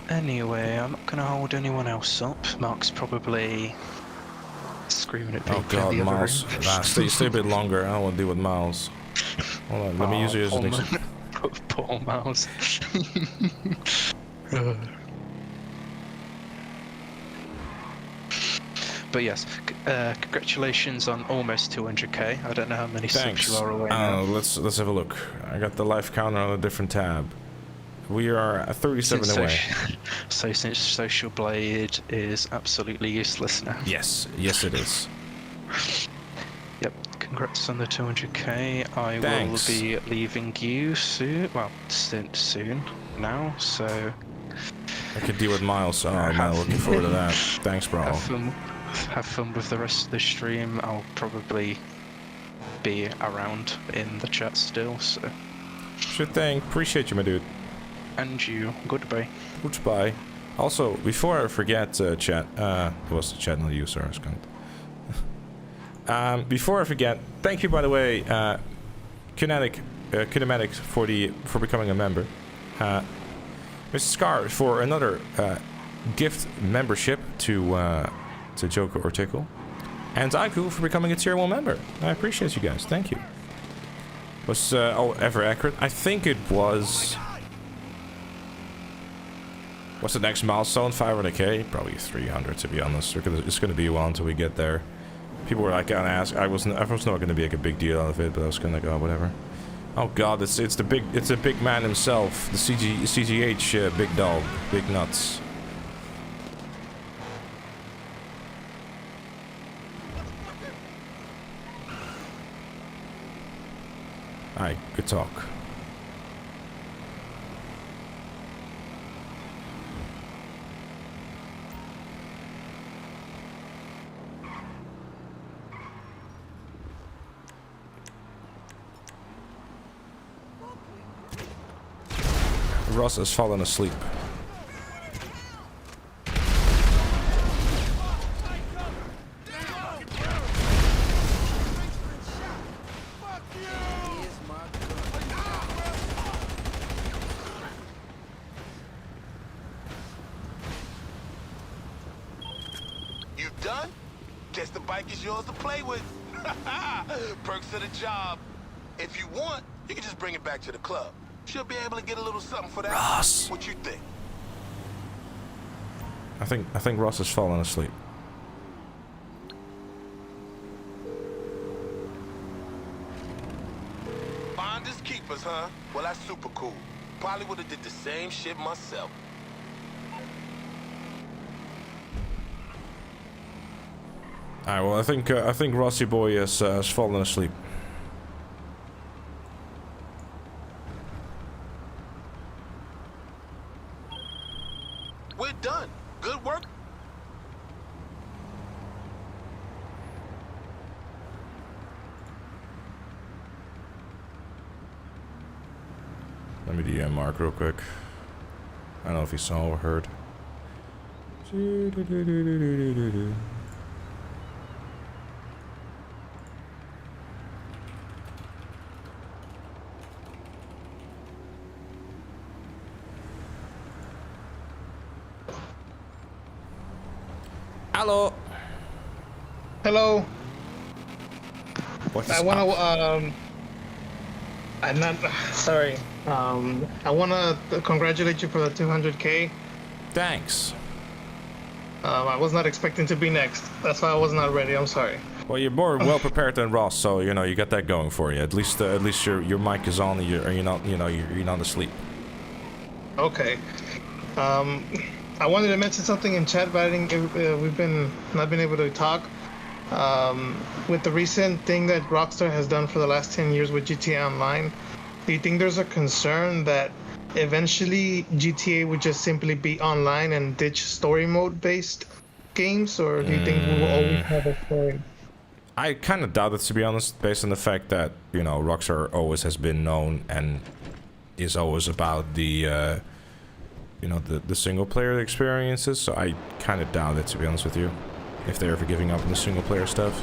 Anyway, I'm not gonna hold anyone else up. Mark's probably screaming at people. Oh god, in the other Miles. room. Nah, stay a bit longer. I don't want to deal with Miles. Hold on, let me use you as an example. Poor Miles. But yes, congratulations on almost 200k. I don't know how many subs you are away now. Let's have a look. I got the life counter on a different tab. We are at 37 away. So since Social Blade is absolutely useless now. Yes, it is. Yep, congrats on the 200k. I Thanks. will be leaving you soon. Well, soon now, so. I could deal with Miles. Oh man, looking forward to that. Thanks, bro. Have fun with the rest of the stream. I'll probably be around in the chat still, so. Sure thing. Appreciate you, my dude. And you. Goodbye. Goodbye. Also, before I forget, chat. It was the chat, not you, sir. Before I forget, thank you, by the way, Qnamatic for becoming a member. Mr. Scar for another gift membership to Joker or Tickle, and Aiku for becoming a tier 1 member. I appreciate you guys. Thank you. Was ever accurate? I think it was. What's the next milestone? 500k? Probably 300, to be honest. It's gonna be a while until we get there. People were like gonna ask. I was not gonna be like a big deal out of it, but I was gonna go whatever. Oh god, it's the big man himself, the CGH big dog, big nuts. Alright, good talk. Ross has fallen asleep. You done? Guess the bike is yours to play with. Perks of the job. If you want, you can just bring it back to the club. She'll be able to get a little something for that. Ross. What you think? I think Ross has fallen asleep. Finders keepers, huh? Well, that's super cool. Probably would have did the same shit myself. Alright, well, I think Rossi boy has fallen asleep. We're done. Good work. Let me DM Mark real quick. I don't know if he saw or heard. Hello. Hello. What's I want to I'm not sorry. I want to congratulate you for the 200K. Thanks. I was not expecting to be next. That's why I was not ready. I'm sorry. Well, you're more well prepared than Ross, so you know you got that going for you. At least your mic is on, and you're not asleep. Okay. I wanted to mention something in chat, but I didn't. We've not been able to talk. With the recent thing that Rockstar has done for the last 10 years with GTA Online, do you think there's a concern that eventually GTA would just simply be online and ditch story mode based games, or do you think we will always have a story? I kind of doubt it, to be honest, based on the fact that, you know, Rockstar always has been known and is always about the, you know, the single player experiences. So I kind of doubt it, to be honest with you, if they're ever giving up on the single player stuff.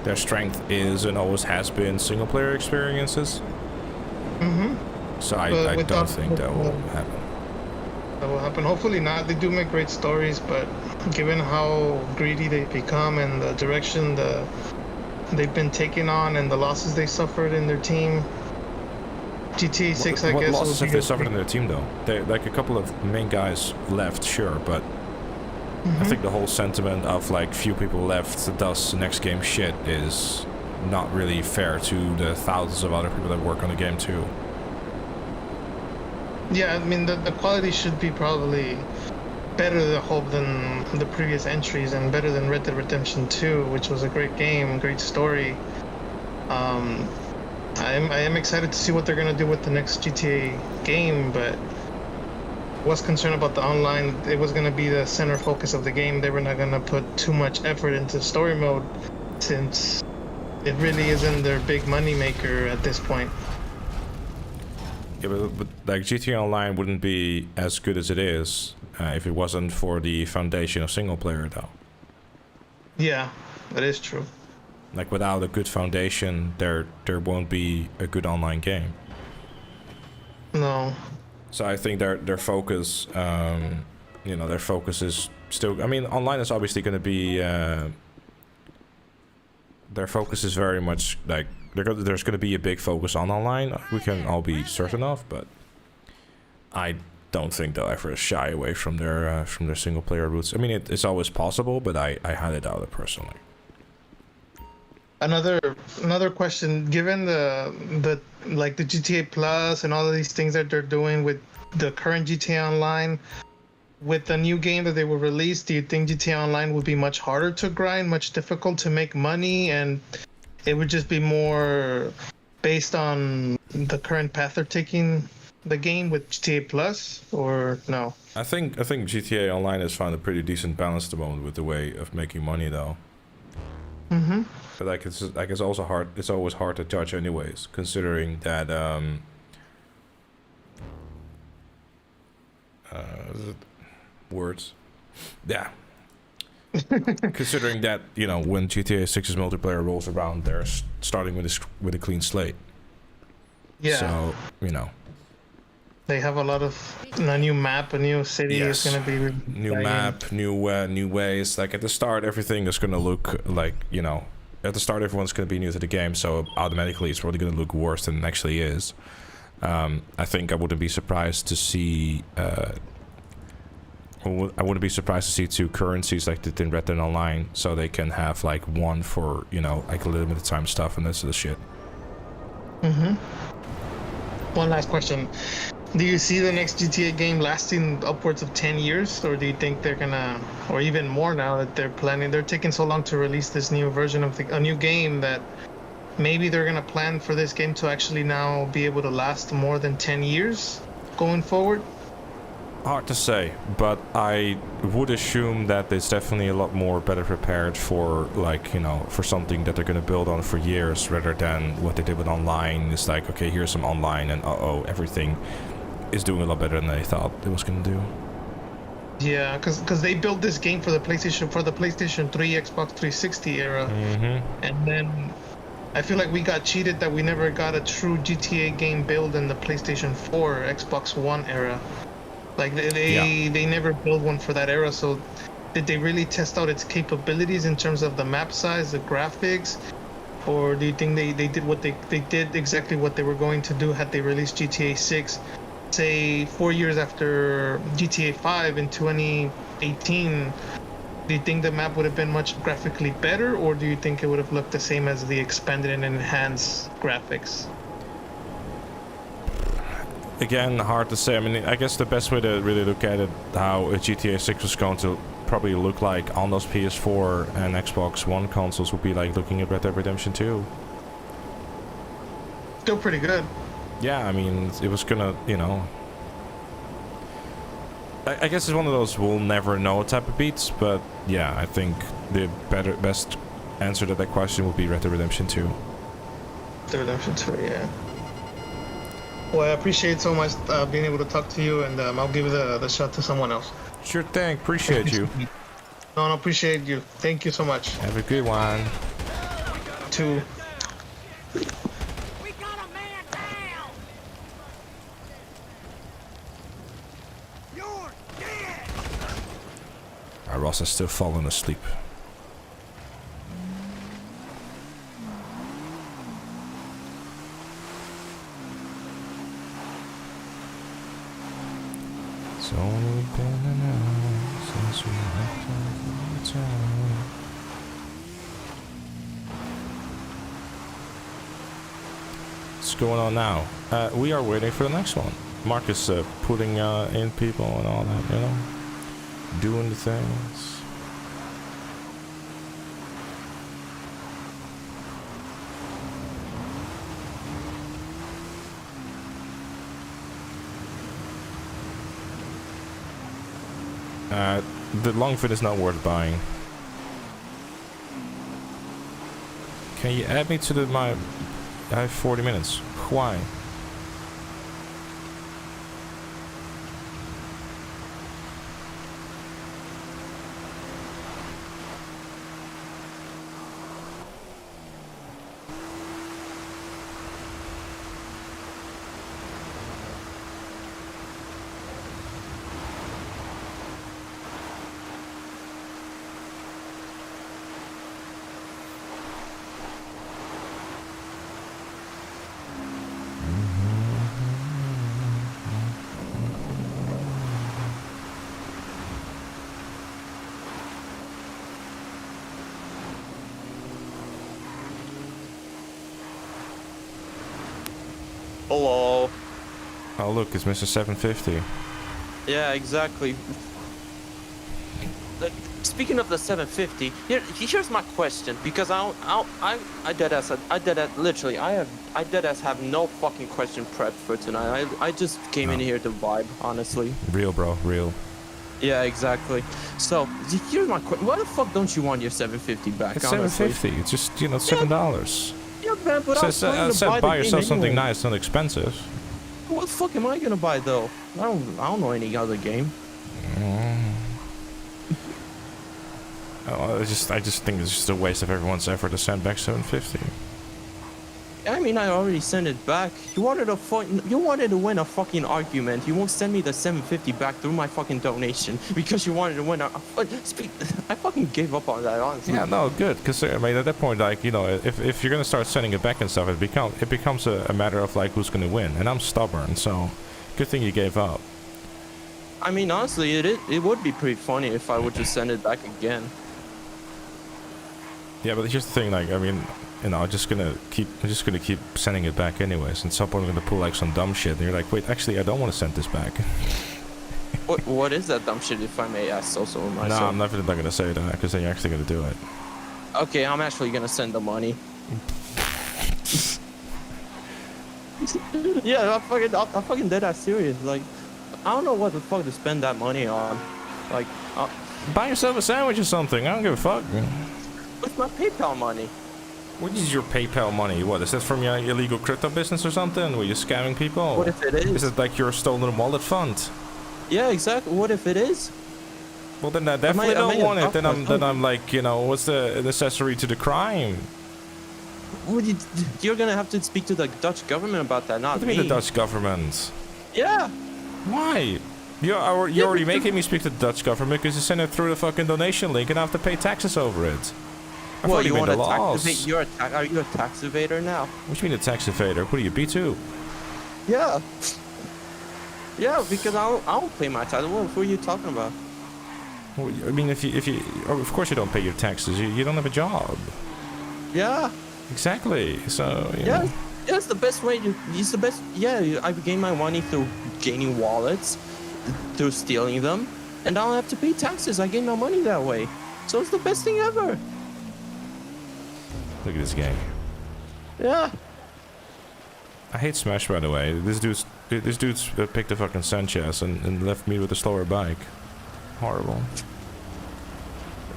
Their strength is and always has been single player experiences. So I don't think that will happen. That will happen. Hopefully not. They do make great stories, but given how greedy they've become and the direction they've been taking on and the losses they suffered in their team, GTA 6, I guess. What losses have they suffered in their team, though? They, like, a couple of main guys left, sure, but I think the whole sentiment of, like, few people left, thus next game shit, is not really fair to the thousands of other people that work on the game, too. Yeah, I mean, the quality should be probably better, I hope, than the previous entries and better than Red Dead Redemption 2, which was a great game, great story. I am excited to see what they're going to do with the next GTA game, but was concerned about the online. It was going to be the center focus of the game. They were not going to put too much effort into story mode, since it really isn't their big money maker at this point. Yeah, but like GTA Online wouldn't be as good as it is if it wasn't for the foundation of single player, though. Yeah, that is true. Like, without a good foundation, there won't be a good online game. No. So I think their focus, you know, their focus is still. I mean, online is obviously going to be. Their focus is very much like there's going to be a big focus on online. We can all be certain of, but I don't think they'll ever shy away from their single player roots. I mean, it's always possible, but I highly doubt it personally. Another question, given the like the GTA Plus and all of these things that they're doing with the current GTA Online, with the new game that they will release, do you think GTA Online would be much harder to grind, much difficult to make money, and it would just be more based on the current path they're taking the game with GTA Plus, or no? I think GTA Online has found a pretty decent balance at the moment with the way of making money, though. But like it's also hard. It's always hard to judge, anyways, considering that words, yeah. Considering that, you know, when GTA 6's multiplayer rolls around, they're starting with a clean slate. Yeah. So, you know, they have a lot of a new map, a new city. Yes. Is going to be new map, new ways. Like at the start, everything is going to look like, you know, at the start everyone's going to be new to the game, so automatically it's probably going to look worse than it actually is. I think I wouldn't be surprised to see I wouldn't be surprised to see 2 currencies like they did in Red Dead Online, so they can have like one for, you know, like limited time stuff and this sort of shit. One last question. Do you see the next GTA game lasting upwards of 10 years, or do you think they're gonna, or even more now that they're taking so long to release this new version of a new game, that maybe they're gonna plan for this game to actually now be able to last more than 10 years going forward? Hard to say, but I would assume that it's definitely a lot more better prepared for, like, you know, for something that they're going to build on for years, rather than what they did with online. It's like, okay, here's some online, and everything is doing a lot better than they thought it was going to do. Yeah, because they built this game for the PlayStation 3, Xbox 360 era, and then I feel like we got cheated that we never got a true GTA game build in the PlayStation 4, Xbox One era. Like they never built one for that era, so did they really test out its capabilities in terms of the map size, the graphics, or do you think they did what they did exactly what they were going to do had they released GTA 6, say 4 years after GTA 5 in 2018? Do you think the map would have been much graphically better, or do you think it would have looked the same as the expanded and enhanced graphics? Again, hard to say. I mean, I guess the best way to really look at it, how a GTA 6 was going to probably look like on those PS4 and Xbox One consoles, would be like looking at Red Dead Redemption 2. Still pretty good. Yeah, I mean, it was gonna, you know... I guess it's one of those we'll never know type of beats, but yeah, I think the best answer to that question would be Red Dead Redemption 2. Red Dead Redemption 2, yeah. Well, I appreciate so much being able to talk to you, and I'll give the shot to someone else. Sure thing. Appreciate you. No, I appreciate you. Thank you so much. Have a good one. Two. Ross is still falling asleep. It's only been an hour since we left the town. What's going on now? We are waiting for the next one. Mark is putting in people and all that, you know? Doing the things. The long fit is not worth buying. Can you add me to I have 40 minutes. Why? Hello. Oh look, it's Mr. 750. Yeah, exactly. Speaking of the 750, here's my question, because I deadass have no fucking question prepped for tonight. I just came in here to vibe, honestly. Real, bro, real. Yeah, exactly. So here's my question: why the fuck don't you want your 750 back? It's honestly? $750. It's just, you know, $7. Yeah, man, but I said buy yourself something nice, not expensive. What the fuck am I gonna buy though? I don't know any other game. Oh, I just think it's just a waste of everyone's effort to send back $750. I mean, I already sent it back. You wanted to win a fucking argument. You won't send me the 750 back through my fucking donation because you wanted to win. I fucking gave up on that, honestly. Yeah, no, good. Because I mean, at that point, like, you know, if you're gonna start sending it back and stuff, it becomes a matter of like who's gonna win. And I'm stubborn, so good thing you gave up. I mean, honestly, it would be pretty funny if I would just send it back again. Yeah, but here's the thing, like, I mean, you know, I'm just gonna keep sending it back anyways. And some point I'm gonna pull like some dumb shit, and you're like, wait, actually, I don't want to send this back. What is that dumb shit, if I may ask also myself? No, I'm not gonna say that, because then you're actually gonna do it. Okay, I'm actually gonna send the money. Yeah, I fucking dead ass serious. Like, I don't know what the fuck to spend that money on. Like, buy yourself a sandwich or something. I don't give a fuck. What's my PayPal money? What is your PayPal money? What, is that from your illegal crypto business or something? Were you scamming people? What if it is? Is it like your stolen wallet fund? Yeah, exactly. What if it is? Well, then I definitely don't want it. Then I'm like, you know, what's the accessory to the crime? Well, you're gonna have to speak to the Dutch government about that, not What do me. you mean the Dutch government? Yeah. Why? You're already making me speak to the Dutch government because you send it through the fucking donation link and I have to pay taxes over it. Well, you want to tax evade? Are you a tax evader now? What do you mean a tax evader? What are you, B2? Yeah. Yeah, because I don't pay my taxes. What are you talking about? Well, I mean, if you, of course you don't pay your taxes. You don't have a job. Yeah. Exactly. So. Yeah. Yeah, it's the best way to. It's the best. Yeah, I gain my money through gaining wallets, through stealing them, and I don't have to pay taxes. I gain my money that way. So it's the best thing ever. Look at this game. Yeah. I hate Smash, by the way. This dude's picked a fucking Sanchez and left me with a slower bike. Horrible.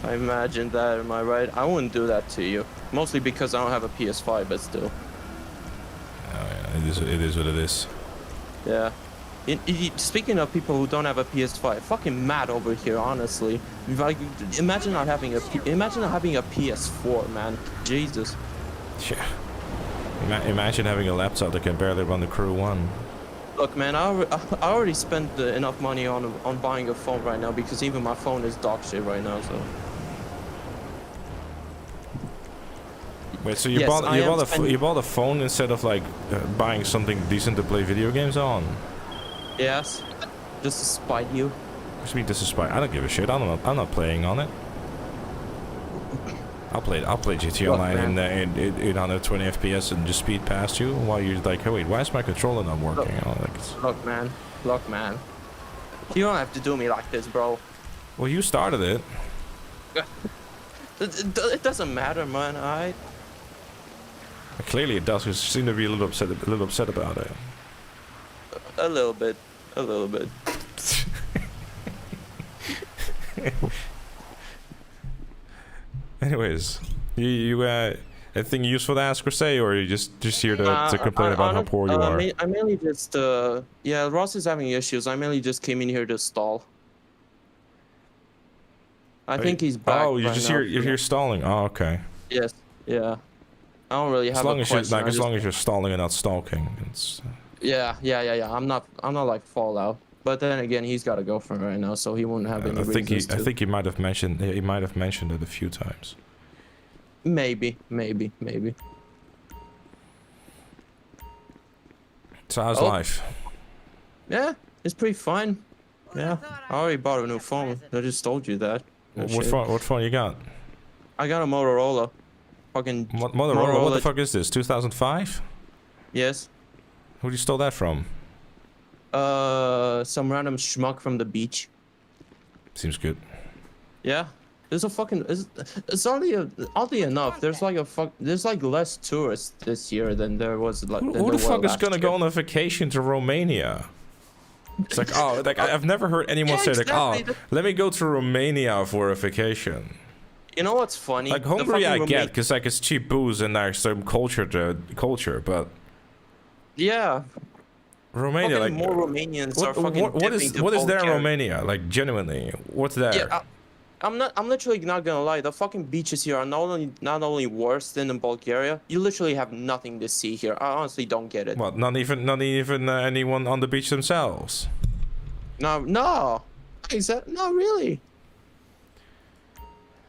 I imagine that, am I right? I wouldn't do that to you. Mostly because I don't have a PS5, but still. Oh yeah, it is what it is. Yeah. Speaking of people who don't have a PS5, fucking mad over here, honestly. Like, imagine not having a PS4, man. Jesus. Yeah. Imagine having a laptop that can barely run the Crew 1. Look, man, I already spent enough money on buying a phone right now because even my phone is dog shit right now. So. Wait, so you bought a phone instead of like buying something decent to play video games on? Yes, just to spite you. What do you mean just to spite? I don't give a shit. I'm not playing on it. I'll play GTA Online in 820 FPS and just speed past you while you're like, hey, wait, why is my controller not working? Look, man. You don't have to do me like this, bro. Well, you started it. It doesn't matter, man. Alright. Clearly it does. You seem to be a little upset about it. A little bit. Anyways, you anything useful to ask or say, or are you just here to complain about how poor you are? I mainly just yeah, Ross is having issues. I mainly just came in here to stall. I think he's back. Oh, you're here stalling. Oh, okay. Yes. Yeah. I don't really have a question. As long as you're stalling and not stalking, it's. Yeah. I'm not like Fallout. But then again, he's got a girlfriend right now, so he won't have any reasons to. I think he might have mentioned it a few times. Maybe. So how's life? Yeah, it's pretty fine. Yeah, I already bought a new phone. I just told you that. What phone you got? I got a Motorola. Fucking Motorola. What the fuck is this? 2005? Yes. Who you stole that from? Some random schmuck from the beach. Seems good. Yeah, there's a fucking. It's oddly enough, there's like less tourists this year than there was like. Who the fuck is gonna go on a vacation to Romania? It's like, oh, like I've never heard anyone say like, oh, let me go to Romania for a vacation. You know what's funny? Like Hungary, I get, because like it's cheap booze and there's some culture, but. Yeah. Romania, like more Romanians are fucking what is there in Romania? Like genuinely, what's there? Yeah, I'm literally not gonna lie. The fucking beaches here are not only worse than in Bulgaria. You literally have nothing to see here. I honestly don't get it. What? Not even anyone on the beach themselves. No. Is that not really?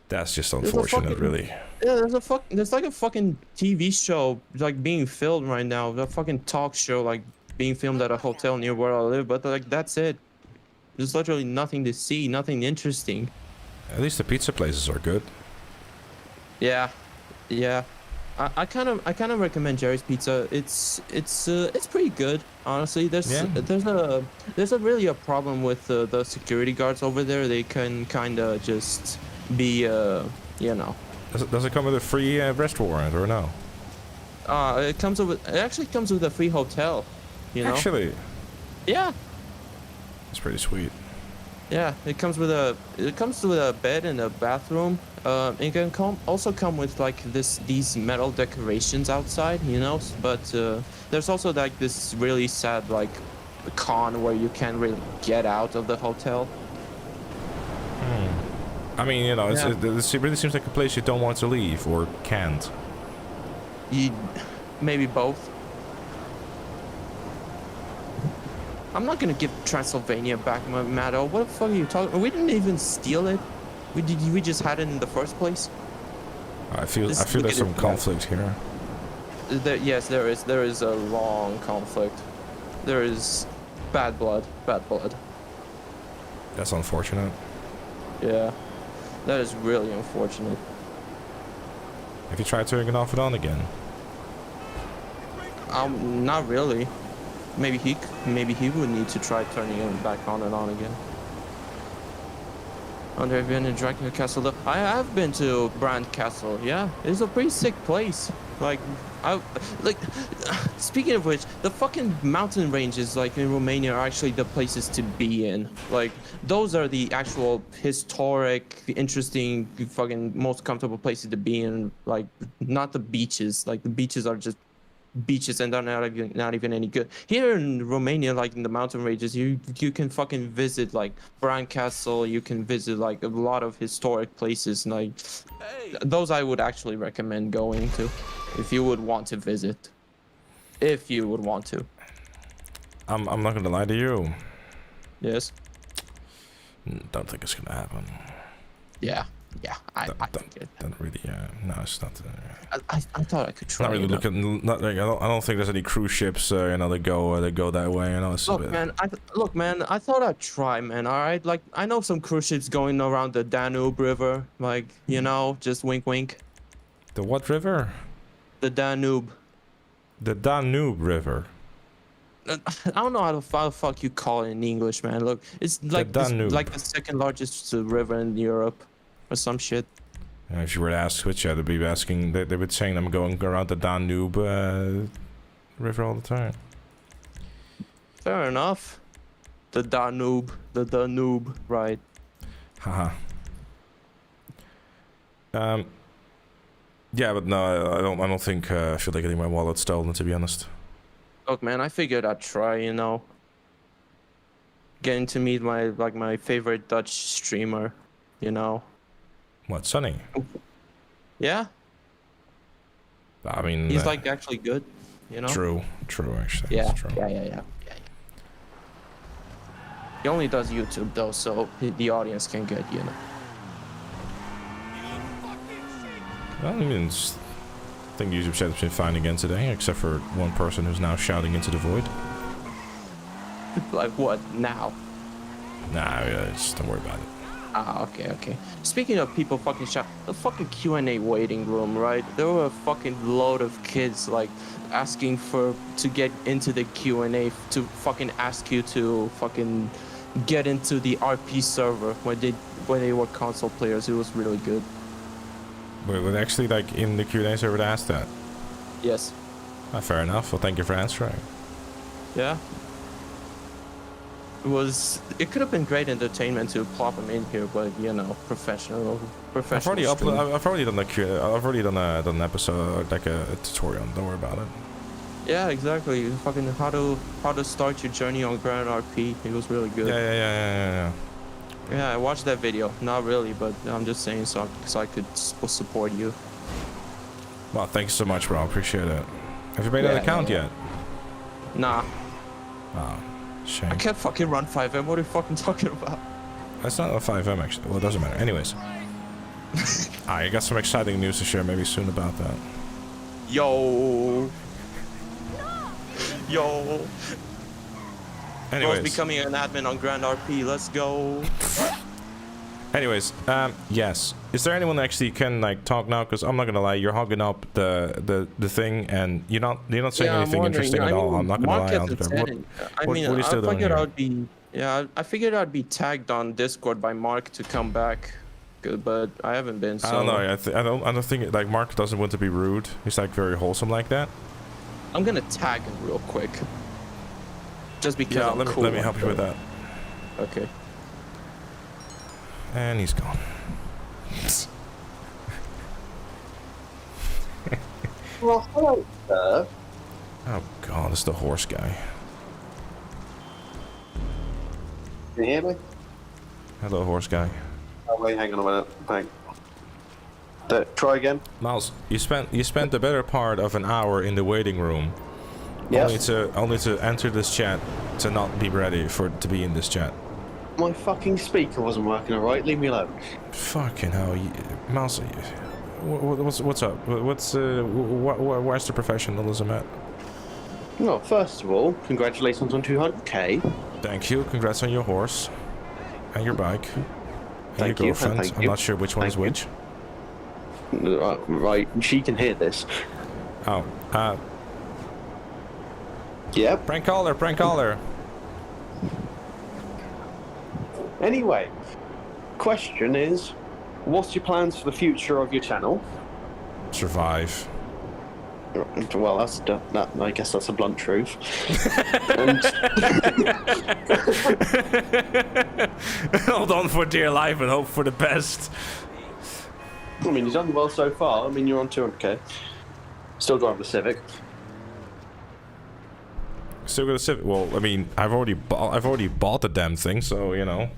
That's just unfortunate, really. Yeah, there's like a fucking TV show like being filmed right now. The fucking talk show like being filmed at a hotel near where I live, but like that's it. There's literally nothing to see, nothing interesting. At least the pizza places are good. Yeah. I kind of recommend Jerry's Pizza. It's pretty good, honestly. There's a really a problem with the security guards over there. They can kind of just be you know. Does it come with a free arrest warrant or no? It actually comes with a free hotel. You know. Actually. Yeah. It's pretty sweet. Yeah, it comes with a bed and a bathroom. It can also come with like these metal decorations outside, you know. But there's also like this really sad like con where you can't really get out of the hotel. I mean, you know, it really seems like a place you don't want to leave or can't. Maybe both. I'm not gonna give Transylvania back, Matto. What the fuck are you talking? We didn't even steal it. We just had it in the first place. I feel there's some conflict here. Yes, there is. There is a long conflict. There is bad blood. Bad blood. That's unfortunate. Yeah, that is really unfortunate. Have you tried turning it off and on again? Not really. Maybe he would need to try turning it back on and on again. Have you been in Dracula Castle? I have been to Brand Castle. Yeah, it's a pretty sick place. Speaking of which, the fucking mountain ranges like in Romania are actually the places to be in. Like those are the actual historic, interesting, fucking most comfortable places to be in. Like not the beaches. Like the beaches are just beaches and they're not even any good. Here in Romania, like in the mountain ranges, you can fucking visit like Brand Castle. You can visit like a lot of historic places. Like those I would actually recommend going to if you would want to visit. If you would want to. I'm not gonna lie to you. Yes. Don't think it's gonna happen. Yeah. I think it. Don't really. No, it's not. I thought I could try. Not really looking. Not like I don't think there's any cruise ships. You know, that go that way. You know. It's Look, man. I thought I'd try, man. All right. Like I know some cruise ships going around the Danube River. Like you know, just wink, wink. The what river? The Danube. The Danube River. I don't know how the fuck you call it in English, man. Look, it's like like the second largest river in Europe, or some shit. If you were to ask Switch, they'd be asking. They would saying I'm going around the Danube river all the time. Fair enough. The Danube, right? Haha. Yeah, but no, I don't think I feel like getting my wallet stolen, to be honest. Look, man, I figured I'd try, you know. Getting to meet my favorite Dutch streamer, you know. What, Sonny? Yeah. I mean, he's like actually good, you know. True, actually. Yeah, true. Yeah. He only does YouTube though, so the audience can get, you know. Well, I mean, I think YouTube setup's been fine again today, except for one person who's now shouting into the void. Like what now? Nah, just don't worry about it. Ah, okay. Speaking of people fucking shout, the fucking QNA waiting room, right? There were a fucking load of kids like asking to get into the QNA to fucking ask you to fucking get into the RP server when they were console players. It was really good. But actually, like in the Q&A server, to ask that. Yes. Fair enough. Well, thank you for answering. Yeah. It could have been great entertainment to plop them in here, but you know, professional. I've already done I've already done an episode, like a tutorial. Don't worry about it. Yeah, exactly. Fucking how to start your journey on Grand RP. It was really good. Yeah. Yeah, I watched that video. Not really, but I'm just saying so I could support you. Well, thanks so much, bro. I appreciate it. Have you made an account yet? Nah. Oh, shame. I can't fucking run 5M. What are you fucking talking about? That's not a 5M, actually. Well, it doesn't matter. Anyways. I got some exciting news to share maybe soon about that. Yo. Yo. Anyways. Bro's becoming an admin on Grand RP. Let's go. Anyways, yes. Is there anyone that actually can like talk now? Because I'm not gonna lie, you're hogging up the thing, and you're not saying anything interesting at all. I'm not gonna lie. What are you still doing here? I figured I'd be tagged on Discord by Mark to come back, but I haven't been. So. I don't know. I don't think like Mark doesn't want to be rude. He's like very wholesome like that. I'm gonna tag him real quick. Just because I'm cool. Let me help you with that. Okay. And he's gone. Well, hello, sir. Oh god, it's the horse guy. Can you hear me? Hello, horse guy. Oh wait, hang on a minute. Hang. Try again. Miles, you spent the better part of an hour in the waiting room. Yes. Only to enter this chat to not be ready to be in this chat. My fucking speaker wasn't working alright. Leave me alone. Fucking hell, Miles. What's up? Where's the professionalism at? Well, first of all, congratulations on 200k. Thank you. Congrats on your horse and your bike and your girlfriend. Thank you. I'm not sure which one is which. Right, she can hear this. Oh, Yep. Prank caller. Anyway, question is, what's your plans for the future of your channel? Survive. Well, I guess that's a blunt truth. Hold on for dear life and hope for the best. I mean, you've done well so far. I mean, you're on 200k. Still driving the Civic. Still got a Civic. Well, I mean, I've already bought the damn thing, so you know.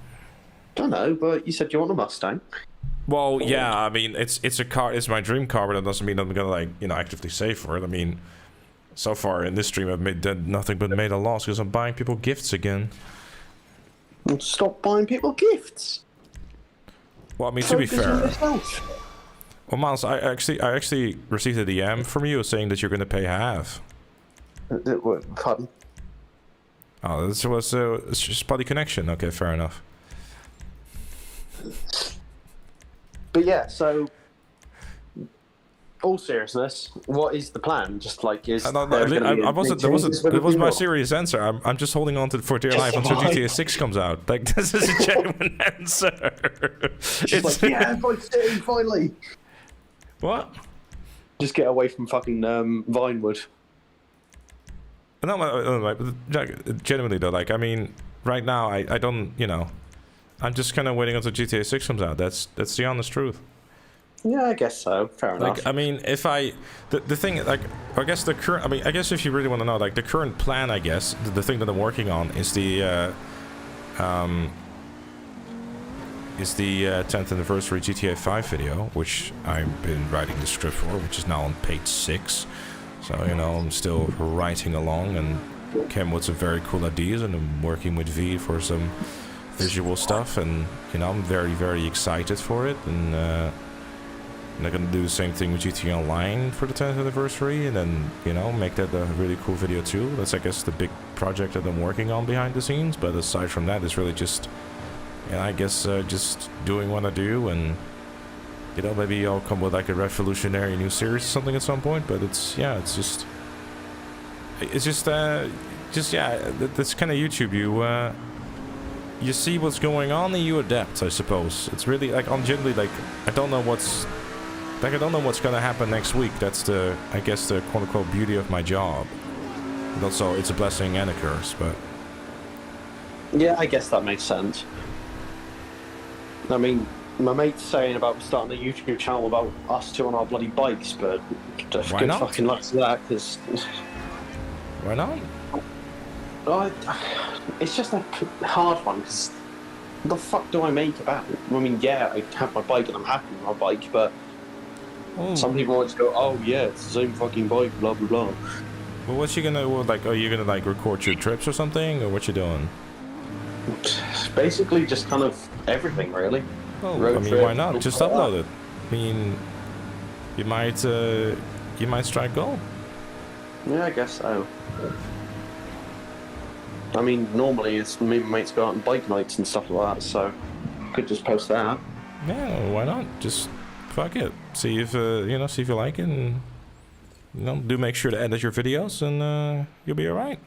Don't know, but you said you want a Mustang. Well, yeah, I mean, it's a car. It's my dream car, but that doesn't mean I'm gonna like actively save for it. I mean, so far in this stream, I've done nothing but made a loss because I'm buying people gifts again. Well, stop buying people gifts. Well, I mean, to be fair. Well, Miles, I actually received a DM from you saying that you're gonna pay half. Pardon? Oh, this was a spotty connection. Okay, fair enough. But yeah, so all seriousness, what is the plan? Just like is it was my serious answer. I'm just holding on to for dear life until GTA 6 comes out. Like this is a genuine answer. It's like, yeah, finally. What? Just get away from fucking Vinewood. No, genuinely though, like I mean, right now I don't, I'm just kind of waiting until GTA 6 comes out. That's the honest truth. Yeah, I guess so. Fair enough. Like, I mean, if the thing, like, I guess the current, I mean, I guess if you really want to know, like, the current plan, I guess, the thing that I'm working on is the 10th anniversary GTA 5 video, which I've been writing the script for, which is now on page 6. So, I'm still writing along and came with some very cool ideas, and I'm working with V for some visual stuff, and, I'm very, very excited for it, and they're gonna do the same thing with GTA Online for the 10th anniversary, and then, make that a really cool video too. That's, I guess, the big project that I'm working on behind the scenes, but aside from that, it's really just, I guess, just doing what I do, and, maybe I'll come with, like, a revolutionary new series or something at some point, but it's just that's kind of YouTube. You see what's going on and you adapt, I suppose. It's really, like, I'm generally, like, I don't know what's gonna happen next week. That's I guess the quote-unquote beauty of my job. And also, it's a blessing and a curse, but... Yeah, I guess that makes sense. I mean, my mate's saying about starting a YouTube channel about us two on our bloody bikes, but why not? Fucking luck to that, because... Why not? It's just a hard one, because What the fuck do I make about it? I mean, yeah, I have my bike and I'm happy with my bike, but some people always go, "Oh yeah, it's the same fucking bike," blah blah blah. Well, what's you gonna like? Are you gonna like record your trips or something, or what you doing? Basically, just kind of everything, really. Well, Road I mean, trip, why not? Just stuff like upload it. I mean, you might strike gold. Yeah, I guess so. I mean, normally it's me and my mates go out on bike nights and stuff like that, so could just post that. Yeah, why not? Just fuck it. See if see if you like it, and do make sure to edit your videos, and you'll be all right.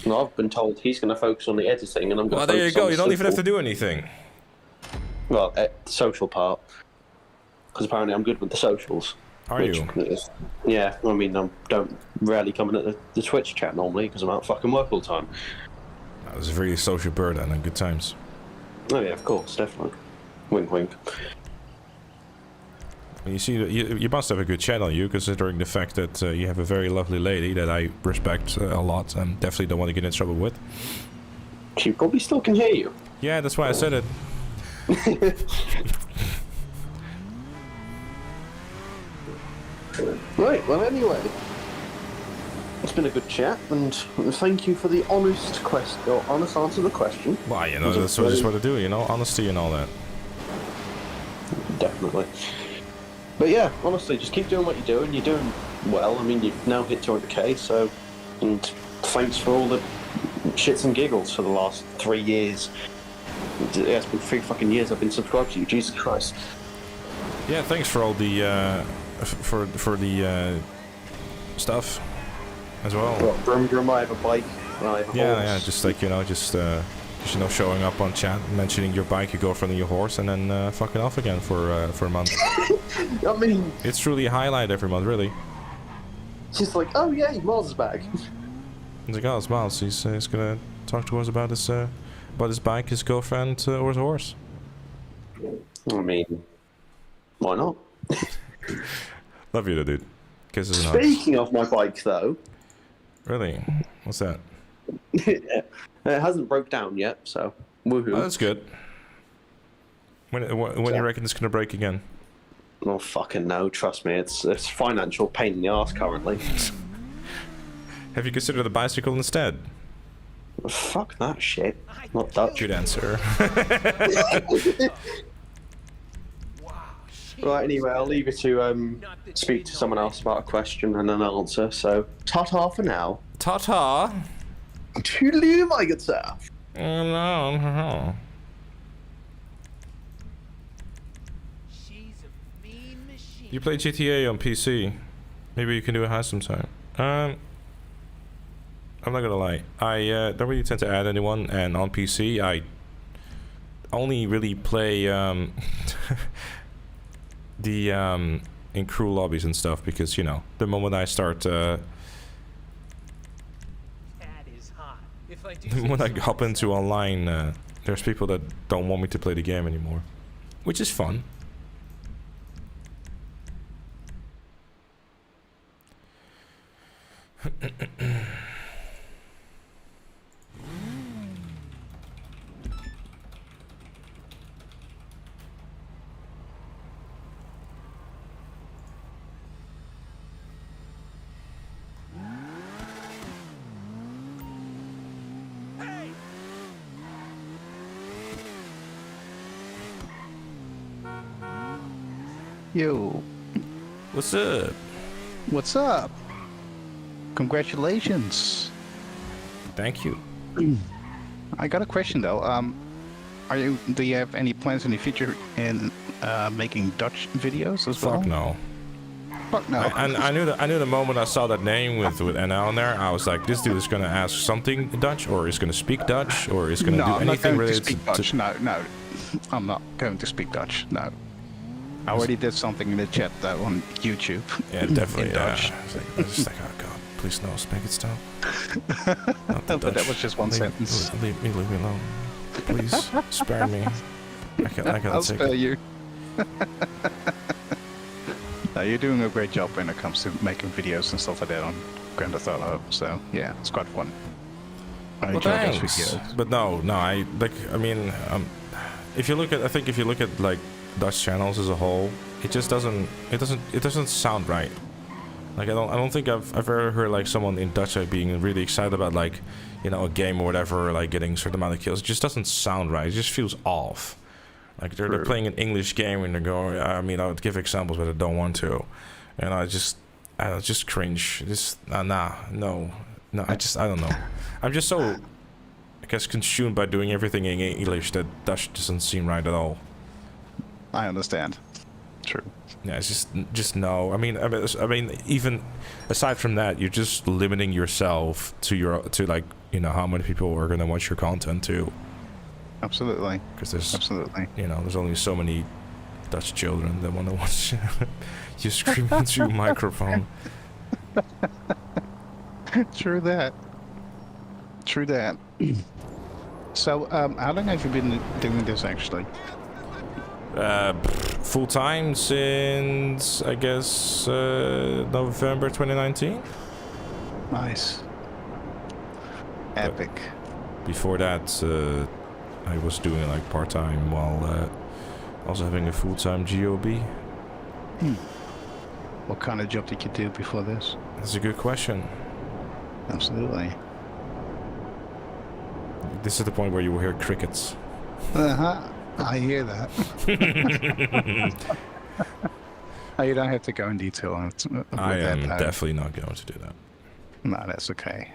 No, I've been told he's going to focus on the editing, and I'm going to. Well, there you go. You don't even have to do anything. Well, the social part, because apparently I'm good with the socials. Are you? Yeah, I mean, I don't rarely come in at the Twitch chat normally because I'm out fucking work all the time. That was a very social bird and good times. Oh yeah, of course, definitely. Wink, wink. You see, you must have a good channel, considering the fact that you have a very lovely lady that I respect a lot and definitely don't want to get in trouble with. She probably still can hear you. Yeah, that's why I said it. Right, well anyway, it's been a good chat, and thank you for the honest answer to the question. Well, that's what I just want to do, honesty and all that. Definitely. But yeah, honestly, just keep doing what you're doing. You're doing well. I mean, you've now hit 200k, so, and thanks for all the shits and giggles for the last 3 years. It's been 3 fucking years I've been subscribed to you, Jesus Christ. Yeah, thanks for all the, for the, stuff as well. Well, Brum, I have a bike, and I have a horse. Yeah, just like, showing up on chat, mentioning your bike, your girlfriend, and your horse, and then fucking off again for a month. I mean, it's truly a highlight every month, really. She's like, oh yeah, Miles is back. He's like, oh, it's Miles. He's gonna talk to us about his bike, his girlfriend, or his horse. I mean, why not? Love you, dude. Kisses and Speaking of my bike, though. Really? What's that? It hasn't broke down yet, so woohoo. Oh, that's good. When you reckon it's gonna break again? Oh fucking no! Trust me, it's financial pain in the ass currently. Have you considered the bicycle instead? Fuck that shit. Not Dutch. Good answer. Right, anyway, I'll leave you to speak to someone else about a question and an answer. So, ta-ta for now. Ta-ta. Toodaloo, my good sir. No. You play GTA on PC. Maybe you can do a heist sometime. I'm not gonna lie. I don't really tend to add anyone, and on PC I only really play the in crew lobbies and stuff, because the moment I start when I hop into online, there's people that don't want me to play the game anymore, which is fun. Yo. What's up? What's up? Congratulations. Thank you. I got a question though. Do you have any plans in the future in making Dutch videos as well? Fuck no. Fuck no. I knew the moment I saw that name with NL in there, I was like, this dude is gonna ask something Dutch, or is gonna speak Dutch, or is gonna do anything related to Dutch. No, I'm not going to speak Dutch. No. I already did something in the chat on YouTube. Yeah, definitely. In Dutch. I was like, oh god, please no, speak it stop. But that was just one sentence. Leave me alone. Please, spare me. I can't I'll take spare it. you. No, you're doing a great job when it comes to making videos and stuff like that on Grand Theft Auto. So yeah, it's quite fun. I Well, enjoy those thanks. videos. But no, if you look at, I think if you look at like Dutch channels as a whole, it just doesn't sound right. Like I don't think I've ever heard like someone in Dutch like being really excited about like, you know, a game or whatever, like getting a certain amount of kills. It just doesn't sound right. It just feels off. Like they're playing an English game and they're going. I mean, I would give examples, but I don't want to. And I just cringe. Just no. I don't know. I'm just so, I guess, consumed by doing everything in English that Dutch doesn't seem right at all. I understand. True. Yeah, it's just no. I mean, even aside from that, you're just limiting yourself to like, you know, how many people are gonna watch your content too. Absolutely. Because there's absolutely, you know, there's only so many Dutch children that want to watch you scream into a microphone. True that. So, how long have you been doing this actually? Full time since I guess November 2019. Nice. Epic. But before that, I was doing like part time while also having a full time job. What kind of job did you do before this? That's a good question. Absolutely. This is the point where you will hear crickets. I hear that. You don't have to go in detail on it. I am definitely not going to do that. No, that's okay.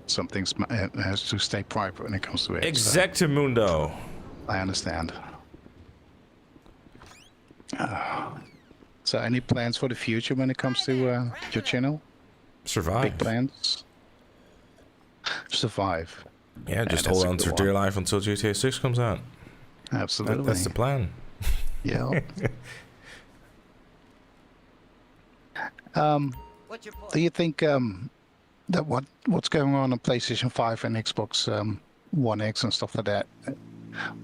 Some things has to stay private when it comes to it. Exactamundo. So I understand. So, any plans for the future when it comes to your channel? Survive. Big plans. Survive. Yeah, just hold on to dear life until GTA 6 comes out. Absolutely. That's the plan. Yeah. Do you think that what's going on PlayStation 5 and Xbox One X and stuff like that,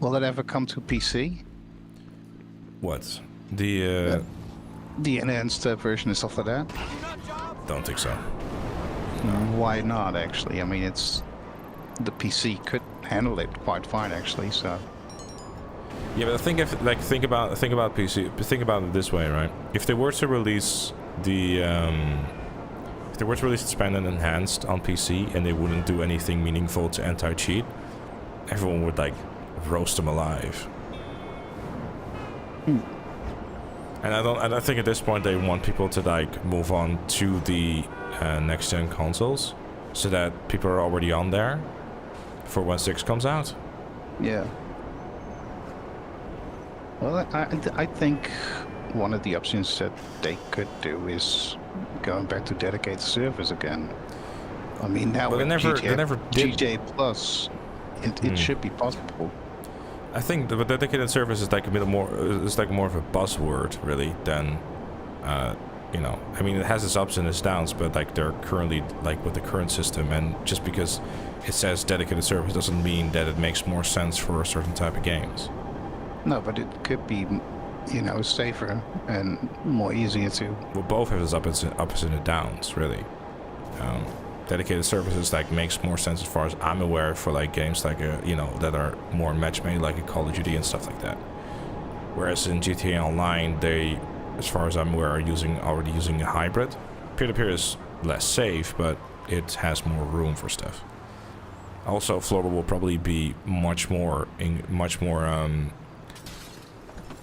will it ever come to PC? What? The enhanced version and stuff like that? Don't think so. Why not? Actually, I mean, the PC could handle it quite fine, actually. So. Yeah, but think about PC. Think about it this way, right? If they were to release the expanded and enhanced on PC and they wouldn't do anything meaningful to anti-cheat, everyone would like roast them alive. And I think at this point they want people to like move on to the next gen consoles, so that people are already on there for when 6 comes out. Yeah. Well, I think one of the options that they could do is going back to dedicated servers again. I mean, now they never did. GTA Plus, it should be possible. I think the dedicated service is like more of a buzzword really than, you know. I mean, it has its ups and its downs, but like they're currently like with the current system, and just because it says dedicated service doesn't mean that it makes more sense for a certain type of games. No, but it could be, you know, safer and more easier to. Well, both have its ups and downs, really. Dedicated services like makes more sense as far as I'm aware for like games like you know, that are more match-made, like a Call of Duty and stuff like that. Whereas in GTA Online, they, as far as I'm aware, are already using a hybrid. Peer-to-peer is less safe, but it has more room for stuff. Also, Flora will probably be much more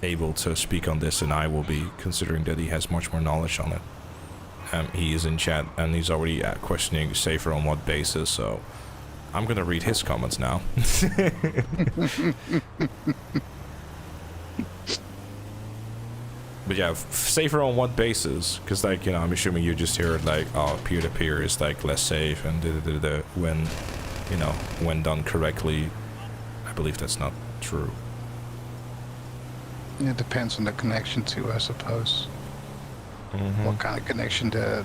able to speak on this than I will be, considering that he has much more knowledge on it. He is in chat and he's already questioning safer on what basis, so I'm gonna read his comments now. But yeah, safer on what basis? Because like, you know, I'm assuming you just heard like, oh, peer-to-peer is like less safe and when, you know, when done correctly. I believe that's not true. It depends on the connection too, I suppose. Mm-hmm. What kind of connection the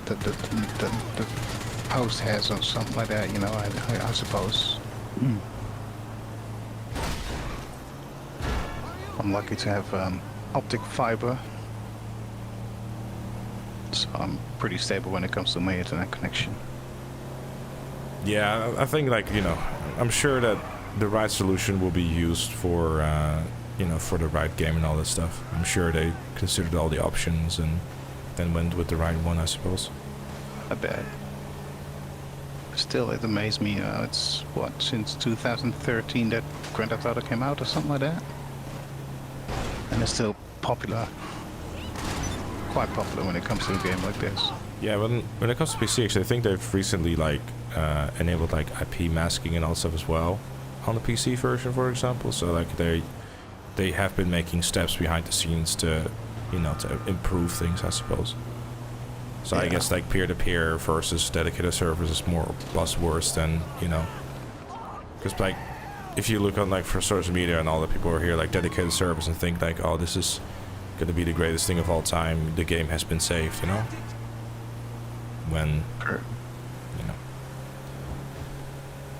host has or something like that, you know, I suppose. I'm lucky to have optic fiber, so I'm pretty stable when it comes to my internet connection. Yeah, I think like, you know, I'm sure that the right solution will be used for you know, for the right game and all this stuff. I'm sure they considered all the options and then went with the right one, I suppose. I bet. Still, it amazed me. It's what, since 2013 that Grand Theft Auto came out or something like that, and it's still popular. Quite popular when it comes to a game like this. Yeah, when it comes to PC, actually, I think they've recently like enabled like IP masking and all stuff as well on the PC version, for example. So like they have been making steps behind the scenes to, you know, to improve things, I suppose. So I guess like peer-to-peer versus dedicated servers is more buzzwords than, you know, because like if you look on like for social media and all the people who are here like dedicated servers and think like, oh, this is gonna be the greatest thing of all time, the game has been saved, you know, when you know.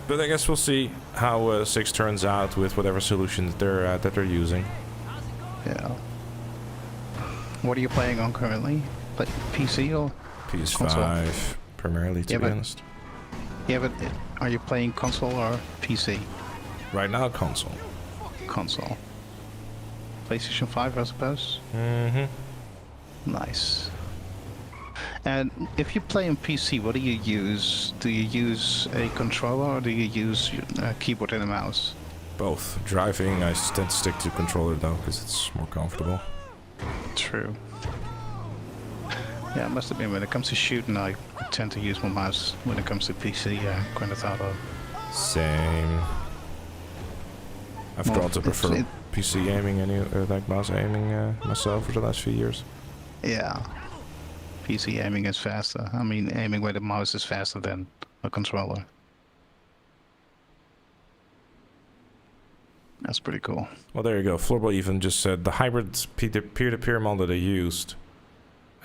But I guess we'll see how 6 turns out with whatever solution that they're using. Yeah. What are you playing on currently? Like PC or PS5 console? primarily, to be honest. Yeah, but are you playing console or PC? Right now, console. Console. PlayStation 5, I suppose. Nice. And if you play on PC, what do you use? Do you use a controller or do you use a keyboard and a mouse? Both. Driving, I tend to stick to controller though, because it's more comfortable. True. Yeah, I must admit, when it comes to shooting, I tend to use my mouse. When it comes to PC, Grand Theft Auto. Same. I've grown to prefer PC aiming and like mouse aiming myself for the last few years. Yeah. PC aiming is faster. I mean, aiming with a mouse is faster than a controller. That's pretty cool. Well, there you go. Floorball even just said the hybrid peer-to-peer model they used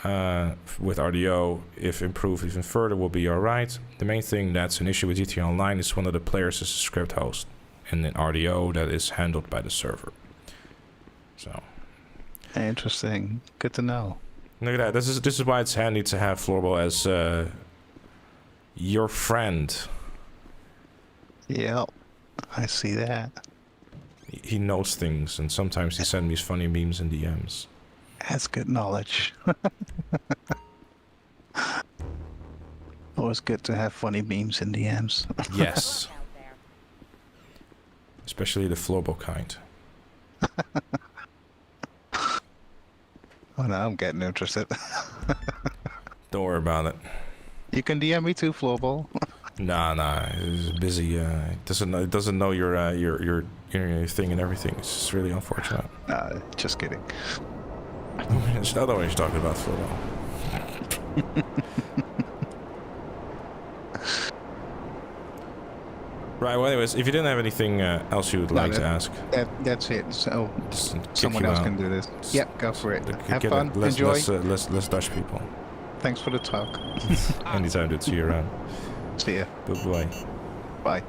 with RDO, if improved even further, will be alright. The main thing that's an issue with GTA Online is one of the players is a script host, and in RDO that is handled by the server. So interesting. Good to know. Look at that. This is why it's handy to have Floorball as your friend. Yeah, I see that. He knows things, and sometimes he sends me funny memes and DMs. That's good knowledge. Always good to have funny memes and DMs. Yes. Especially the Floorball kind. Oh no, I'm getting interested. Don't worry about it. You can DM me too, Floorball. Nah, he's busy. It doesn't know your thing and everything. It's just really unfortunate. Just kidding. I don't know what he's talking about, Floorball. Right, well anyways, if you didn't have anything else you would like to ask. That's it, so someone else can do this. Yep, go for it. Have fun, less, enjoy. Less Dutch people. Thanks for the talk. Anytime, dude. See you around. See ya. Bye-bye. Bye.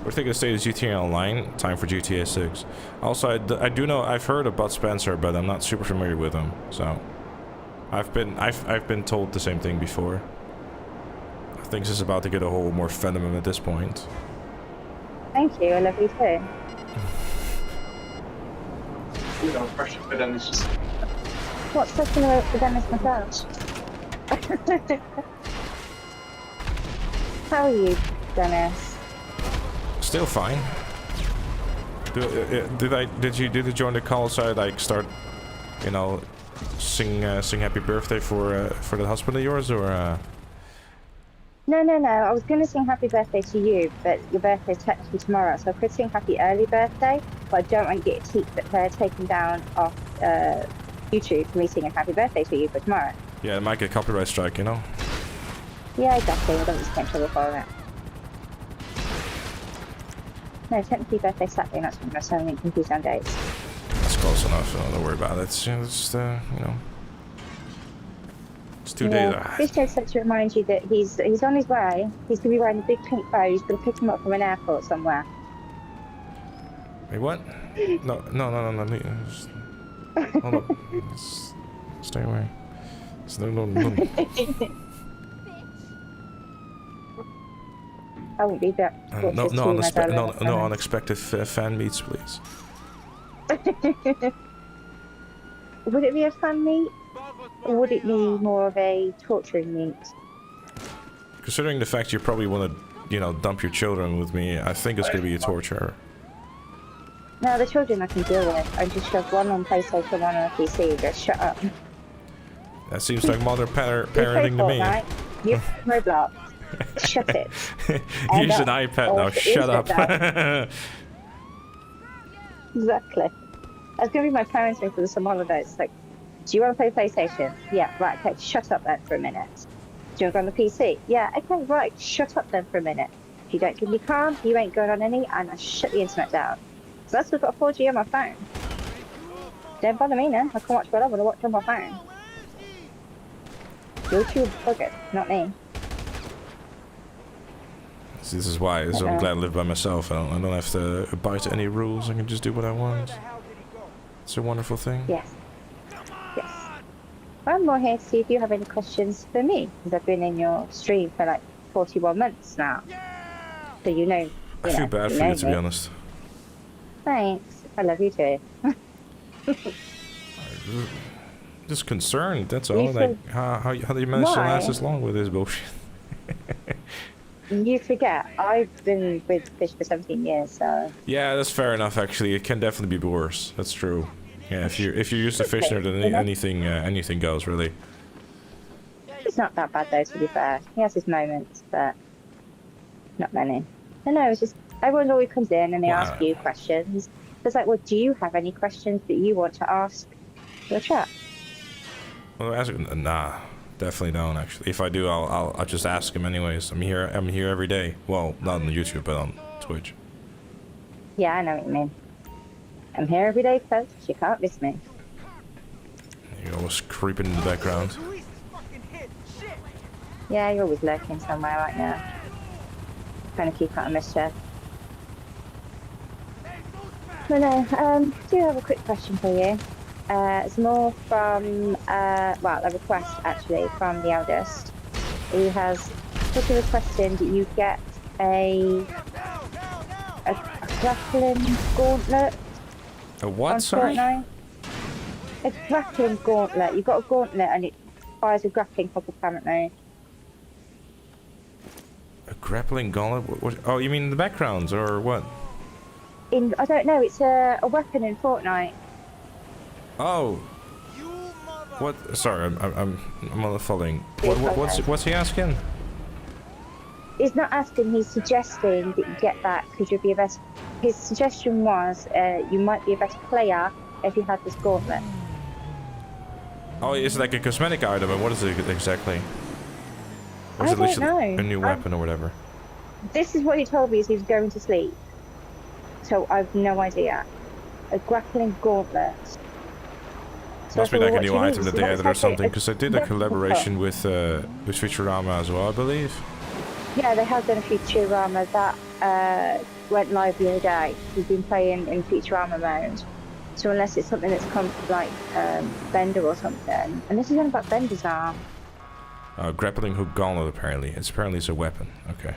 We're thinking of state of GTA Online. Time for GTA 6. Also, I do know I've heard of Bud Spencer, but I'm not super familiar with him. So, I've been told the same thing before. I think this is about to get a whole more venom at this point. Thank you. I love you too. What's pushing away for Dennis myself? How are you, Dennis? Still fine. Did you join the call so I like start, you know, sing happy birthday for the husband of yours, or? No. I was going to sing happy birthday to you, but your birthday's technically tomorrow, so I could sing happy early birthday, but I don't want to get it taken down off YouTube for me singing happy birthday to you for tomorrow. Yeah, it might get a copyright strike, you know? Yeah, exactly. I don't want to get in trouble for it. No, technically birthday Saturday, not tomorrow, so I'm confused on dates. That's close enough, so don't worry about it. It's just, you know... It's 2 days. This just said to remind you that he's on his way. He's going to be wearing a big pink bow. He's going to pick him up from an airport somewhere. Wait, what? No. Hold up. Stay away. No. I won't be that. No unexpected fan meets, please. Would it be a fan meet? Or would it be more of a torturing meet? Considering the fact you probably want to, you know, dump your children with me, I think it's going to be a torture. No, the children I can deal with. I just shove one on PlayStation, one on a PC, and just shut up. That seems like mother parenting to me. You play Roblox. Shut it. Use an iPad now, shut up. Exactly. That's going to be my parenting for the summer holidays. Like, do you want to play PlayStation? Yeah, right, okay, shut up then for a minute. Do you want to go on the PC? Yeah, okay, right, shut up then for a minute. If you don't keep me calm, you ain't going on any, and I shut the internet down. So that's what's got 4G on my phone. Don't bother me now, I can watch what I want to watch on my phone. YouTube buggers, not me. This is why, I'm glad I live by myself. I don't have to abide to any rules, I can just do what I want. It's a wonderful thing. Yes. Yes. I'm more here to see if you have any questions for me, because I've been in your stream for like 41 months now. So you know. I feel bad for you, to be honest. Thanks. I love you too. Just concerned, that's all. Like, how do you manage to last this long with this bullshit? You forget, I've been with fish for 17 years, so. Yeah, that's fair enough. Actually, it can definitely be worse. That's true. Yeah, if you're used to fishing, then anything goes, really. It's not that bad though, to be fair. He has his moments, but not many. No, it's just everyone always comes in and they ask you questions. It's like, well, do you have any questions that you want to ask the chat? Well, nah, definitely don't. Actually, if I do, I'll just ask him anyways. I'm here every day. Well, not on YouTube, but on Twitch. Yeah, I know what you mean. I'm here every day, folks. You can't miss me. You're always creeping in the background. Yeah, you're always lurking somewhere right now. Trying to keep out of mischief. But no, do have a quick question for you. It's more from, well, a request actually from the eldest. He has put a request in that you get a grappling gauntlet. A what, sorry? Fortnite. A grappling gauntlet. You've got a gauntlet and it fires a grappling hook apparently. A grappling gauntlet? What, oh, you mean in the backgrounds or what? I don't know, it's a weapon in Fortnite. Oh. What? Sorry, I'm on the following. What's he asking? He's not asking, he's suggesting that you get that because you'll be a better. His suggestion was you might be a better player if you had this gauntlet. Oh, it's like a cosmetic item, and what is it exactly? Or is I it don't know. A new weapon or whatever? This is what he told me as he was going to sleep. So I've no idea. A grappling gauntlet. So Must be like a new item that they added or something, because I did a collaboration with Futurama as well, I believe. Yeah, they have done a Futurama that went live the other day. We've been playing in Futurama mode. So unless it's something that's come from like Bender or something. And this is only about Bender's arm. Grappling hook gauntlet apparently. Apparently it's a weapon. Okay.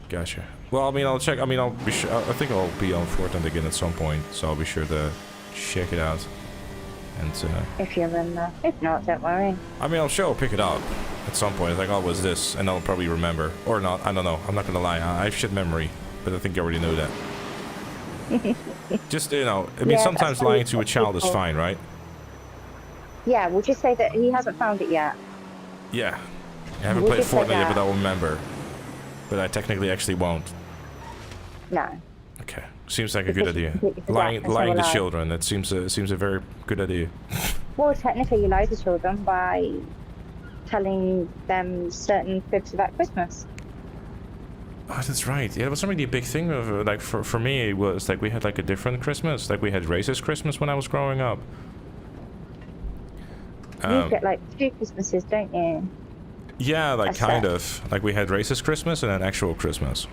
Gotcha. Well, I mean, I'll check. I mean, I'll be sure. I think I'll be on Fortnite again at some point, so I'll be sure to check it out. And if you're in there. If not, don't worry. I mean, I'll sure pick it up at some point. It's like, oh, what's this? And I'll probably remember. Or not. I don't know. I'm not gonna lie. I have shit memory, but I think you already know that. Just, you know, I mean, sometimes lying to a child is fine, right? Yeah, we'll just say that he hasn't found it yet. Yeah. I haven't played Fortnite yet, but I'll remember. But I technically actually won't. No. Okay. Seems like a good idea. Lying to children, that seems a very good idea. Well, technically you lie to children by telling them certain fibs about Christmas. Oh, that's right. Yeah, it was really a big thing. Of, like for me, it was like we had like a different Christmas. Like we had racist Christmas when I was growing up. You get like 2 Christmases, don't you? Yeah, like kind of. Like we had racist Christmas and an actual Christmas.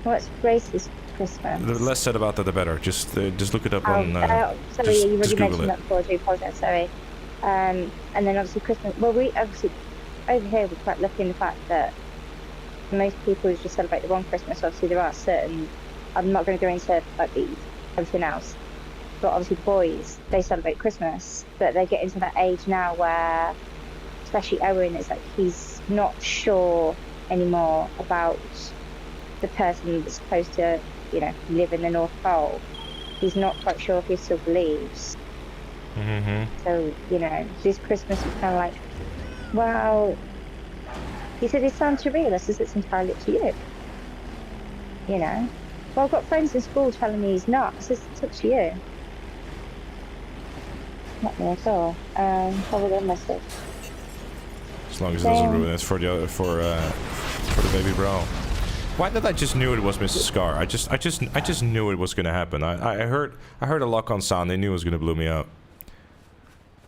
What's racist Christmas? The less said about that, the better. Just look it up on. Sorry, you already just Google mentioned it. that before. I do apologise. Sorry. And then obviously Christmas. Well, we obviously over here we're quite lucky in the fact that most people just celebrate the one Christmas. Obviously, there are certain. I'm not going to go into like everything else, but obviously boys they celebrate Christmas, but they get into that age now where, especially Owen, it's like he's not sure anymore about the person that's supposed to, you know, live in the North Pole. He's not quite sure if he still believes. So, you know, this Christmas is kind of like, well, he said it's time to realise it's entirely up to you. You know? Well, I've got friends in school telling me he's not. It's up to you. Not me at all. How would I message? As long as it doesn't ruin it for the other, for the baby bro. Why did I just knew it was Mrs. Scar? I just knew it was gonna happen. I heard a lock-on sound. I knew it was gonna blow me up.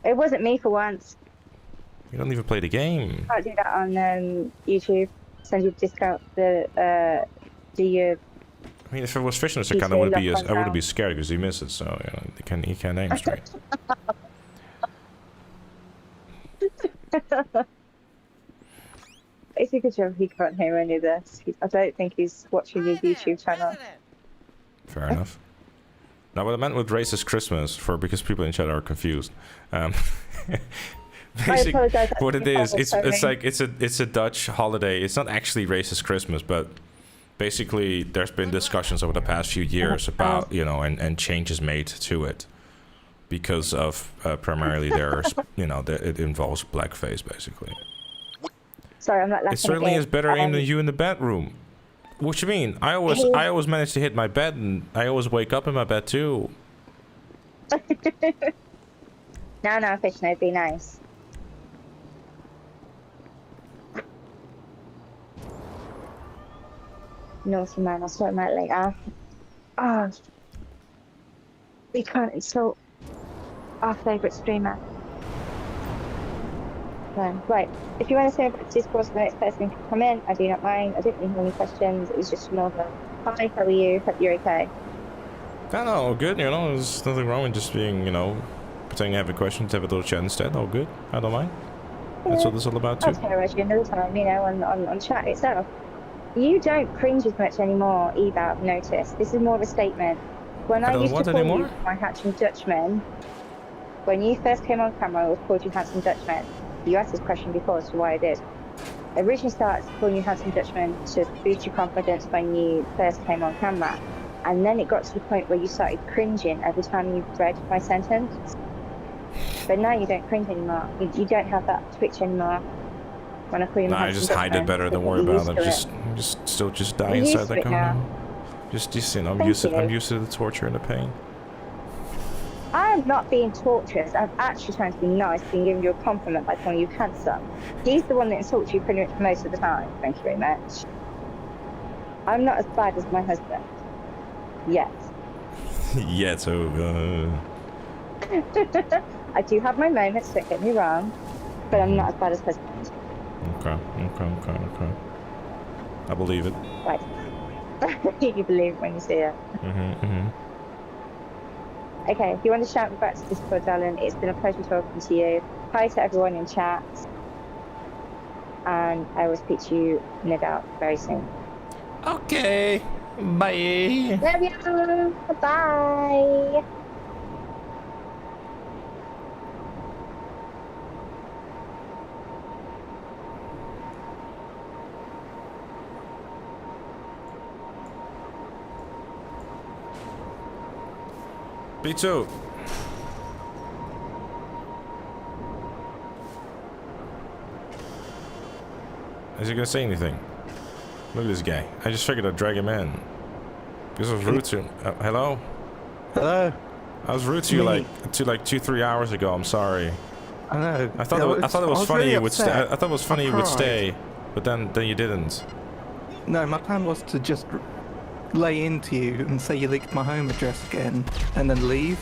It wasn't me for once. You don't even play the game. Can't do that on YouTube. Send you a discount. Do you? I mean, if it was Fishner's account, I wouldn't be scared because he missed it. So you know, he can't aim straight. It's a good job he can't hear any of this. I don't think he's watching your YouTube channel. Fair enough. Now, what I meant with racist Christmas, because people in chat are confused. Basically, what it is, it's like it's a Dutch holiday. It's not actually racist Christmas, but basically there's been discussions over the past few years about, you know, and changes made to it because of primarily there's, you know, it involves blackface basically. Sorry, I'm not laughing. It certainly is better aim than you in the bedroom. What you mean? I always manage to hit my bed, and I always wake up in my bed too. No, fish, no, be nice. Naughty man, I'll sort him out later. Oh, we can't insult our favourite streamer. No. Right, if you want to say about Discord, the next person can come in. I do not mind. I didn't really have any questions. It was just more of a hi, how are you? Hope you're okay. No, good. You know, there's nothing wrong with just being, you know, pretending you have a question to have a little chat instead. All good. I don't mind. That's what this is all about too. I'll tell you another time, you know, on chat itself. You don't cringe as much anymore either, I've noticed. This is more of a statement. When I used to call you my handsome Dutchman, when you first came on camera, I was called you handsome Dutchman. You asked this question before as to why I did. I originally started calling you handsome Dutchman to boost your confidence when you first came on camera. And then it got to the point where you started cringing every time you read my sentence. But now you don't cringe anymore. You don't have that twitch anymore. When I call you I just hide it better. Don't worry about it. Just die inside that corner. Just you know, I'm used to the torture and the pain. I'm not being tortured. I'm actually trying to be nice, being giving you a compliment by calling you handsome. He's the one that insults you pretty much most of the time. Thank you very much. I'm not as bad as my husband. Yet. Yet, so. I do have my moments, don't get me wrong, but I'm not as bad as husband. Okay. I believe it. Right. You believe it when you see it. Okay, if you want to shout me back to Discord, darling, it's been a pleasure talking to you. Hi to everyone in chat. And I will speak to you, no doubt, very soon. Okay. Bye. Love you. Bye. B2. Is he gonna say anything? Look at this guy. I just figured I'd drag him in. Because I was rude to him. Hello? Hello? I was rude to you like 2-3 hours ago. I'm sorry. I know. I thought it was funny you would stay. I thought it was funny you would stay, but then you didn't. No, my plan was to just lay into you and say you leaked my home address again and then leave.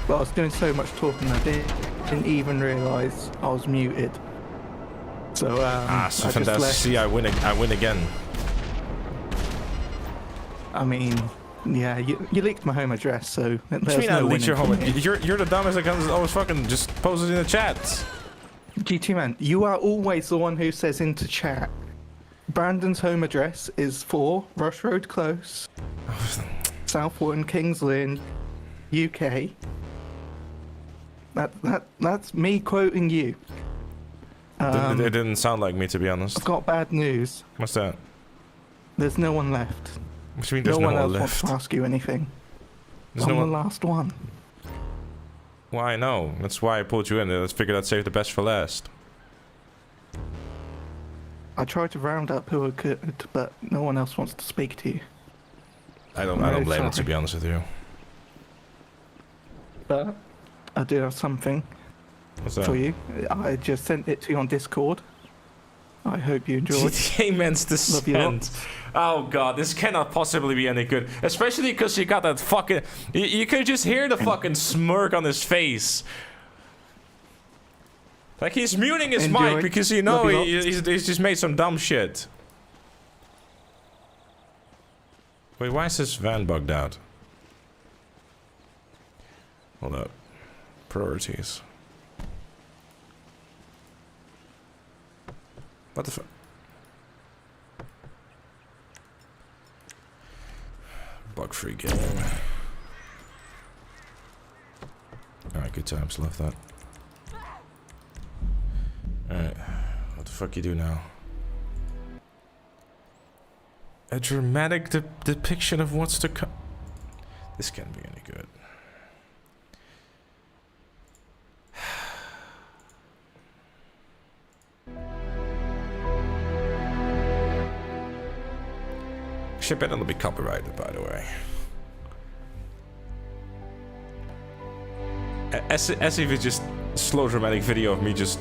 But I was doing so much talking I didn't even realise I was muted. So so fantastic. See, I win again. I mean, yeah, you leaked my home address, so What do there's you mean I no leaked your winning home? for me. You're the dumbest that comes always fucking just post it in the chat. Gtamen, you are always the one who says into chat. Brandon's home address is 4 Rush Road Close, Southwarden, Kings Lynn, UK. That's me quoting you. It didn't sound like me, to be honest. I've got bad news. What's that? There's no one left. What do you mean there's no one else left? wants to ask you anything. There's I'm no the one... last one. Well, I know. That's why I pulled you in. Let's figure I'd save the best for last. I tried to round up who I could, but no one else wants to speak to you. I don't blame it, to be honest with you. But I do have something What's that? for you. I just sent it to you on Discord. I hope you enjoyed. Gtamen's descent. Oh god, this cannot possibly be any good. Especially because you got that fucking... You could just hear the fucking smirk on his face. Like he's muting his mic because you know he's just made some dumb shit. Wait, why is this van bugged out? Hold up. Priorities. What the fuck? Bug-free game. Alright, good times. Love that. Alright. What the fuck you do now? A dramatic depiction of what's to come. This can't be any good. Shit better not be copyrighted, by the way. As if it's just a slow dramatic video of me just...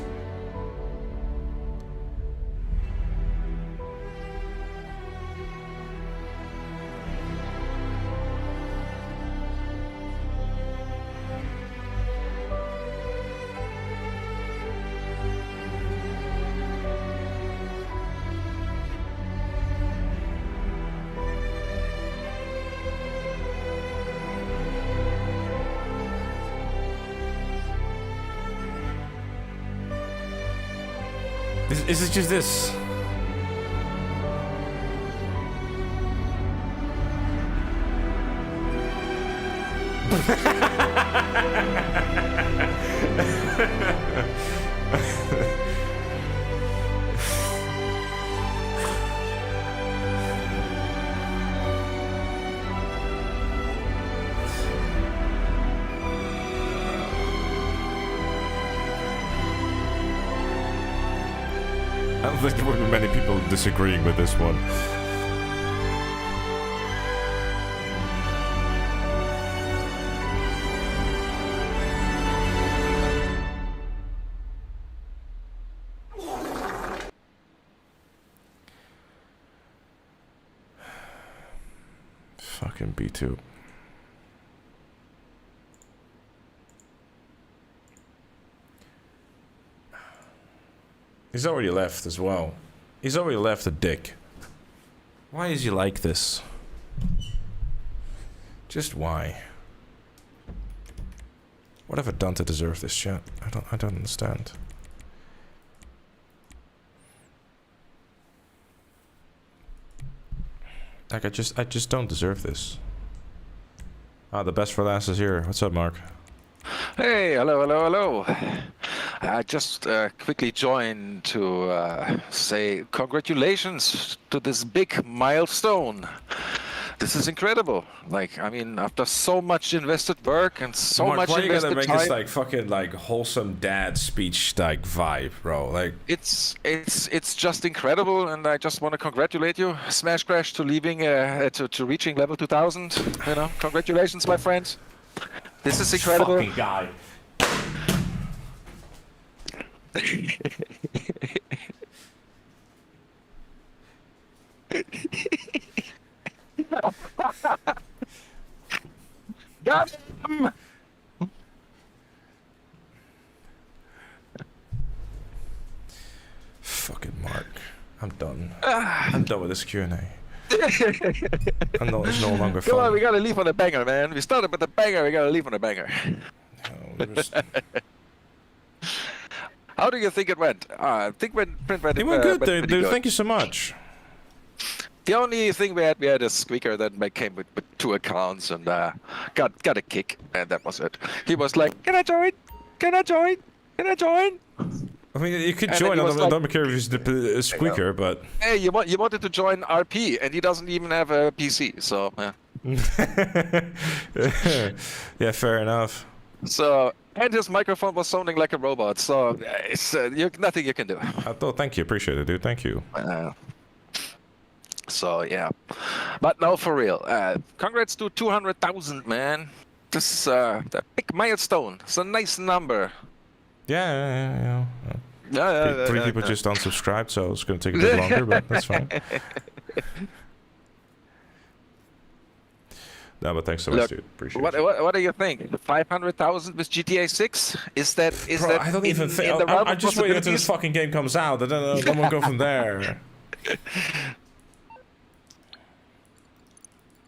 Is it just this? I don't think there will be many people disagreeing with this one. Fucking B2. He's already left as well. He's already left a dick. Why is he like this? Just why? What have I done to deserve this shit? I don't understand. Like I just don't deserve this. Ah, the best for last is here. What's up, Mark? Hey, hello. I just quickly joined to say congratulations to this big milestone. This is incredible. Like, I mean, after so much invested work and so Mark, much why invested you gotta make time, this like fucking like wholesome dad speech like vibe, bro? Like it's just incredible, and I just want to congratulate you, Smash Crash, to leaving to reaching level 2000. You know, congratulations, my friend. This is incredible. Fucking guy. Got him! Fucking Mark. I'm done. I'm done with this QNA. And no, it's no longer Come on, fun. we gotta leave on a banger, man. We started with a banger, we gotta leave on a banger. How do you think it went? I think it went It went good, pretty dude. good. Thank you so much. The only thing we had a squeaker that came with 2 accounts and got a kick, and that was it. He was like, "Can I join? Can I join? Can I join?" I mean, you could And join. then he was I don't care if it's the squeaker, but Hey, you wanted to join RP, and he doesn't even have a PC, so yeah. yeah, fair enough. So, and his microphone was sounding like a robot, so it's nothing you can do. Thank you, appreciate it, dude. Thank you. So yeah, but no, for real. Congrats to 200,000, man. This is a big milestone. It's a nice number. Yeah. Yeah, Three people just unsubscribed, so it's gonna take a bit longer, but that's fine. No, but thanks so much, dude. Appreciate it. What do you think? 500,000 with GTA 6? Is that Bro, I don't even think. I'm just waiting until this fucking game comes out, and then we'll go from there.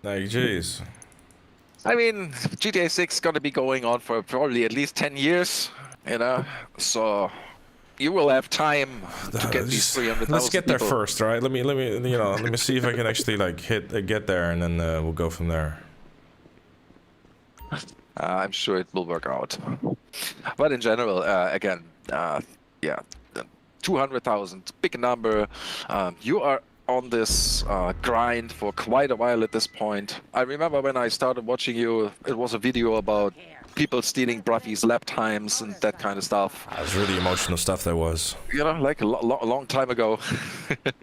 Like, jeez. I mean, GTA 6 is gonna be going on for probably at least 10 years, you know. So you will have time to get these 300,000. Let's get there people. first, all right? Let me let me see if I can actually like get there, and then we'll go from there. I'm sure it will work out. But in general, again, yeah, 200,000, big number. You are on this grind for quite a while at this point. I remember when I started watching you, it was a video about people stealing Bruffy's lap times and that kind of stuff. That was really emotional stuff, that was. You know, like a long time ago. It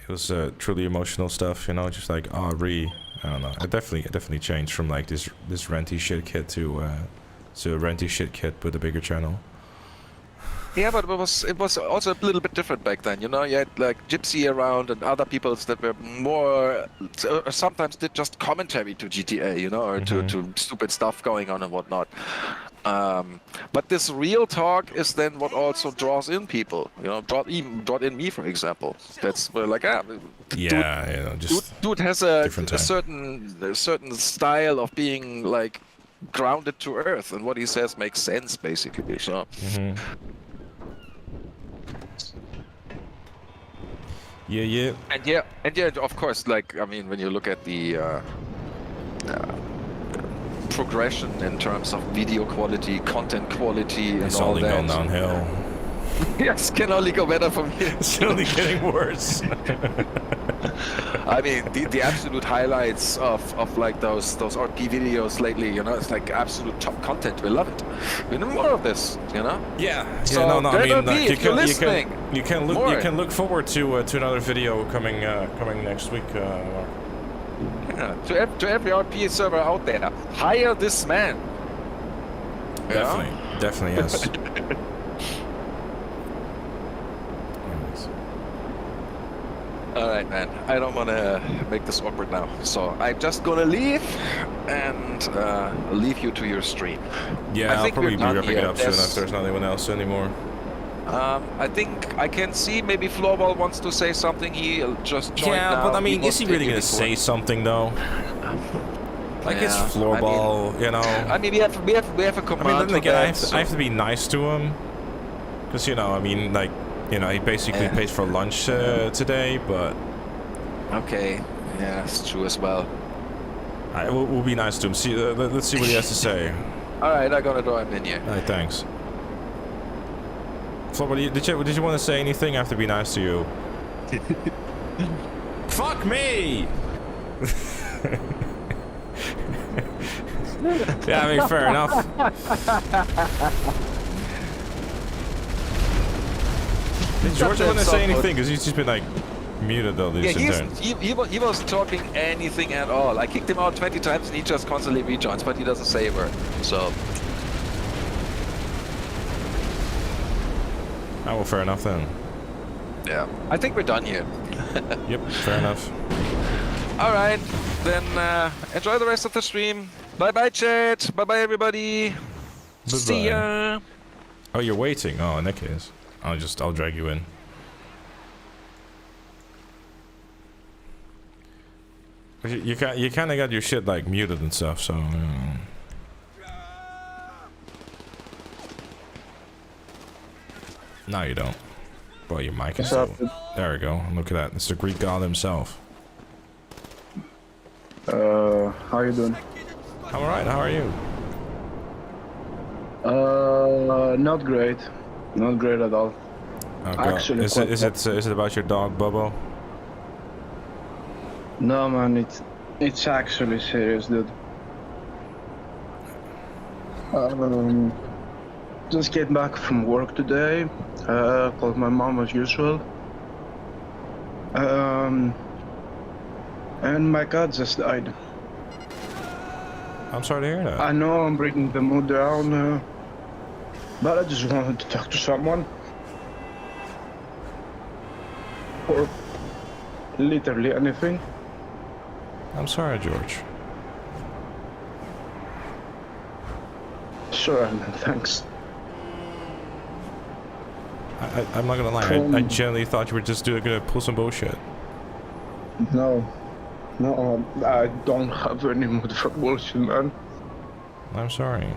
was truly emotional stuff, you know, just like, I don't know. It definitely changed from like this renty shit kid to a renty shit kid with a bigger channel. Yeah, but it was also a little bit different back then, you know. You had like Gypsy around and other people that were more sometimes did just commentary to GTA, you know, or to stupid stuff going on and whatnot. But this real talk is then what also draws in people, you know. Brought in me, for example. That's like dude has a certain style of being like grounded to earth, and what he says makes sense basically. So. Yeah. And yeah, of course, like, I mean, when you look at the progression in terms of video quality, content quality, and it's all only that. gone downhill. Yes, can only go better from here. It's only getting worse. I mean, the absolute highlights of like those RP videos lately, you know, it's like absolute top content. We love it. We need more of this, you know. Yeah. So no. I mean, like, you can look forward to another video coming next week. Yeah, to every RP server out there, hire this man. Definitely, yes. All right, man. I don't want to make this awkward now, so I'm just gonna leave and leave you to your stream. Yeah, I'll probably be wrapping it up soon if there's not anyone else anymore. I think I can see maybe Floorball wants to say something. He just joined now. But I mean, is he really gonna say something though? Like, it's Floorball, you know. I mean, we have a command. I mean, then again, I have to be nice to him, because you know, I mean, like, you know, he basically paid for lunch today, but. Okay, yeah, that's true as well. We'll be nice to him. See, let's see what he has to say. All right, I'm gonna draw him in here. All right, thanks. Floorball, did you want to say anything? I have to be nice to you. Fuck me! Yeah, I mean, fair enough. Did George want to say anything? Because he's just been like muted all these turns. He wasn't talking anything at all. I kicked him out 20 times and he just constantly rejoins, but he doesn't say a word. So. Oh, well, fair enough then. Yeah, I think we're done here. Yep, fair enough. All right, then enjoy the rest of the stream. Bye-bye, chat. Bye-bye, everybody. Bye-bye. See ya. Oh, you're waiting. Oh, in that case, I'll drag you in. You kind of got your shit like muted and stuff, so. No, you don't. Boy, your mic is still. There we go. Look at that. It's the Greek god himself. How you doing? I'm alright. How are you? Not great. Not great at all. Oh, God. Actually, is it about your dog, Bobo? No, man. It's actually serious, dude. Just came back from work today. Called my mom as usual. And my cat just died. I'm sorry to hear that. I know I'm bringing the mood down, but I just wanted to talk to someone. Or literally anything. I'm sorry, George. Sure, man, thanks. I'm not gonna lie, I genuinely thought you were just gonna pull some bullshit. No, I don't have any mood for bullshit, man. I'm sorry.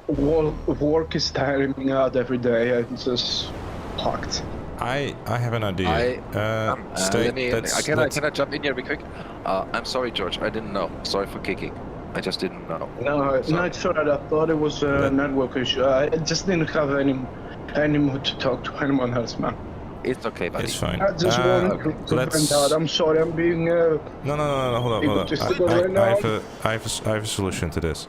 Work is tiring me out every day. I'm just fucked. I have an idea. Can I jump in here real quick? I'm sorry, George. I didn't know. Sorry for kicking. I just didn't know. No, it's alright. I thought it was a network issue. I just didn't have any mood to talk to anyone else, man. It's okay, buddy. It's fine. I just wanted to find out. I'm sorry. I'm being. No. Hold up. I have a solution to this.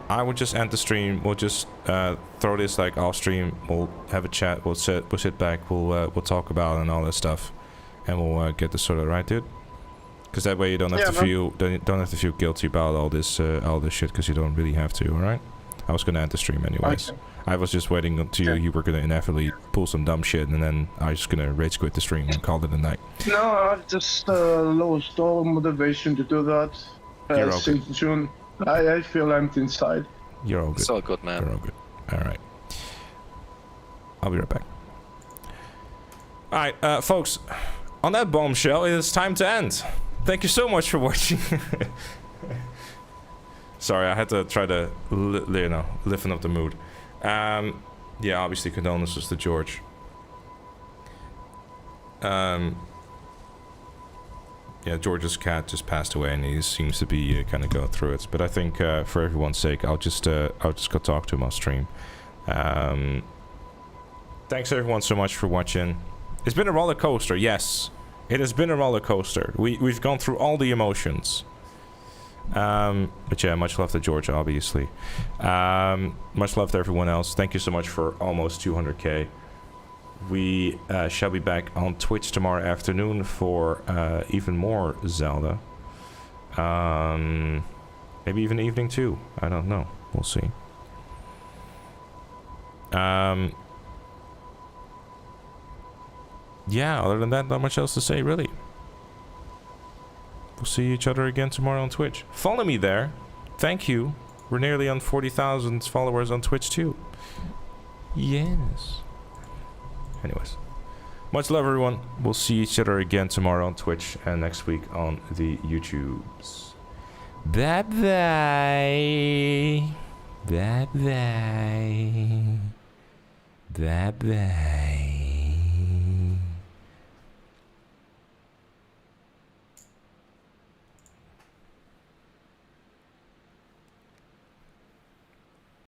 I would just end the stream. We'll just throw this like off stream. We'll have a chat. We'll sit back. We'll talk about it and all that stuff, and we'll get this sorted, right, dude? Because that way you don't have to feel guilty about all this shit. Because you don't really have to. All right. I was gonna end the stream anyways. Okay. I was just waiting until you were gonna inevitably pull some dumb shit, and then I was just gonna rage quit the stream and call it a night. No, I've just lost all motivation to do that since June. I feel empty inside. You're all good. It's all good, man. You're all good. All right. I'll be right back. All right, folks. On that bombshell, it is time to end. Thank you so much for watching. Sorry, I had to try to, liven up the mood. Yeah, obviously condolences to George. Yeah, George's cat just passed away, and he seems to be kind of going through it. But I think for everyone's sake, I'll just go talk to him on stream. Thanks everyone so much for watching. It's been a roller coaster, yes. It has been a roller coaster. We've gone through all the emotions. But yeah, much love to George, obviously. Much love to everyone else. Thank you so much for almost 200k. We shall be back on Twitch tomorrow afternoon for even more Zelda. Maybe even evening too. I don't know. We'll see. Yeah, other than that, not much else to say, really. We'll see each other again tomorrow on Twitch. Follow me there. Thank you. We're nearly on 40,000 followers on Twitch too. Yes. Anyways. Much love, everyone. We'll see each other again tomorrow on Twitch and next week on the YouTubes. Bye-bye. Bye-bye. Bye-bye.